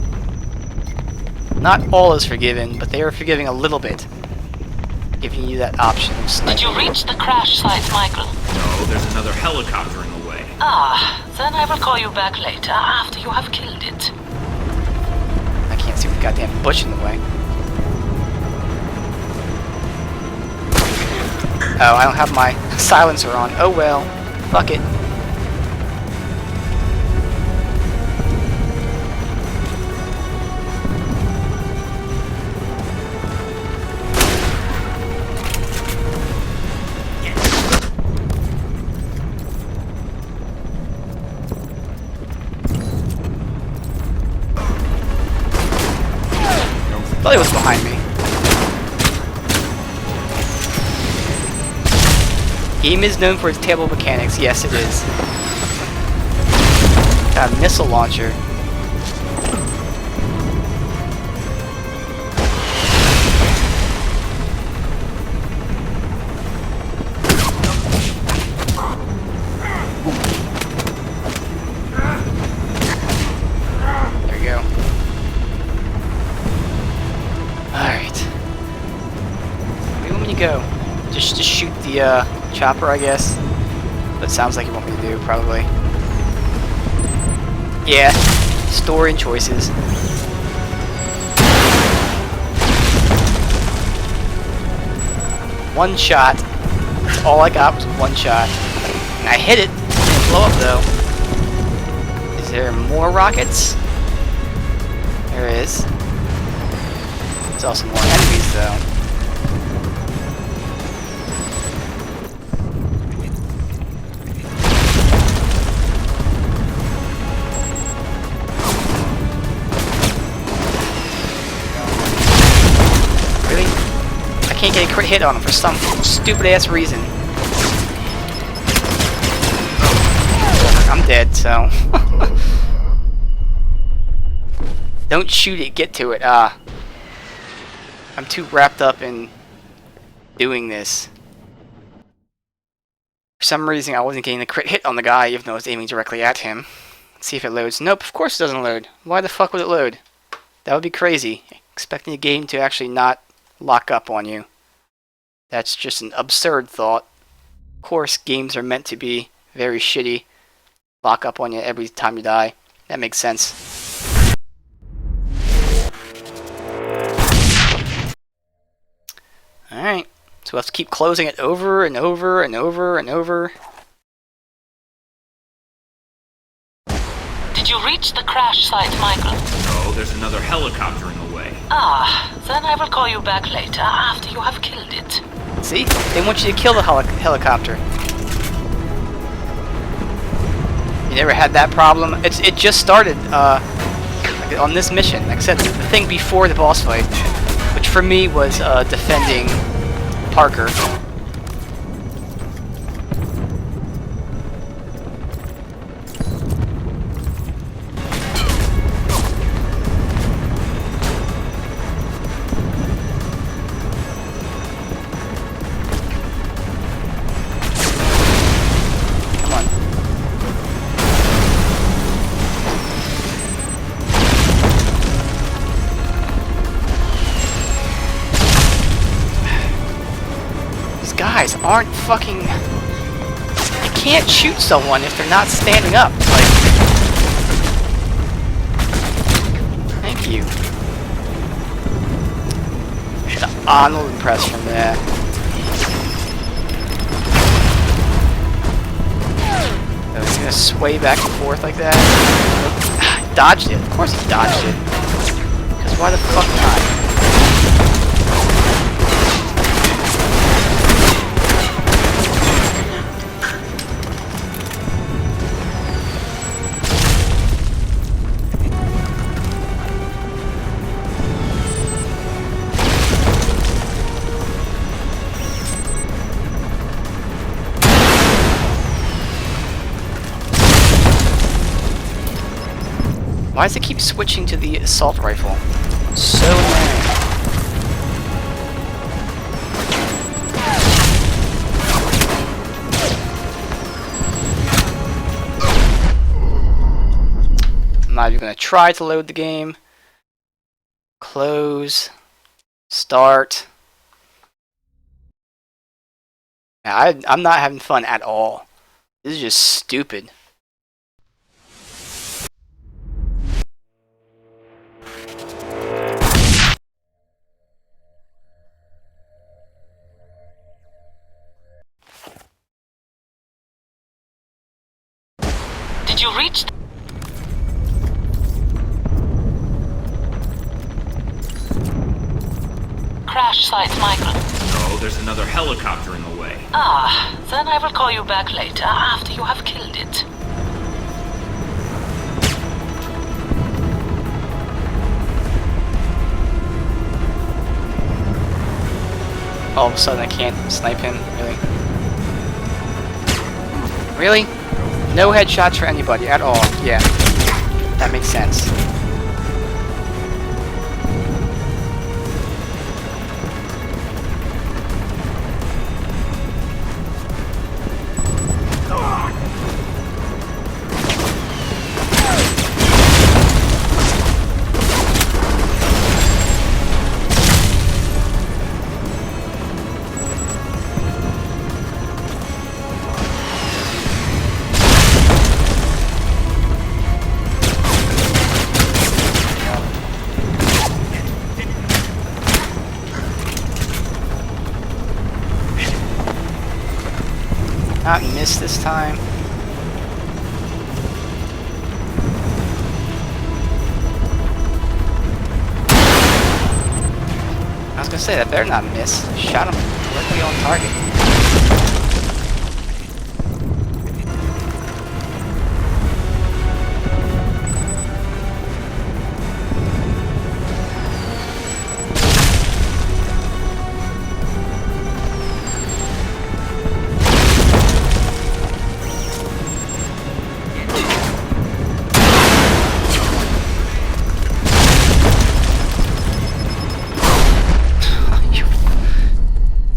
Not all is forgiven, but they are forgiving a little bit, giving you that option of Did sniping. you reach the crash site, Michael? No, there's another helicopter in the way. Ah, then I will call you back later after you have killed it. I can't see the goddamn bush in the way. Oh, I don't have my silencer on. Oh well. Fuck it. Thought he was behind me. Game is known for its table mechanics. Yes, it is. Got a missile launcher. There we go. Alright. Where do you want me to go? Just shoot the chopper, I guess. That sounds like you want me to do, probably. Yeah, story and choices. One shot. That's all I got was one shot. And I hit it. It didn't blow up though. Is there more rockets? There is. There's also more enemies though. I can't get a crit hit on him for some stupid ass reason. I'm dead, so. Don't shoot it, get to it. I'm too wrapped up in doing this. For some reason I wasn't getting the crit hit on the guy even though I was aiming directly at him. Let's see if it loads. Nope, of course it doesn't load. Why the fuck would it load? That would be crazy. Expecting a game to actually not lock up on you. That's just an absurd thought. Of course, games are meant to be very shitty. Lock up on you every time you die. That makes sense. Alright, so we'll have to keep closing it over and over and over and over. Did you reach the crash site, Michael? No, there's another helicopter in the way. Ah, then I will call you back later after you have killed it. See? They want you to kill the helicopter. You never had that problem? It just started on this mission. Like I said, the thing before the boss fight, which for me was defending Parker. Guys aren't fucking... You can't shoot someone if they're not standing up. Like... Thank you. Should have Arnold impressed from there. Oh, he's gonna sway back and forth like that. He dodged it. Of course he dodged it. Because why the fuck not? Why does it keep switching to the assault rifle? So annoying. I'm not even going to try to load the game. Close. Start. I'm not having fun at all. This is just stupid. Did you reach crash site, Michael? No, there's another helicopter in the way. Ah, then I will call you back later after you have killed it. all of a sudden I can't snipe him, really. Really? No headshots for anybody at all. Yeah. That makes sense. Not miss this time. I was gonna say, that better not miss. Shot him directly on target.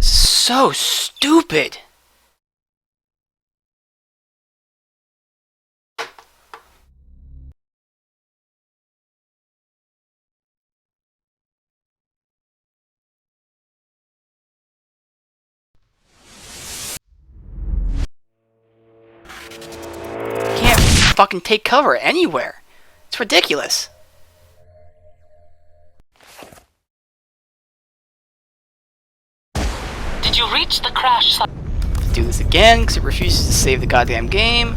So stupid. Can't fucking take cover anywhere. It's ridiculous. Did you reach the crash site? Do this again because it refuses to save the goddamn game.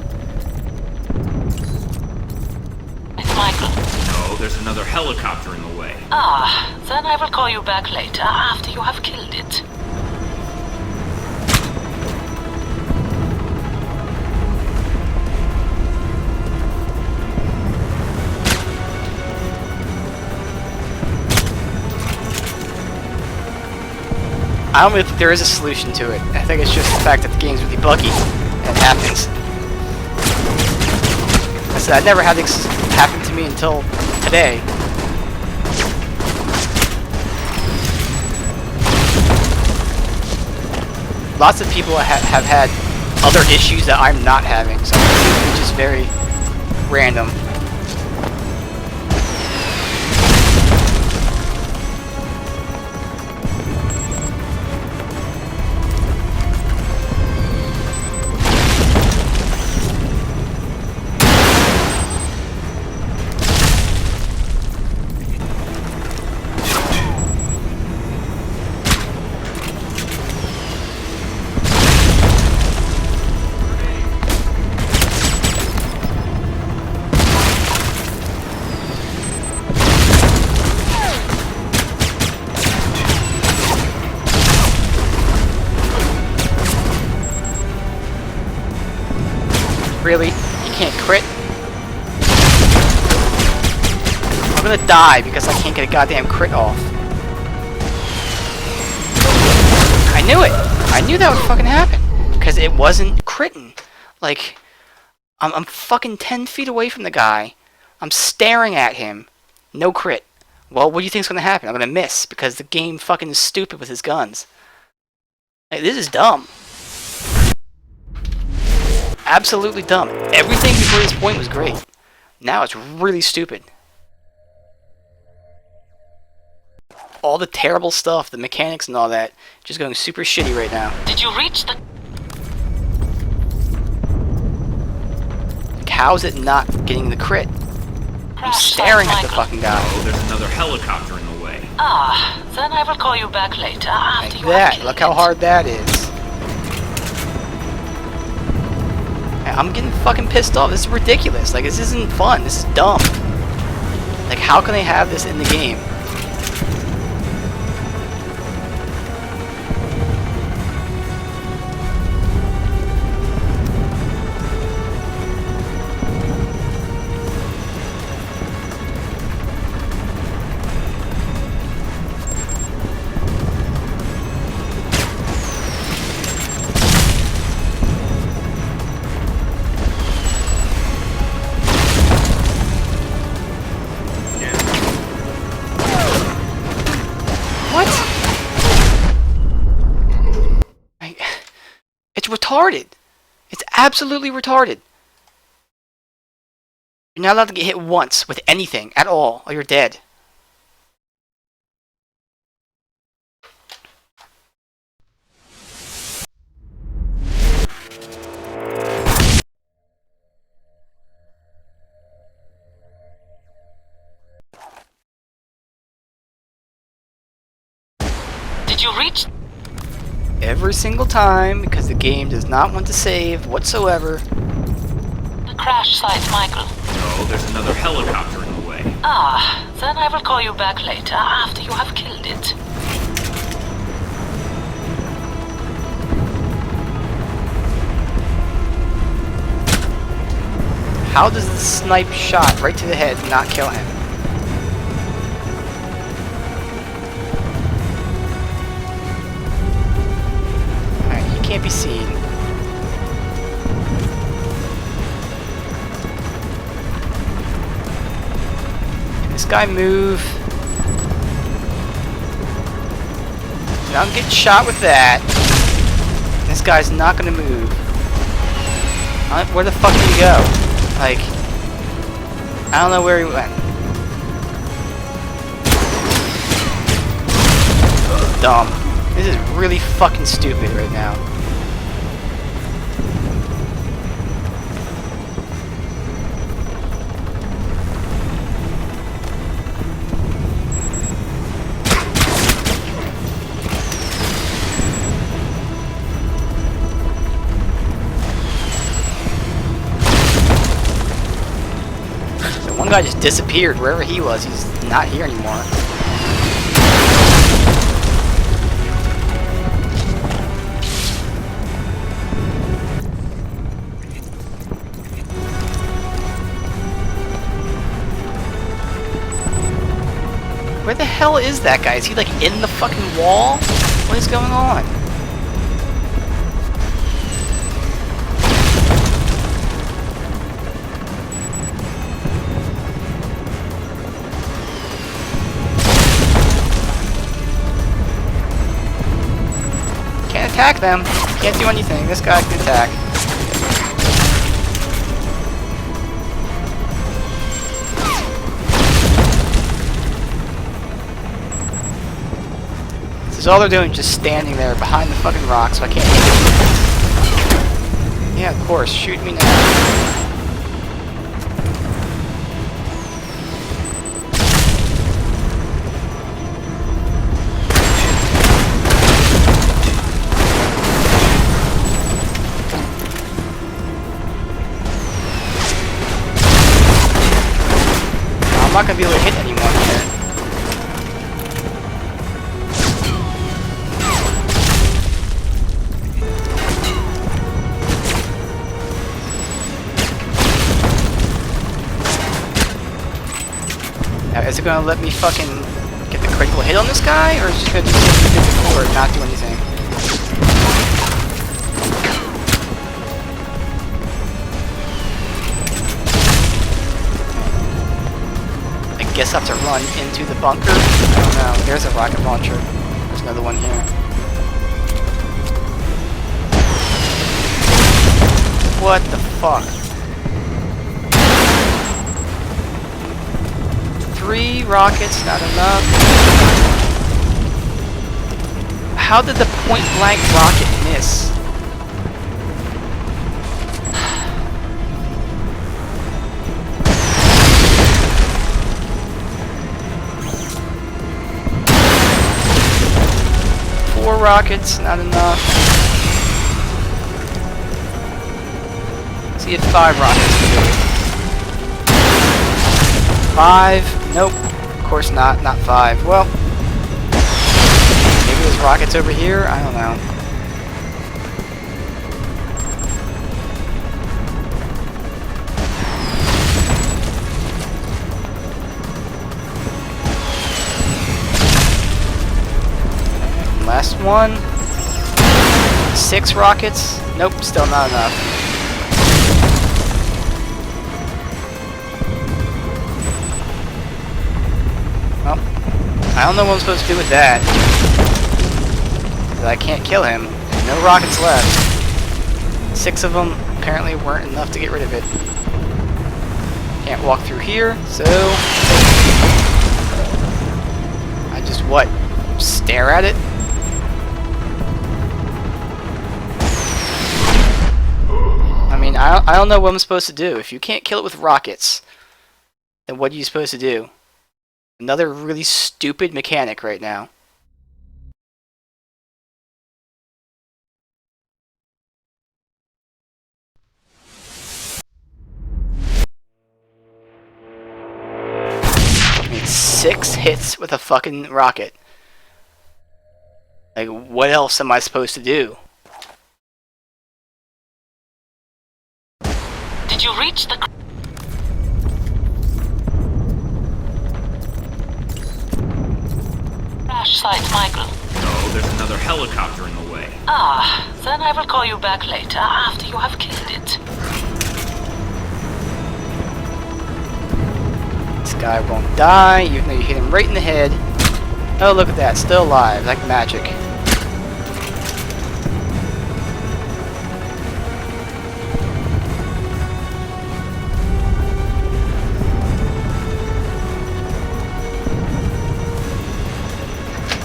It's Michael. No, there's another helicopter in the way. Ah, then I will call you back later after you have killed it. I don't really think there is a solution to it. I think it's just the fact that the game's really buggy and it happens. I said I never had this happen to me until today. Lots of people have had other issues that I'm not having, so it's just very random. Really? You can't crit? I'm gonna die because I can't get a goddamn crit off. I knew it! I knew that would fucking happen! Because it wasn't critting. Like, I'm fucking 10 feet away from the guy. I'm staring at him. No crit. Well, what do you think's gonna happen? I'm gonna miss because the game fucking is stupid with his guns. Like, this is dumb. Absolutely dumb. Everything before this point was great. Now it's really stupid. All the terrible stuff, the mechanics and all that, just going super shitty right now. Did you reach the... Like, how is it not getting the crit? I'm staring at the fucking guy. Oh, there's another helicopter in the way. Ah, then I will call you back later after Like you have that. killed Look how it. hard that is. I'm getting fucking pissed off. This is ridiculous. Like, this isn't fun. This is dumb. Like, how can they have this in the game? retarded. It's absolutely retarded. You're not allowed to get hit once with anything at all, or you're dead. Did you reach? Every single time, because the game does not want to save whatsoever. The crash site, Michael. No, there's another helicopter in the way. Ah, then I will call you back later after you have killed it. How does the snipe shot right to the head not kill him? Alright, he can't be seen. Can this guy move? Now I'm getting shot with that. This guy's not gonna move. Where the fuck did he go? Like, I don't know where he went. Dumb. This is really fucking stupid right now. One guy just disappeared wherever he was. He's not here anymore. Where the hell is that guy? Is he like in the fucking wall? What is going on? Attack them. Can't do anything. This guy can attack. This is all they're doing, just standing there behind the fucking rock, so I can't hit them. Yeah, of course. Shoot me now. I'm not gonna be able to hit anyone here. Now, is it gonna let me fucking get the critical hit on this guy, or is it just gonna do something difficult or not do anything? I guess I have to run into the bunker. I don't know. There's a rocket launcher. There's another one here. What the fuck? 3 rockets, not enough. How did the point blank rocket miss? Rockets, not enough. See if 5 rockets can do it. 5, nope. Of course not 5. Well, maybe there's rockets over here, I don't know. Last one. 6 rockets. Nope, still not enough. Well, I don't know what I'm supposed to do with that. I can't kill him. No rockets left. 6 of them apparently weren't enough to get rid of it. Can't walk through here, so I just what? Stare at it? I mean, I don't know what I'm supposed to do. If you can't kill it with rockets, then what are you supposed to do? Another really stupid mechanic right now. I mean, 6 hits with a fucking rocket. Like, what else am I supposed to do? Did you reach the crash site, Michael? No, there's another helicopter in the way. Ah, then I will call you back later after you have killed it. This guy won't die, even though you hit him right in the head. Oh, look at that, still alive, like magic.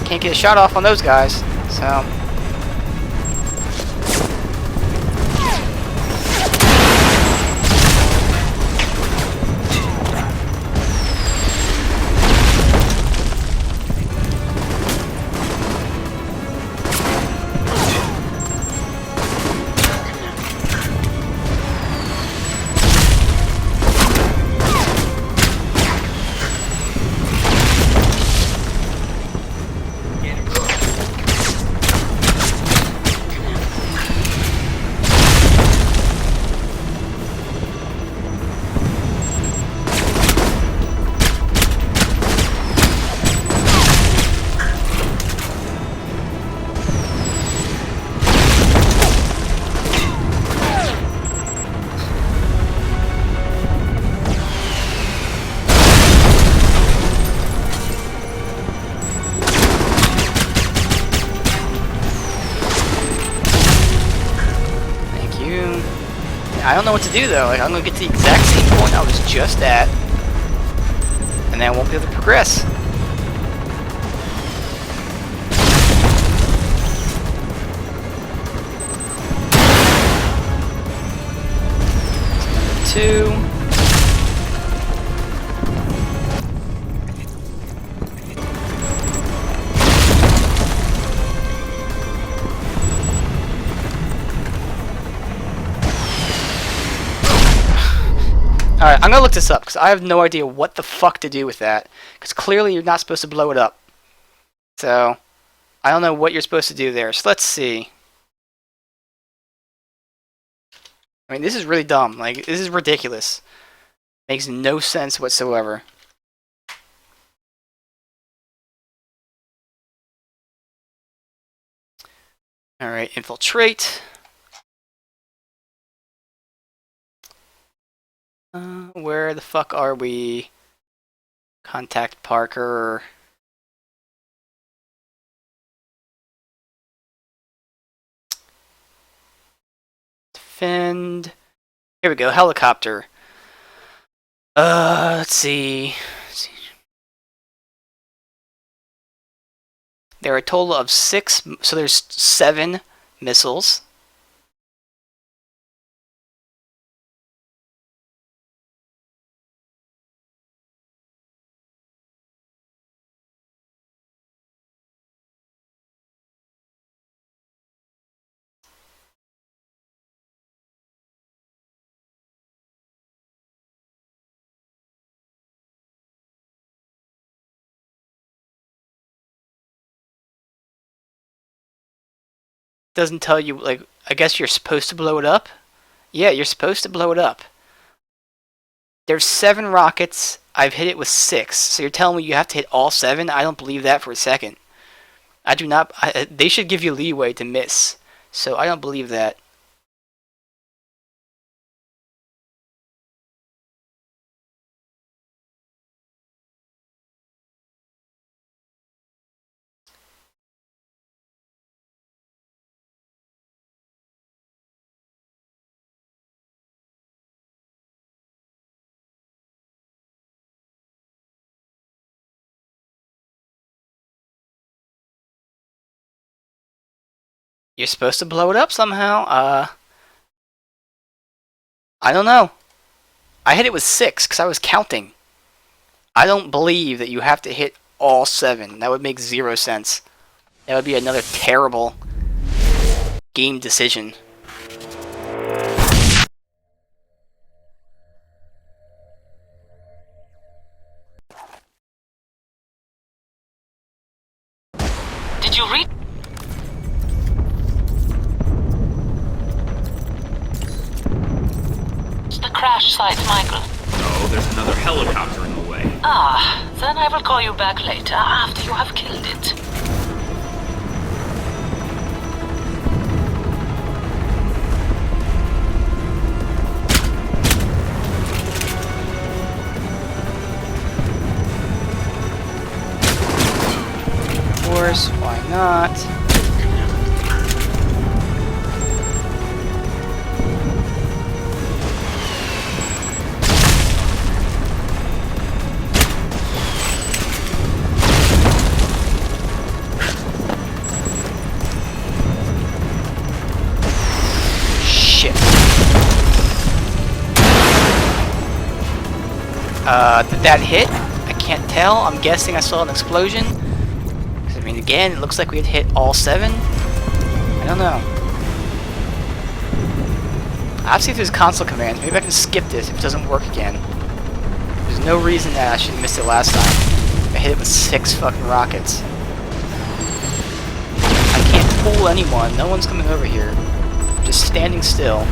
Can't get a shot off on those guys, so... I don't know what to do though. Like, I'm gonna get to the exact same point I was just at, and then I won't be able to progress. Number 2. Alright, I'm gonna look this up, because I have no idea what the fuck to do with that. Because clearly you're not supposed to blow it up. So, I don't know what you're supposed to do there. So let's see. I mean, this is really dumb. Like, this is ridiculous. Makes no sense whatsoever. Alright, infiltrate. Where the fuck are we? Contact Parker. Defend. Here we go, helicopter. Let's see. There are a total of 6, so there's 7 missiles. Doesn't tell you, like, I guess you're supposed to blow it up? Yeah, you're supposed to blow it up. There's 7 rockets. I've hit it with 6. So you're telling me you have to hit all 7? I don't believe that for a second. I do not. They should give you leeway to miss. So I don't believe that. You're supposed to blow it up somehow. I don't know. I hit it with 6 because I was counting. I don't believe that you have to hit all 7. That would make 0 sense. That would be another terrible game decision. Did you read the crash site, Michael? No, there's another helicopter in the way. Ah, then I will call you back later after you have killed it. Of course, why not? Did that hit? I can't tell. I'm guessing I saw an explosion. 'Cause, I mean, again, it looks like we had hit all 7. I don't know. I'll have to see if there's console commands. Maybe I can skip this if it doesn't work again. There's no reason that I should have missed it last time. I hit it with 6 fucking rockets. I can't fool anyone. No one's coming over here. I'm just standing still.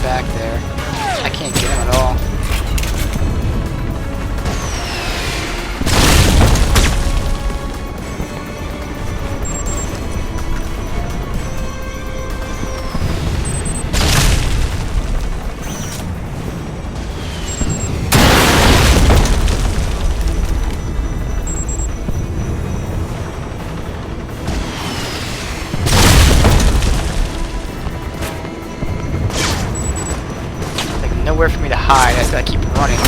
Back there. I can't get him at all. Nowhere for me to hide. I just gotta keep running.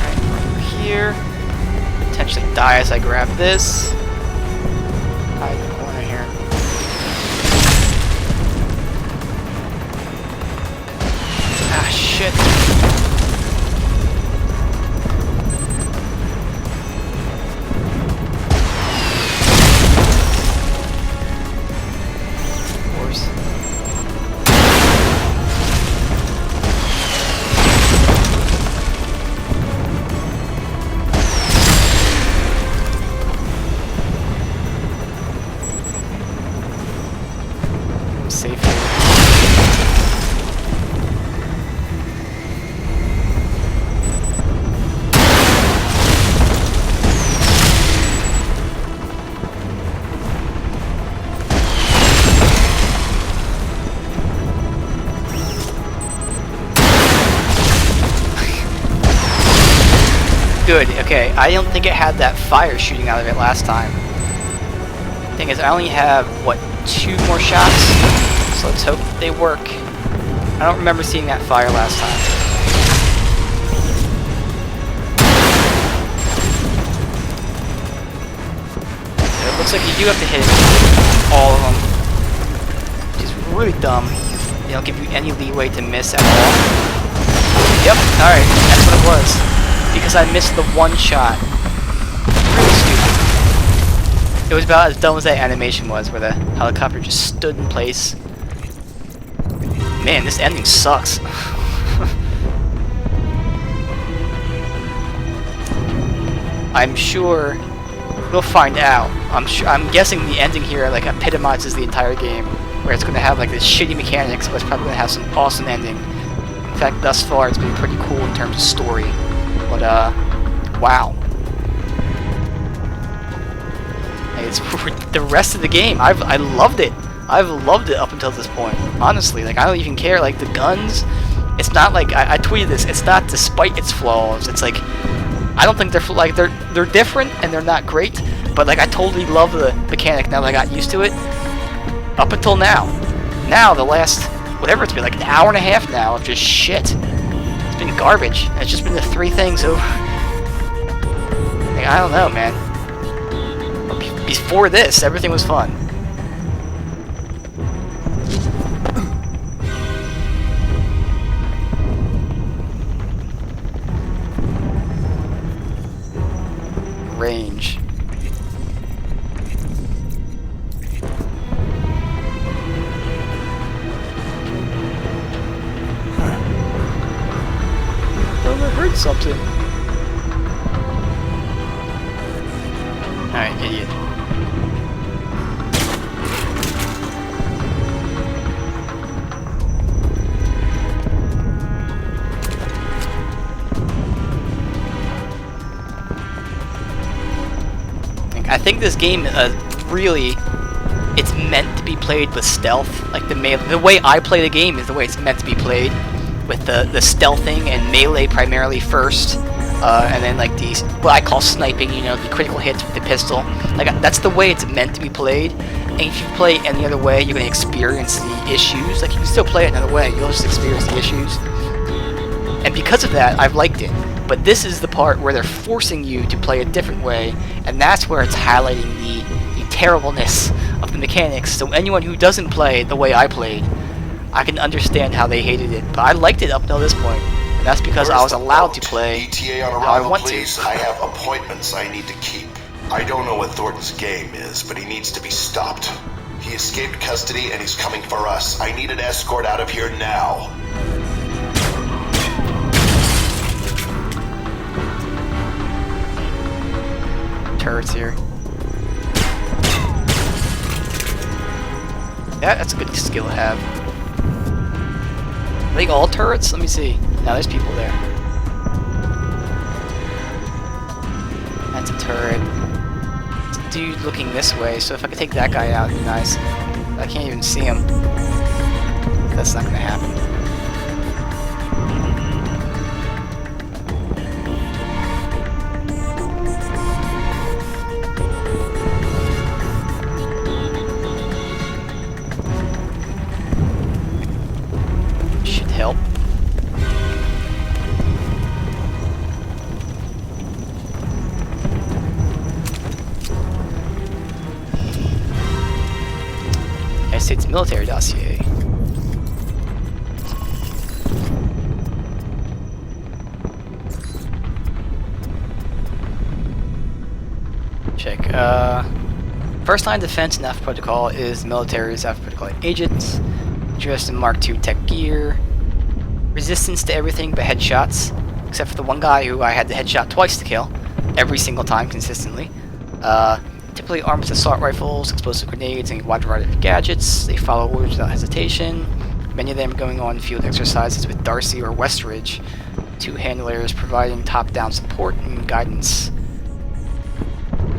Alright, over here. Potentially die as I grab this. Hide in the corner here. Ah, shit. Safe here. Good, okay. I don't think it had that fire shooting out of it last time. Thing is, I only have, what, 2 more shots? So let's hope they work. I don't remember seeing that fire last time. It looks like you do have to hit all of them. Which is really dumb. They don't give you any leeway to miss at all. Yep, alright, that's what it was. Because I missed the 1 shot. Really stupid. It was about as dumb as that animation was, where the helicopter just stood in place. Man, this ending sucks. I'm sure We'll find out. I'm guessing the ending here like epitomizes the entire game, where it's gonna have like this shitty mechanics, but it's probably gonna have some awesome ending. In fact, thus far it's been pretty cool in terms of story. But wow. It's the rest of the game. I loved it. I've loved it up until this point. Honestly, like I don't even care. Like the guns, it's not like I tweeted this. It's not despite its flaws. It's like I don't think they're different and they're not great. But like I totally love the mechanic now that I got used to it. Up until now. Now the last whatever it's been like an hour and a half now of just shit. It's been garbage. And it's just been the three things over. Like, I don't know, man. Before this, everything was fun. Range. Oh, I heard something. Alright, idiot. I think this game really, it's meant to be played with stealth. Like the way I play the game is the way it's meant to be played, with the stealthing and melee primarily first, and then like these what I call sniping. You know, the critical hits with the pistol. Like that's the way it's meant to be played. And if you play any other way, you're gonna experience the issues. Like you can still play it another way, you'll just experience the issues. And because of that, I've liked it. But this is the part where they're forcing you to play a different way, and that's where it's highlighting the terribleness of the mechanics. So anyone who doesn't play the way I played, I can understand how they hated it. But I liked it up until this point, and that's because I was allowed to play ETA on how I arrival, want please. to. I have appointments I need to keep. I don't know what Thornton's game is, but he needs to be stopped. He escaped custody and he's coming for us. I need an escort out of here now. Turrets here. Yeah, that's a good skill to have. Are they all turrets? Let me see. Now there's people there. That's a turret. It's a dude looking this way, so if I could take that guy out, it'd be nice. I can't even see him. That's not gonna happen. Help. United States military dossier. Check. First line defense in Alpha Protocol is the military's Alpha Protocol agents, dressed in Mark II tech gear. Resistance to everything but headshots, except for the one guy who I had to headshot twice to kill, every single time consistently. Typically armed with assault rifles, explosive grenades, and a wide variety of gadgets. They follow orders without hesitation. Many of them going on field exercises with Darcy or Westridge, two handlers providing top-down support and guidance.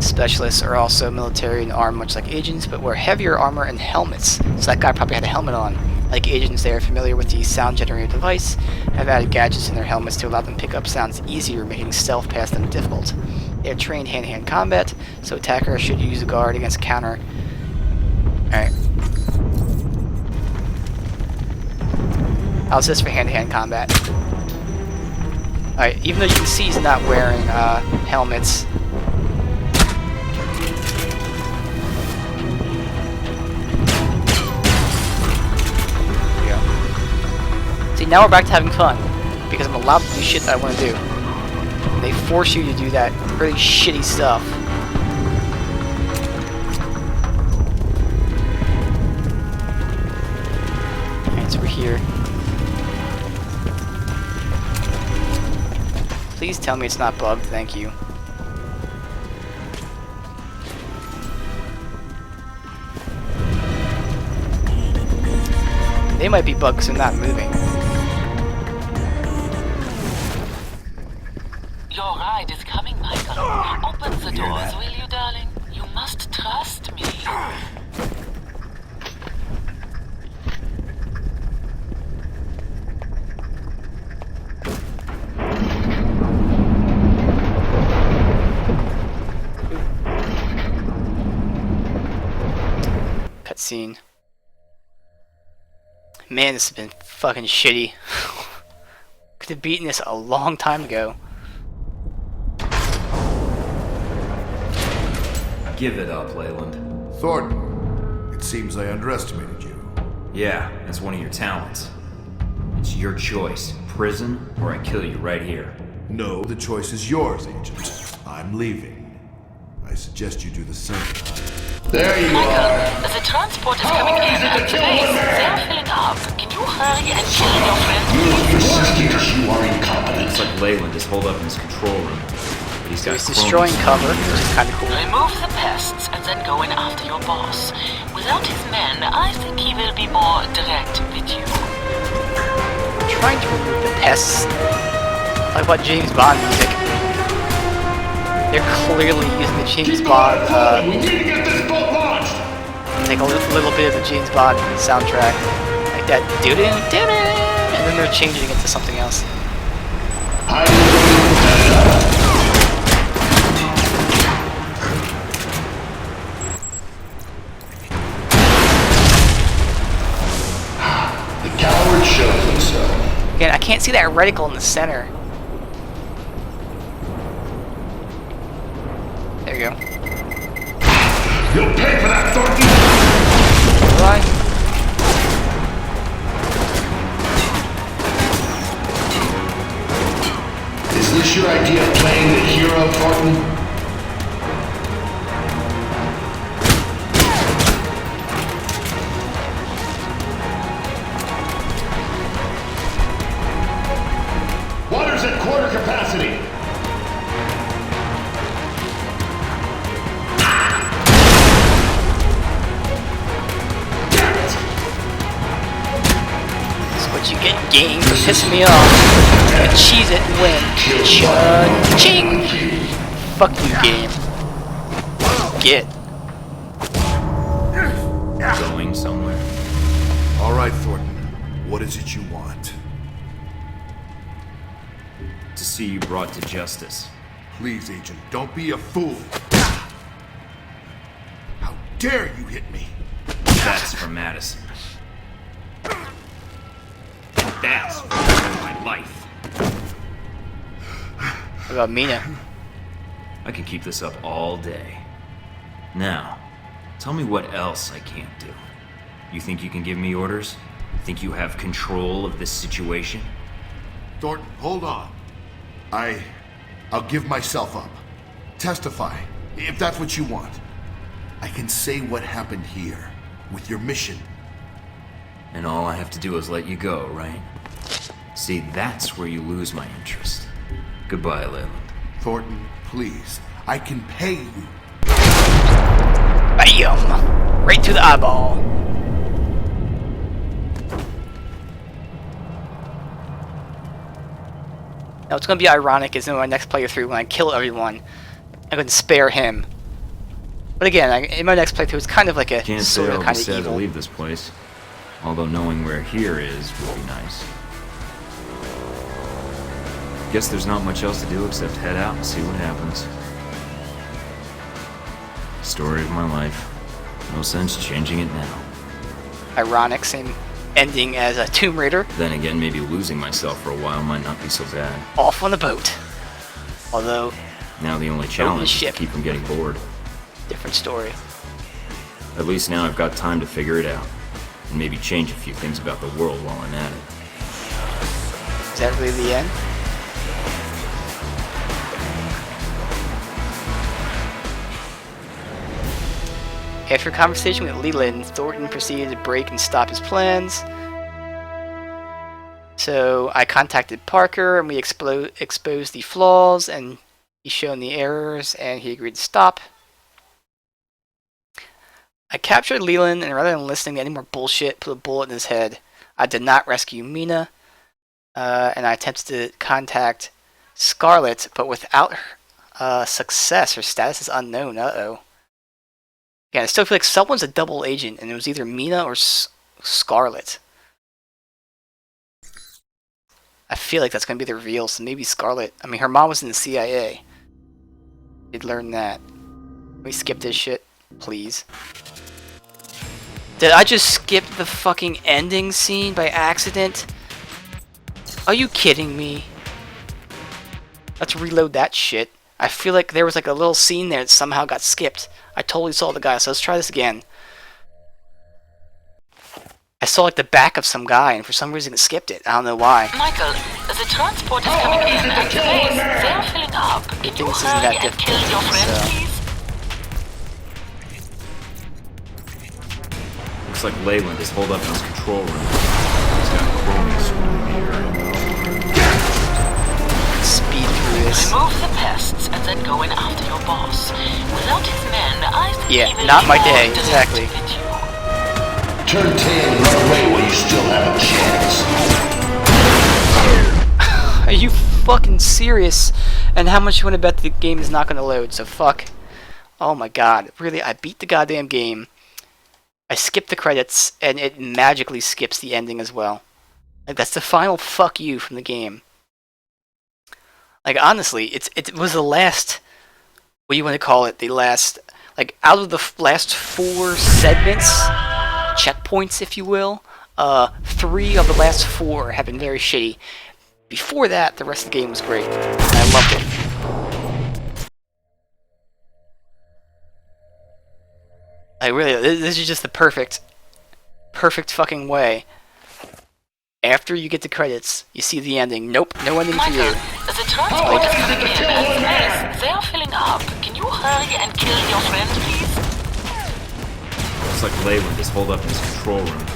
Specialists are also military and armed much like agents, but wear heavier armor and helmets, so that guy probably had a helmet on. Like agents, they are familiar with the sound generator device, and have added gadgets in their helmets to allow them to pick up sounds easier, making stealth past them difficult. They are trained hand-to-hand combat, so attackers should use a guard against counter. Alright. How's this for hand-to-hand combat? Alright, even though you can see he's not wearing helmets. See, now we're back to having fun, because I'm allowed to do shit that I want to do. And they force you to do that really shitty stuff. Alright, so we're here. Please tell me it's not bugged, thank you. They might be bugs and not moving. Your ride is coming, Michael. Open the doors, will you, darling? You must trust me. Cutscene. Man, this has been fucking shitty. Could have beaten this a long time ago. Give it up, Leyland. Thornton, it seems I underestimated you. Yeah, that's one of your talents. It's your choice. Prison, or I kill you right here. No, the choice is yours, Agent. I'm leaving. I suggest you do the same. There you Michael, the transport is coming in at the base. They're filling up. Can you hurry and kill your friend? You are incompetent. It's like Leyland is holed up in his control room. But he's got He's destroying cover, which is kind of cool. Remove the pests and then go in after your boss. Without his men, I think he will be more direct with you. I'm trying to remove the pests. Like what James Bond music. They're clearly using the James Bond, we need to get this boat launched! like a little bit of the James Bond soundtrack. Like that doo-doo, doo-doo, and then they're changing it to something else. The coward shows himself. Again, I can't see that reticle in the center. There you go. You'll pay for that, Thornton! Bye. Is this your idea of playing the hero, Thornton? Water's at quarter capacity. That's what you get, game, for pissing me off. And cheese it and win. Cha-ching! Fuck you, game. Get. Going somewhere. All right, Thornton. What is it you want? To see you brought to justice. Please, Agent, don't be a fool. How dare you hit me? That's for Madison. That's for my life. What about Mina? I can keep this up all day. Now, tell me what else I can't do. You think you can give me orders? Think you have control of this situation? Thornton, hold on. I'll give myself up. Testify, if that's what you want. I can say what happened here, with your mission. And all I have to do is let you go, right? See, that's where you lose my interest. Goodbye, Leyland. Thornton, please. I can pay you. Bam! Right to the eyeball. Now what's going to be ironic is in my next playthrough when I kill everyone, I'm going to spare him. But again, in my next playthrough, it's kind of like a Can't say sort I'll of be kind of sad to evil. leave this place. Although knowing where here is would be nice. Guess there's not much else to do except head out and see what happens. Story of my life. No sense changing it now. Ironic, same ending as a Tomb Raider. Then again, maybe losing myself for a while might not be so bad. Off on the boat. Although, Now the only challenge is to keep from getting bored. different story. At least now I've got time to figure it out. And maybe change a few things about the world while I'm at it. Is that really the end? After a conversation with Leland, Thornton proceeded to break and stop his plans. So I contacted Parker and we exposed the flaws and he's shown the errors and he agreed to stop. I captured Leland and rather than listening to any more bullshit, put a bullet in his head. I did not rescue Mina, and I attempted to contact Scarlet, but without success. Her status is unknown. Uh-oh. Yeah, I still feel like someone's a double agent, and it was either Mina or Scarlet. I feel like that's going to be the reveal, so maybe Scarlet. I mean, her mom was in the CIA. Did learn that. Can we skip this shit, please? Did I just skip the fucking ending scene by accident? Are you kidding me? Let's reload that shit. I feel like there was like a little scene there that somehow got skipped. I totally saw the guy, so let's try this again. I saw like the back of some guy, and for some reason it skipped it. I don't know why. Michael, the transport is coming in at the base. They are filling up. Can you hurry and kill your friend, please? Looks like Leyland is holed up in his control room. He's got cronies swarming the area. Speed through this. Remove the pests and then go in after your boss. Without his men, I think he will not be my more day. direct Exactly. with you. Turn tail and run away while you still have a chance. Are you fucking serious? And how much you want to bet the game is not going to load? So fuck. Oh my god. Really, I beat the goddamn game. I skipped the credits, and it magically skips the ending as well. Like, that's the final fuck you from the game. Like, honestly, it was the last... What do you want to call it? The last... Like, out of the last 4 segments... checkpoints, if you will. 3 of the last 4 have been very shitty. Before that, the rest of the game was great. And I loved it. Like, really, this is just the perfect fucking way. After you get the credits, you see the ending. Nope, no ending for you. The transport is coming in at the base. They are filling up. Can you hurry and kill your friend, please? Looks like Leyland is holed up in his control room.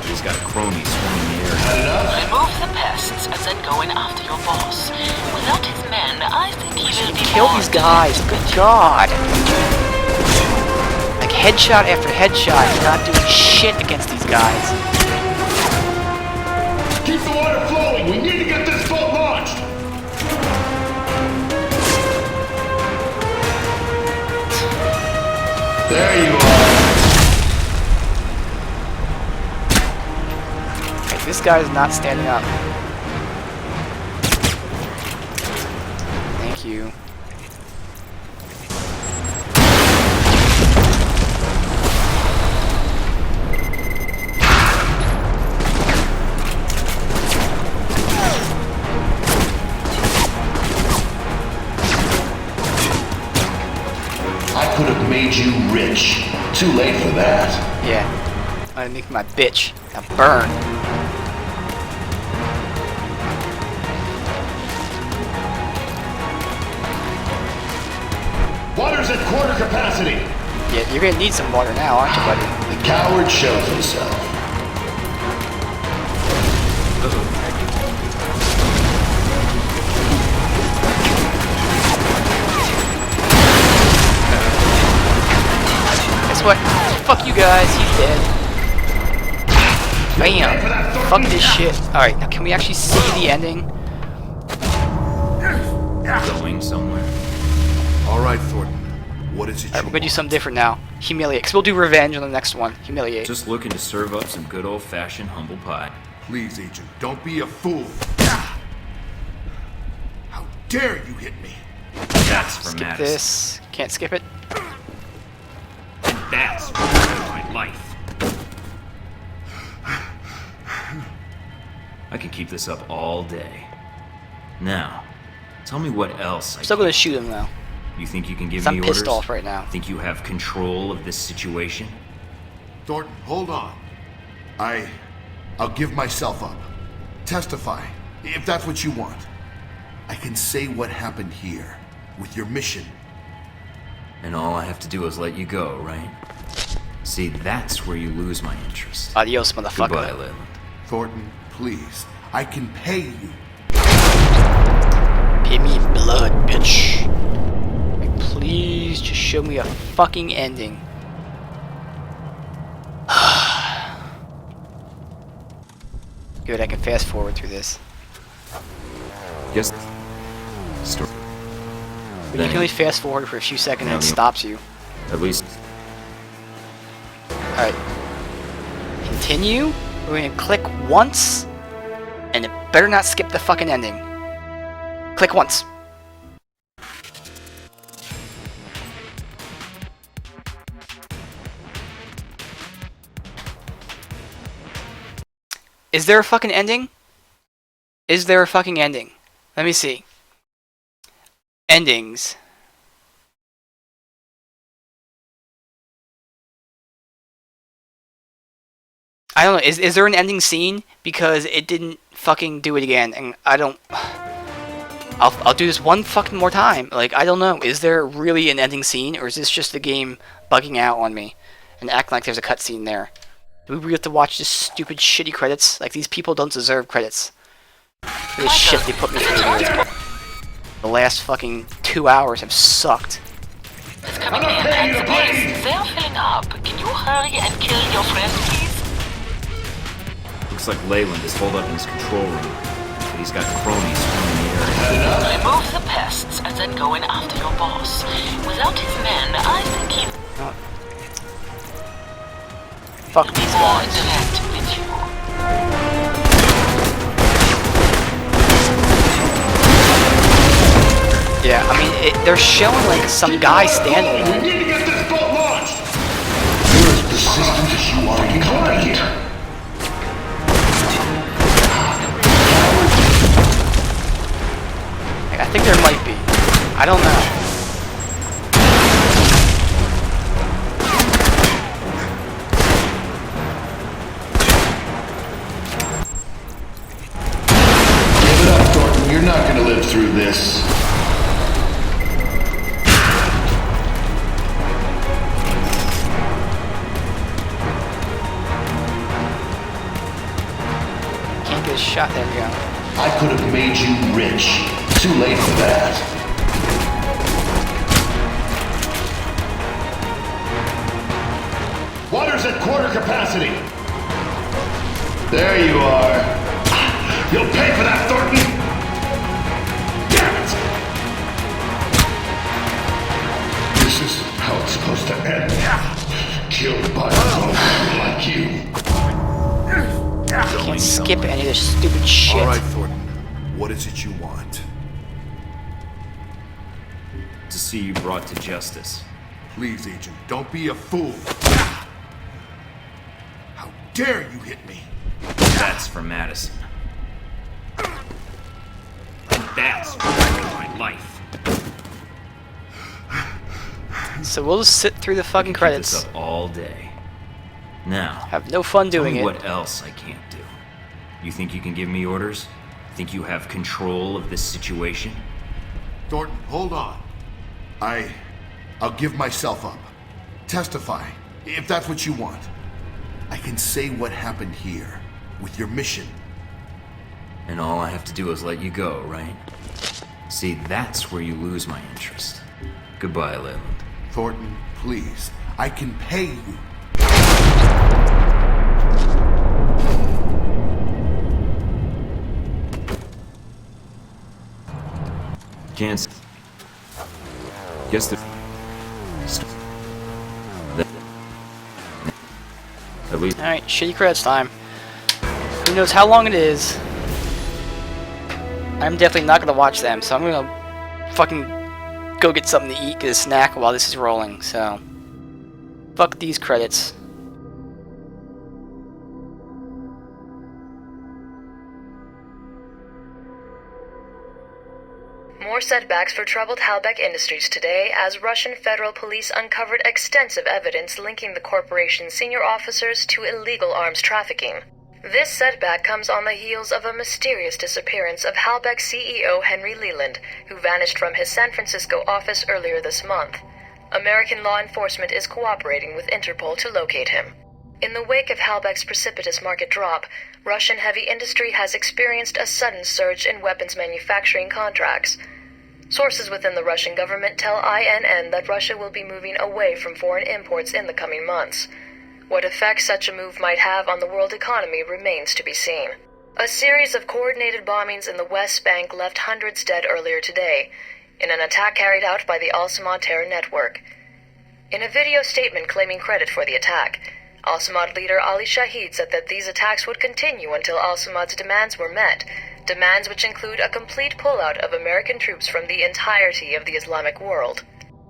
He's got cronies swarming the area. Remove the pests and then go in after your boss. Without his men, I think he will be Kill more these guys. Good god. Like, headshot after headshot. You're not doing shit against these guys. Keep the water flowing. We need to get this boat launched. There you are. Like, this guy is not standing up. Thank you. I could have made you rich. Too late for that. Yeah. I'm gonna make my bitch. Now burn. Water's at quarter capacity. Yeah, you're gonna need some water now, aren't you, buddy? The coward shows himself. Guess what? Fuck you guys, he's dead. Bam! Fuck this shit. Alright, now can we actually see the ending? Going somewhere. All right, Thornton. What is it? Alright, we're gonna do something different now. Humiliate. Because we'll do revenge on the next one. Humiliate. Just looking to serve up some good old-fashioned humble pie. Please, Agent, don't be a fool. How dare you hit me? That's for Skip Madison. this. Can't skip it. That's for my life. I can keep this up all day. Now, tell me what else. I'm still gonna shoot him though. You think you can give 'Cause me I'm orders? pissed off right now. Think you have control of this situation? Thornton, hold on. I'll give myself up. Testify, if that's what you want. I can say what happened here, with your mission. And all I have to do is let you go, right? See, that's where you lose my interest. Adios, motherfucker. Goodbye, Leyland. Thornton, please. I can pay you. Pay me in blood, bitch. Like, please just show me a fucking ending. Good, I can fast forward through this. Yes. Story. But you can only fast forward for a few seconds and it stops you. At least. Alright. Continue. We're gonna click once. And it better not skip the fucking ending. Click once. Is there a fucking ending? Is there a fucking ending? Let me see. Endings. I don't know. Is there an ending scene? Because it didn't fucking do it again, and I don't. I'll do this one fucking more time. Like, I don't know. Is there really an ending scene, or is this just the game bugging out on me and acting like there's a cutscene there? Do we really have to watch this stupid shitty credits? Like, these people don't deserve credits. For this shit they put me through here. The last fucking 2 hours have sucked. It's coming in, and the base, they are filling up. Can you hurry and kill your friend, please? Looks like Leyland is holed up in his control room. But he's got cronies swarming the area. Remove the pests and then go in after your boss. Without his men, I think he... Fuck these guys. With you. Yeah, I mean, they're showing like some guy standing there. We need to get this boat launched! You're as persistent as you are inclined here. I think there might be. I don't know. Give it up, Thornton. You're not gonna live through this. Can't get a shot. There we go. I could have made you rich. Too late for that. Water's at quarter capacity. There you are. You'll pay for that, Thornton. Damn it! This is how it's supposed to end. Killed by a program like you. Can't skip any of this stupid shit. All right, Thornton. What is it you want? To see you brought to justice. Please, Agent, don't be a fool. How dare you hit me? That's for Madison. And that's for my life. So we'll just sit through the fucking Keep credits. this up all day. Now, have no fun doing tell me it. What else I can't do? You think you can give me orders? Think you have control of this situation? Thornton, hold on. I'll give myself up. Testify, if that's what you want. I can say what happened here, with your mission. And all I have to do is let you go, right? See, that's where you lose my interest. Goodbye, Leyland. Thornton, please. I can pay you. Can't. Guess the. At least. Alright, shitty credits time. Who knows how long it is? I'm definitely not gonna watch them, so I'm gonna fucking go get something to eat, get a snack while this is rolling, so. Fuck these credits. More setbacks for troubled Halbeck Industries today as Russian federal police uncovered extensive evidence linking the corporation's senior officers to illegal arms trafficking. This setback comes on the heels of a mysterious disappearance of Halbeck CEO Henry Leland, who vanished from his San Francisco office earlier this month. American law enforcement is cooperating with Interpol to locate him. In the wake of Halbeck's precipitous market drop, Russian heavy industry has experienced a sudden surge in weapons manufacturing contracts. Sources within the Russian government tell INN that Russia will be moving away from foreign imports in the coming months. What effect such a move might have on the world economy remains to be seen. A series of coordinated bombings in the West Bank left hundreds dead earlier today, in an attack carried out by the Al-Samad terror network. In a video statement claiming credit for the attack, Al-Samad leader Ali Shahid said that these attacks would continue until Al-Samad's demands were met, demands which include a complete pullout of American troops from the entirety of the Islamic world.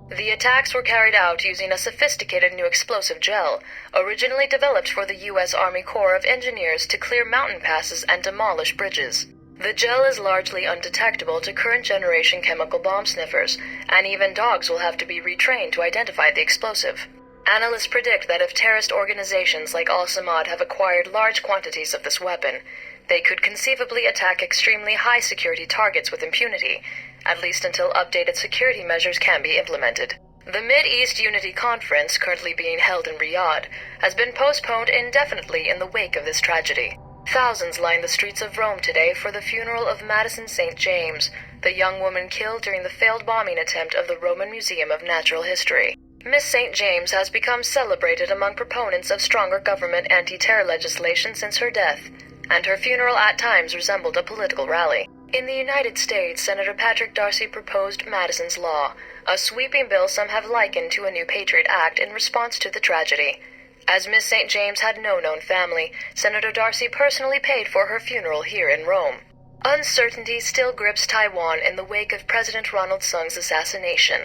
The attacks were carried out using a sophisticated new explosive gel, originally developed for the U.S. Army Corps of Engineers to clear mountain passes and demolish bridges. The gel is largely undetectable to current-generation chemical bomb sniffers, and even dogs will have to be retrained to identify the explosive. Analysts predict that if terrorist organizations like Al-Samad have acquired large quantities of this weapon, they could conceivably attack extremely high-security targets with impunity, at least until updated security measures can be implemented. The Mid-East Unity Conference, currently being held in Riyadh, has been postponed indefinitely in the wake of this tragedy. Thousands lined the streets of Rome today for the funeral of Madison St. James, the young woman killed during the failed bombing attempt of the Roman Museum of Natural History. Miss St. James has become celebrated among proponents of stronger government anti-terror legislation since her death, and her funeral at times resembled a political rally. In the United States, Senator Patrick Darcy proposed Madison's Law, a sweeping bill some have likened to a new Patriot Act in response to the tragedy. As Miss St. James had no known family, Senator Darcy personally paid for her funeral here in Rome. Uncertainty still grips Taiwan in the wake of President Ronald Sung's assassination.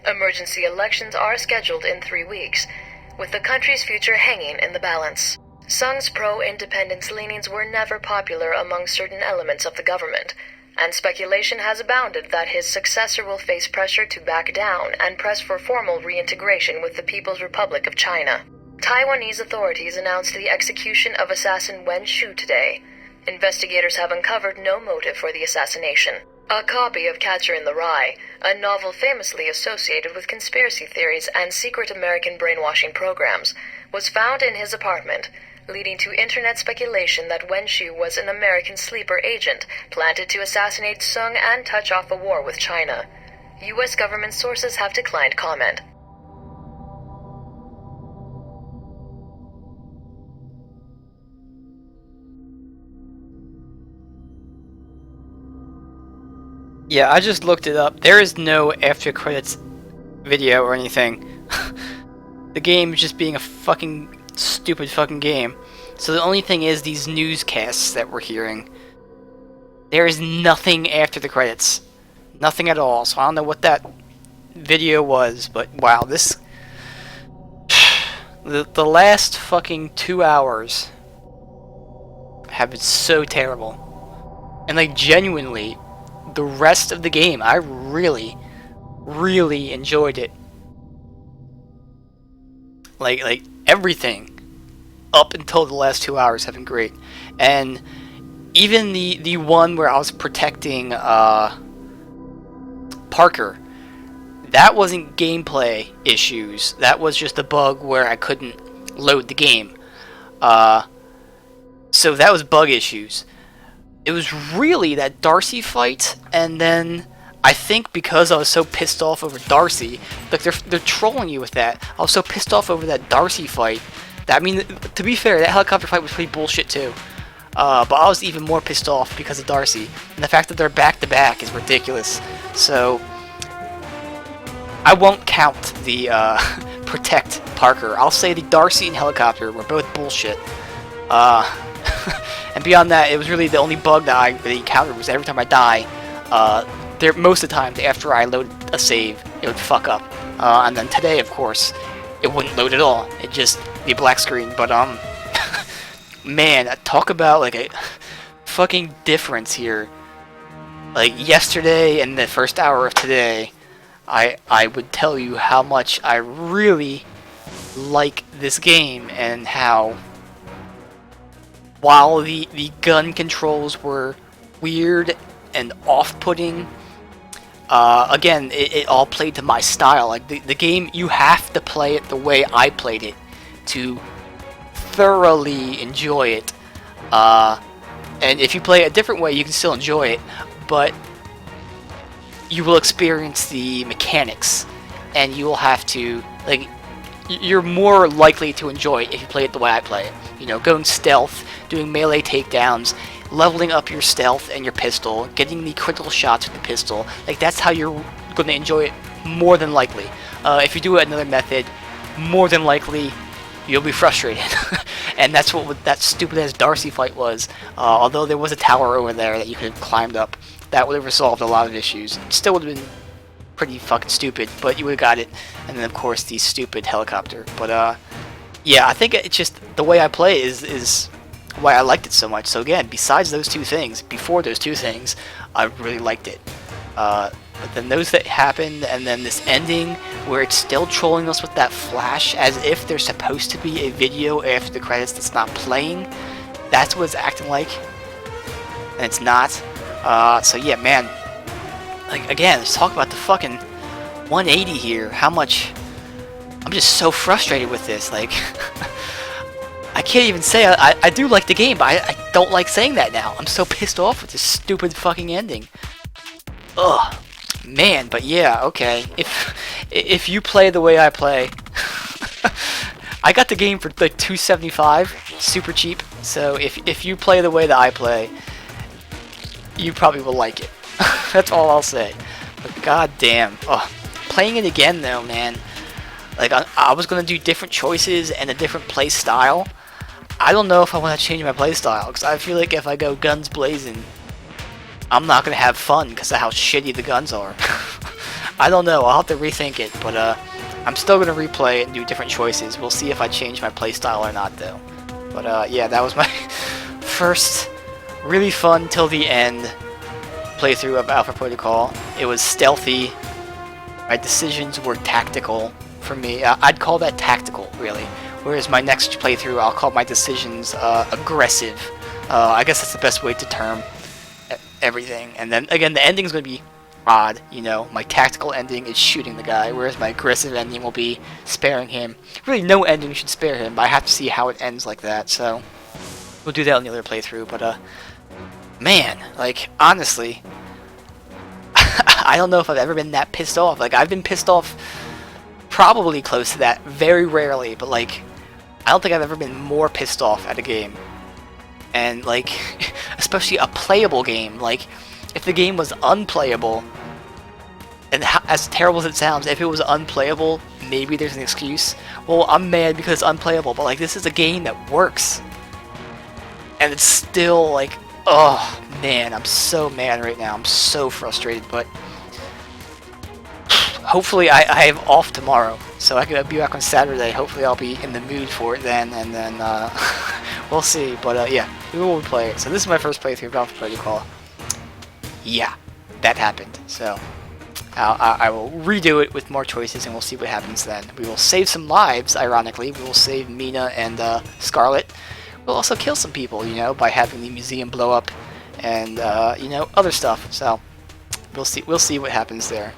Emergency elections are scheduled in 3 weeks, with the country's future hanging in the balance. Sung's pro-independence leanings were never popular among certain elements of the government, and speculation has abounded that his successor will face pressure to back down and press for formal reintegration with the People's Republic of China. Taiwanese authorities announced the execution of assassin Wen Shu today. Investigators have uncovered no motive for the assassination. A copy of Catcher in the Rye, a novel famously associated with conspiracy theories and secret American brainwashing programs, was found in his apartment, leading to internet speculation that Wen Shu was an American sleeper agent planted to assassinate Sung and touch off a war with China. U.S. government sources have declined comment. Yeah, I just looked it up. There is no after credits video or anything. The game is just being a fucking stupid fucking game. So the only thing is these newscasts that we're hearing. There is nothing after the credits. Nothing at all. So I don't know what that video was, but wow, this... The last fucking 2 hours have been so terrible. And like genuinely, the rest of the game, I really, really enjoyed it. Like everything up until the last 2 hours have been great. And even the one where I was protecting Parker, that wasn't gameplay issues. That was just a bug where I couldn't load the game. So that was bug issues. It was really that Darcy fight, and then I think because I was so pissed off over Darcy, like they're trolling you with that. I was so pissed off over that Darcy fight. That, I mean, to be fair, that helicopter fight was pretty bullshit too. But I was even more pissed off because of Darcy, and the fact that they're back to back is ridiculous. So I won't count the protect Parker. I'll say the Darcy and helicopter were both bullshit. And beyond that, it was really the only bug that I really encountered was every time I die, most of the time after I load a save, it would fuck up. And then today, of course, it wouldn't load at all. It just be black screen. But man, talk about like a fucking difference here. Like yesterday and the first hour of today, I would tell you how much I really like this game, and how while the gun controls were weird and off-putting, again, it all played to my style. Like the game, you have to play it the way I played it to thoroughly enjoy it. And if you play it a different way, you can still enjoy it, but you will experience the mechanics, and you will have to, like, you're more likely to enjoy it if you play it the way I play it. You know, going stealth, doing melee takedowns, leveling up your stealth and your pistol, getting the critical shots with the pistol. Like, that's how you're going to enjoy it more than likely. If you do it another method, more than likely you'll be frustrated. And that's what that stupid ass Darcy fight was. Although there was a tower over there that you could have climbed up, that would have resolved a lot of issues. It still would have been pretty fucking stupid, but you would have got it. And then of course the stupid helicopter. But yeah, I think it's just the way I play is why I liked it so much. So again, besides those two things, before those two things, I really liked it. But then those that happened, and then this ending where it's still trolling us with that flash as if there's supposed to be a video after the credits that's not playing. That's what it's acting like, and it's not. So yeah, man. Like, again, let's talk about the fucking 180 here. How much I'm just so frustrated with this. Like, I can't even say I do like the game, but I don't like saying that now. I'm so pissed off with this stupid fucking ending. Ugh. Man, but yeah, okay. If you play the way I play, I got the game for like $2.75, super cheap. So if you play the way that I play, you probably will like it. That's all I'll say. But goddamn, playing it again though, man. Like I was gonna do different choices and a different play style. I don't know if I want to change my play style because I feel like if I go guns blazing, I'm not gonna have fun because of how shitty the guns are. I don't know. I'll have to rethink it, but I'm still gonna replay it and do different choices. We'll see if I change my playstyle or not, though. But yeah, that was my first really fun till the end playthrough of Alpha Protocol. It was stealthy. My decisions were tactical for me. I'd call that tactical, really. Whereas my next playthrough, I'll call my decisions aggressive. I guess that's the best way to term everything. And then again, the ending's going to be odd, you know. My tactical ending is shooting the guy, whereas my aggressive ending will be sparing him. Really, no ending should spare him, but I have to see how it ends like that, so we'll do that on the other playthrough. But man, like, honestly, I don't know if I've ever been that pissed off. Like, I've been pissed off probably close to that, very rarely, but like, I don't think I've ever been more pissed off at a game. And like, especially a playable game. Like, if the game was unplayable, and as terrible as it sounds, if it was unplayable, maybe there's an excuse. Well, I'm mad because it's unplayable, but like, this is a game that works. And it's still like, oh man, I'm so mad right now. I'm so frustrated, but hopefully I have off tomorrow, so I can be back on Saturday. Hopefully I'll be in the mood for it then, and then we'll see. But yeah, we will play it. So this is my first playthrough of Alpha Protocol. Yeah, that happened. So I will redo it with more choices, and we'll see what happens then. We will save some lives, ironically. We will save Mina and Scarlet. We'll also kill some people, you know, by having the museum blow up and, you know, other stuff. So we'll see what happens there.